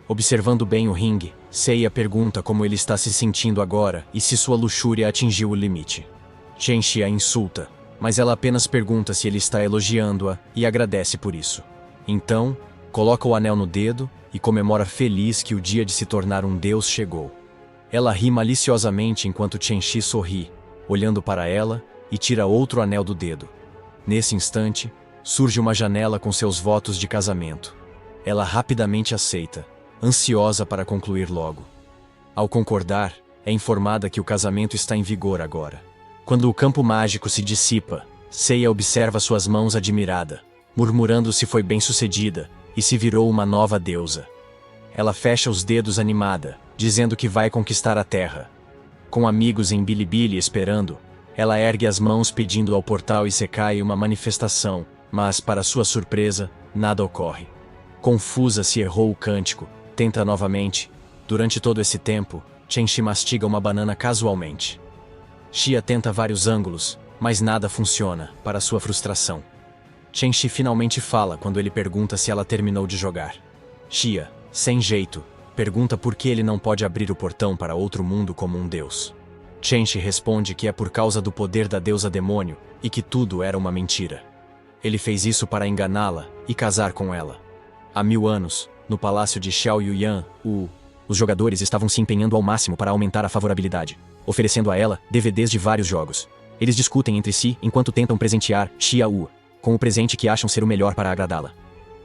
Observando bem o ringue, Seiya pergunta como ele está se sentindo agora e se sua luxúria atingiu o limite. Shenxi a insulta, mas ela apenas pergunta se ele está elogiando-a e agradece por isso. Então, coloca o anel no dedo e comemora feliz que o dia de se tornar um deus chegou. Ela ri maliciosamente enquanto Shenxi sorri, olhando para ela, e tira outro anel do dedo. Nesse instante, surge uma janela com seus votos de casamento. Ela rapidamente aceita, ansiosa para concluir logo. Ao concordar, é informada que o casamento está em vigor agora. Quando o campo mágico se dissipa, Seiya observa suas mãos admirada, murmurando se foi bem-sucedida e se virou uma nova deusa. Ela fecha os dedos animada, dizendo que vai conquistar a terra, Com amigos em Bilibili esperando, ela ergue as mãos pedindo ao portal e se cai uma manifestação, mas, para sua surpresa, nada ocorre. Confusa se errou o cântico, tenta novamente. Durante todo esse tempo, Chenxi mastiga uma banana casualmente. Xia tenta vários ângulos, mas nada funciona, para sua frustração. Chenxi finalmente fala quando ele pergunta se ela terminou de jogar. Xia, sem jeito, pergunta por que ele não pode abrir o portão para outro mundo como um deus. Chenxi responde que é por causa do poder da deusa demônio e que tudo era uma mentira. Ele fez isso para enganá-la e casar com ela. Há 1000 anos, no palácio de Xiao Yuyan, os jogadores estavam se empenhando ao máximo para aumentar a favorabilidade, oferecendo a ela DVDs de vários jogos. Eles discutem entre si enquanto tentam presentear Xia Wu com o presente que acham ser o melhor para agradá-la.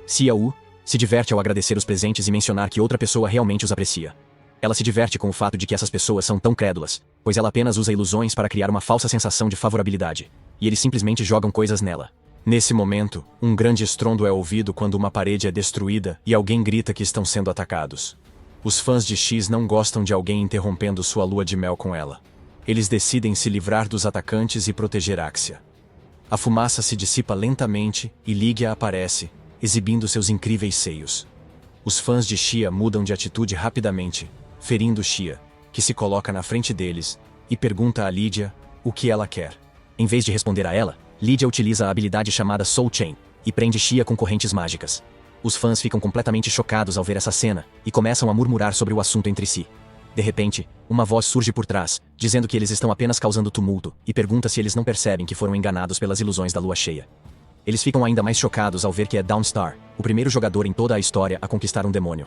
Xia Wu se diverte ao agradecer os presentes e mencionar que outra pessoa realmente os aprecia. Ela se diverte com o fato de que essas pessoas são tão crédulas, pois ela apenas usa ilusões para criar uma falsa sensação de favorabilidade, e eles simplesmente jogam coisas nela. Nesse momento, um grande estrondo é ouvido quando uma parede é destruída e alguém grita que estão sendo atacados. Os fãs de X não gostam de alguém interrompendo sua lua de mel com ela. Eles decidem se livrar dos atacantes e proteger Axia. A fumaça se dissipa lentamente e Ligia aparece, exibindo seus incríveis seios. Os fãs de Xia mudam de atitude rapidamente, ferindo Xia, que se coloca na frente deles, e pergunta a Ligia o que ela quer. Em vez de responder a ela, Ligia utiliza a habilidade chamada Soul Chain e prende Xia com correntes mágicas. Os fãs ficam completamente chocados ao ver essa cena e começam a murmurar sobre o assunto entre si. De repente, uma voz surge por trás, dizendo que eles estão apenas causando tumulto, e pergunta se eles não percebem que foram enganados pelas ilusões da lua cheia. Eles ficam ainda mais chocados ao ver que é Dawnstar, o primeiro jogador em toda a história a conquistar um demônio.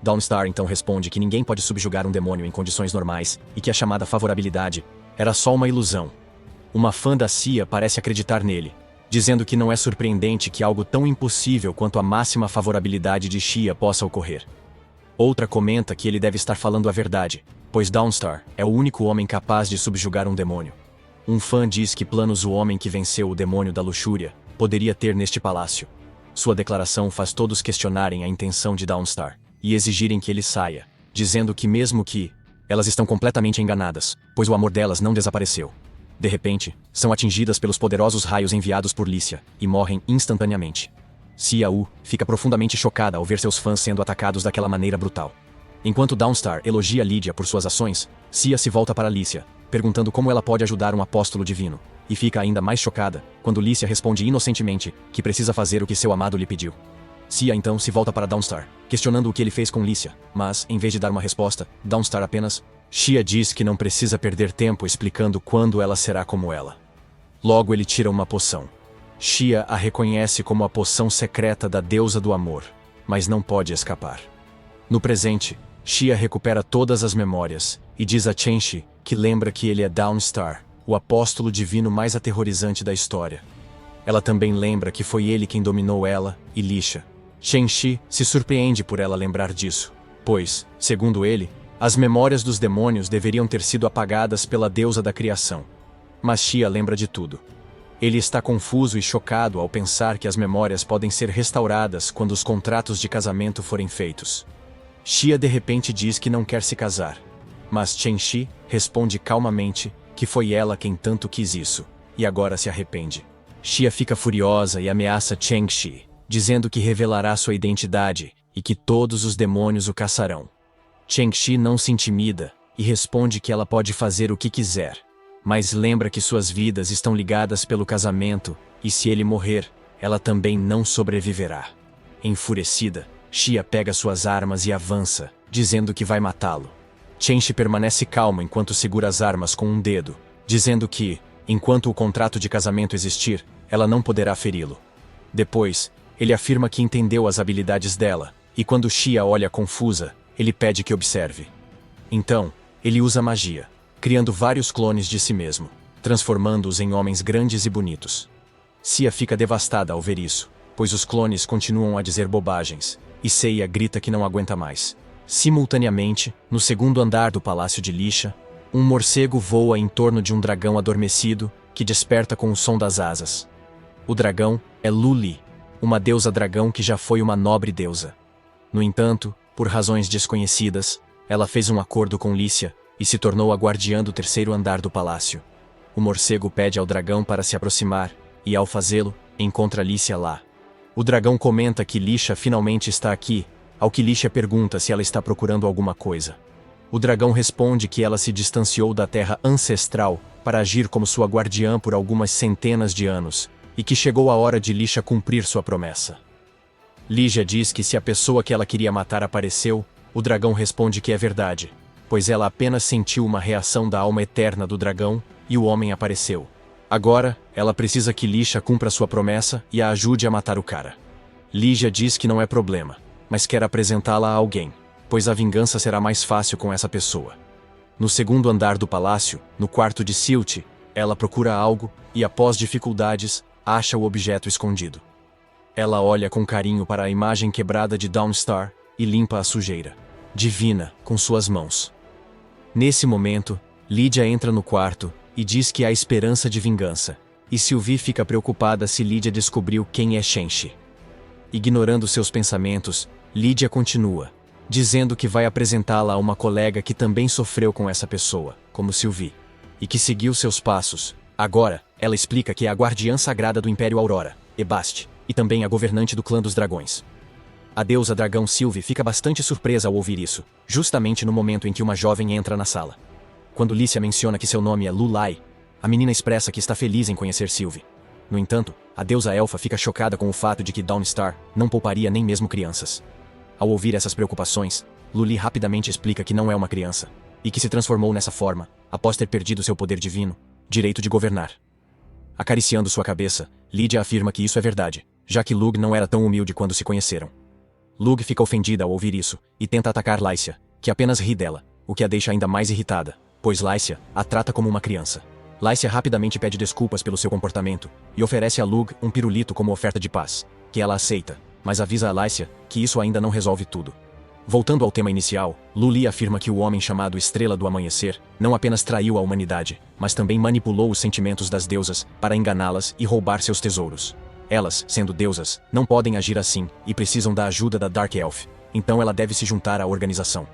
Dawnstar então responde que ninguém pode subjugar um demônio em condições normais e que a chamada favorabilidade era só uma ilusão. Uma fã da Xia parece acreditar nele, dizendo que não é surpreendente que algo tão impossível quanto a máxima favorabilidade de Xia possa ocorrer. Outra comenta que ele deve estar falando a verdade, pois Dawnstar é o único homem capaz de subjugar um demônio. Um fã diz que planos o homem que venceu o demônio da luxúria poderia ter neste palácio. Sua declaração faz todos questionarem a intenção de Dawnstar e exigirem que ele saia, dizendo que mesmo que elas estão completamente enganadas, pois o amor delas não desapareceu. De repente, são atingidas pelos poderosos raios enviados por Licia e morrem instantaneamente. Xia Wu fica profundamente chocada ao ver seus fãs sendo atacados daquela maneira brutal. Enquanto Dawnstar elogia Ligia por suas ações, Xia se volta para Licia, perguntando como ela pode ajudar um apóstolo divino, e fica ainda mais chocada quando Licia responde inocentemente que precisa fazer o que seu amado lhe pediu. Xia então se volta para Dawnstar, questionando o que ele fez com Licia, mas, em vez de dar uma resposta, Dawnstar apenas... Xia diz que não precisa perder tempo explicando quando ela será como ela. Logo ele tira uma poção. Xia a reconhece como a poção secreta da deusa do amor, mas não pode escapar. No presente, Xia recupera todas as memórias e diz a Chenxi que lembra que ele é Dawnstar, o apóstolo divino mais aterrorizante da história. Ela também lembra que foi ele quem dominou ela e Licia. Chenxi se surpreende por ela lembrar disso, pois, segundo ele, as memórias dos demônios deveriam ter sido apagadas pela deusa da criação. Mas Xia lembra de tudo. Ele está confuso e chocado ao pensar que as memórias podem ser restauradas quando os contratos de casamento forem feitos. Xia de repente diz que não quer se casar, mas Chenxi responde calmamente que foi ela quem tanto quis isso, e agora se arrepende. Xia fica furiosa e ameaça Chenxi, dizendo que revelará sua identidade e que todos os demônios o caçarão. Chenxi não se intimida e responde que ela pode fazer o que quiser, mas lembra que suas vidas estão ligadas pelo casamento e se ele morrer, ela também não sobreviverá. Enfurecida, Xia pega suas armas e avança, dizendo que vai matá-lo. Chenxi permanece calma enquanto segura as armas com um dedo, dizendo que, enquanto o contrato de casamento existir, ela não poderá feri-lo. Depois, ele afirma que entendeu as habilidades dela, e quando Xia olha confusa, ele pede que observe. Então, ele usa magia, criando vários clones de si mesmo, transformando-os em homens grandes e bonitos. Xia fica devastada ao ver isso, pois os clones continuam a dizer bobagens, e Seiya grita que não aguenta mais. Simultaneamente, no segundo andar do palácio de Licia, um morcego voa em torno de um dragão adormecido que desperta com o som das asas. O dragão é Luli, uma deusa dragão que já foi uma nobre deusa. No entanto, por razões desconhecidas, ela fez um acordo com Licia e se tornou a guardiã do terceiro andar do palácio. O morcego pede ao dragão para se aproximar, e ao fazê-lo, encontra Lícia lá. O dragão comenta que Lisha finalmente está aqui, ao que Lisha pergunta se ela está procurando alguma coisa. O dragão responde que ela se distanciou da terra ancestral para agir como sua guardiã por algumas centenas de anos, e que chegou a hora de Lisha cumprir sua promessa. Lígia diz que se a pessoa que ela queria matar apareceu, o dragão responde que é verdade, pois ela apenas sentiu uma reação da alma eterna do dragão e o homem apareceu. Agora, ela precisa que Lisha cumpra sua promessa e a ajude a matar o cara. Lígia diz que não é problema, mas quer apresentá-la a alguém, pois a vingança será mais fácil com essa pessoa. No segundo andar do palácio, no quarto de Silt, ela procura algo e, após dificuldades, acha o objeto escondido. Ela olha com carinho para a imagem quebrada de Dawnstar e limpa a sujeira divina com suas mãos. Nesse momento, Lídia entra no quarto e diz que há esperança de vingança, e Sylvie fica preocupada se Lídia descobriu quem é Shenchi. Ignorando seus pensamentos, Lídia continua, dizendo que vai apresentá-la a uma colega que também sofreu com essa pessoa, como Sylvie, e que seguiu seus passos. Agora, ela explica que é a guardiã sagrada do Império Aurora, Ebaste, e também a governante do clã dos dragões. A deusa dragão Sylvie fica bastante surpresa ao ouvir isso, justamente no momento em que uma jovem entra na sala. Quando Lícia menciona que seu nome é Lulai, a menina expressa que está feliz em conhecer Sylvie. No entanto, a deusa elfa fica chocada com o fato de que Dawnstar não pouparia nem mesmo crianças. Ao ouvir essas preocupações, Luli rapidamente explica que não é uma criança, e que se transformou nessa forma, após ter perdido seu poder divino, direito de governar. Acariciando sua cabeça, Lídia afirma que isso é verdade, já que Lug não era tão humilde quando se conheceram. Lug fica ofendida ao ouvir isso, e tenta atacar Lycia, que apenas ri dela, o que a deixa ainda mais irritada, pois Lycia a trata como uma criança. Lycia rapidamente pede desculpas pelo seu comportamento, e oferece a Lug um pirulito como oferta de paz, que ela aceita, mas avisa a Lycia que isso ainda não resolve tudo. Voltando ao tema inicial, Luli afirma que o homem chamado Estrela do Amanhecer não apenas traiu a humanidade, mas também manipulou os sentimentos das deusas para enganá-las e roubar seus tesouros. Elas, sendo deusas, não podem agir assim e precisam da ajuda da Dark Elf, então ela deve se juntar à organização.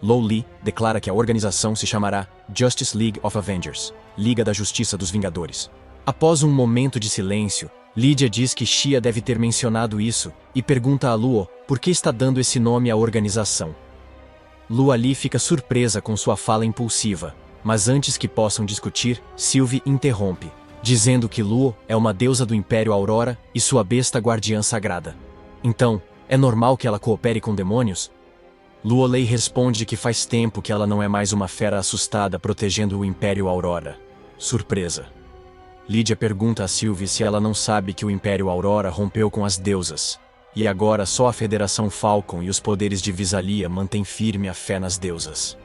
Lo Li declara que a organização se chamará Justice League of Avengers, Liga da Justiça dos Vingadores. Após um momento de silêncio, Lídia diz que Xia deve ter mencionado isso e pergunta a Luo por que está dando esse nome à organização. Lua Li fica surpresa com sua fala impulsiva, mas antes que possam discutir, Sylvie interrompe, dizendo que Luo é uma deusa do Império Aurora e sua besta guardiã sagrada. Então, é normal que ela coopere com demônios? Luo Lei responde que faz tempo que ela não é mais uma fera assustada protegendo o Império Aurora. Surpresa. Lídia pergunta a Sylvie se ela não sabe que o Império Aurora rompeu com as deusas, e agora só a Federação Falcon e os poderes de Visalia mantêm firme a fé nas deusas.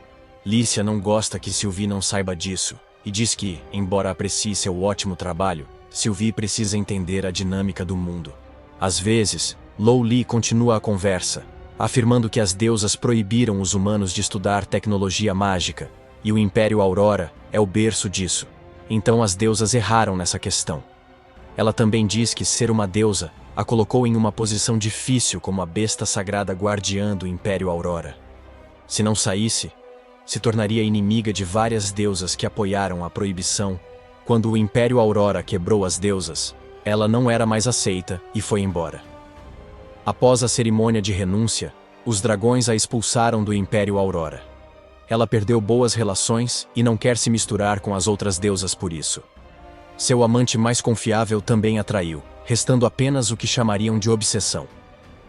Lícia não gosta que Sylvie não saiba disso, e diz que, embora aprecie seu ótimo trabalho, Sylvie precisa entender a dinâmica do mundo. Às vezes, Lo Li continua a conversa, afirmando que as deusas proibiram os humanos de estudar tecnologia mágica, e o Império Aurora é o berço disso. Então as deusas erraram nessa questão. Ela também diz que ser uma deusa a colocou em uma posição difícil como a besta sagrada guardiã do Império Aurora. Se não saísse, se tornaria inimiga de várias deusas que apoiaram a proibição. Quando o Império Aurora quebrou as deusas, ela não era mais aceita e foi embora. Após a cerimônia de renúncia, os dragões a expulsaram do Império Aurora. Ela perdeu boas relações e não quer se misturar com as outras deusas por isso. Seu amante mais confiável também a traiu, restando apenas o que chamariam de obsessão.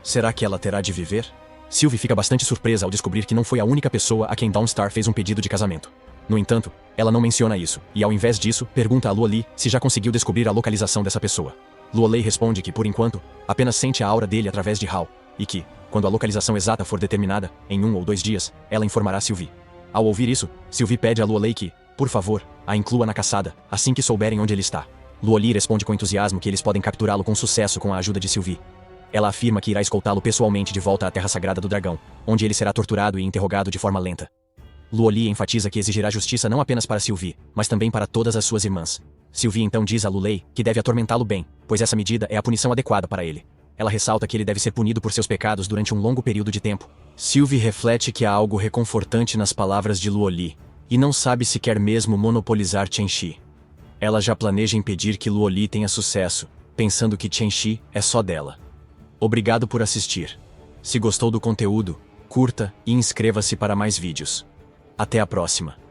Será que ela terá de viver? Sylvie fica bastante surpresa ao descobrir que não foi a única pessoa a quem Dawnstar fez um pedido de casamento. No entanto, ela não menciona isso, e ao invés disso, pergunta a Luo Li se já conseguiu descobrir a localização dessa pessoa. Luo Lei responde que, por enquanto, apenas sente a aura dele através de Hao, e que, quando a localização exata for determinada, em 1 ou 2 dias, ela informará Sylvie. Ao ouvir isso, Sylvie pede a Luo Lei que, por favor, a inclua na caçada, assim que souberem onde ele está. Luo Li responde com entusiasmo que eles podem capturá-lo com sucesso com a ajuda de Sylvie. Ela afirma que irá escoltá-lo pessoalmente de volta à Terra Sagrada do Dragão, onde ele será torturado e interrogado de forma lenta. Luo Li enfatiza que exigirá justiça não apenas para Sylvie, mas também para todas as suas irmãs. Sylvie então diz a Luo Lei que deve atormentá-lo bem, pois essa medida é a punição adequada para ele. Ela ressalta que ele deve ser punido por seus pecados durante um longo período de tempo. Sylvie reflete que há algo reconfortante nas palavras de Luo Li, e não sabe se quer mesmo monopolizar Tianxi. Ela já planeja impedir que Luoli tenha sucesso, pensando que Tianxi é só dela. Obrigado por assistir. Se gostou do conteúdo, curta e inscreva-se para mais vídeos. Até a próxima.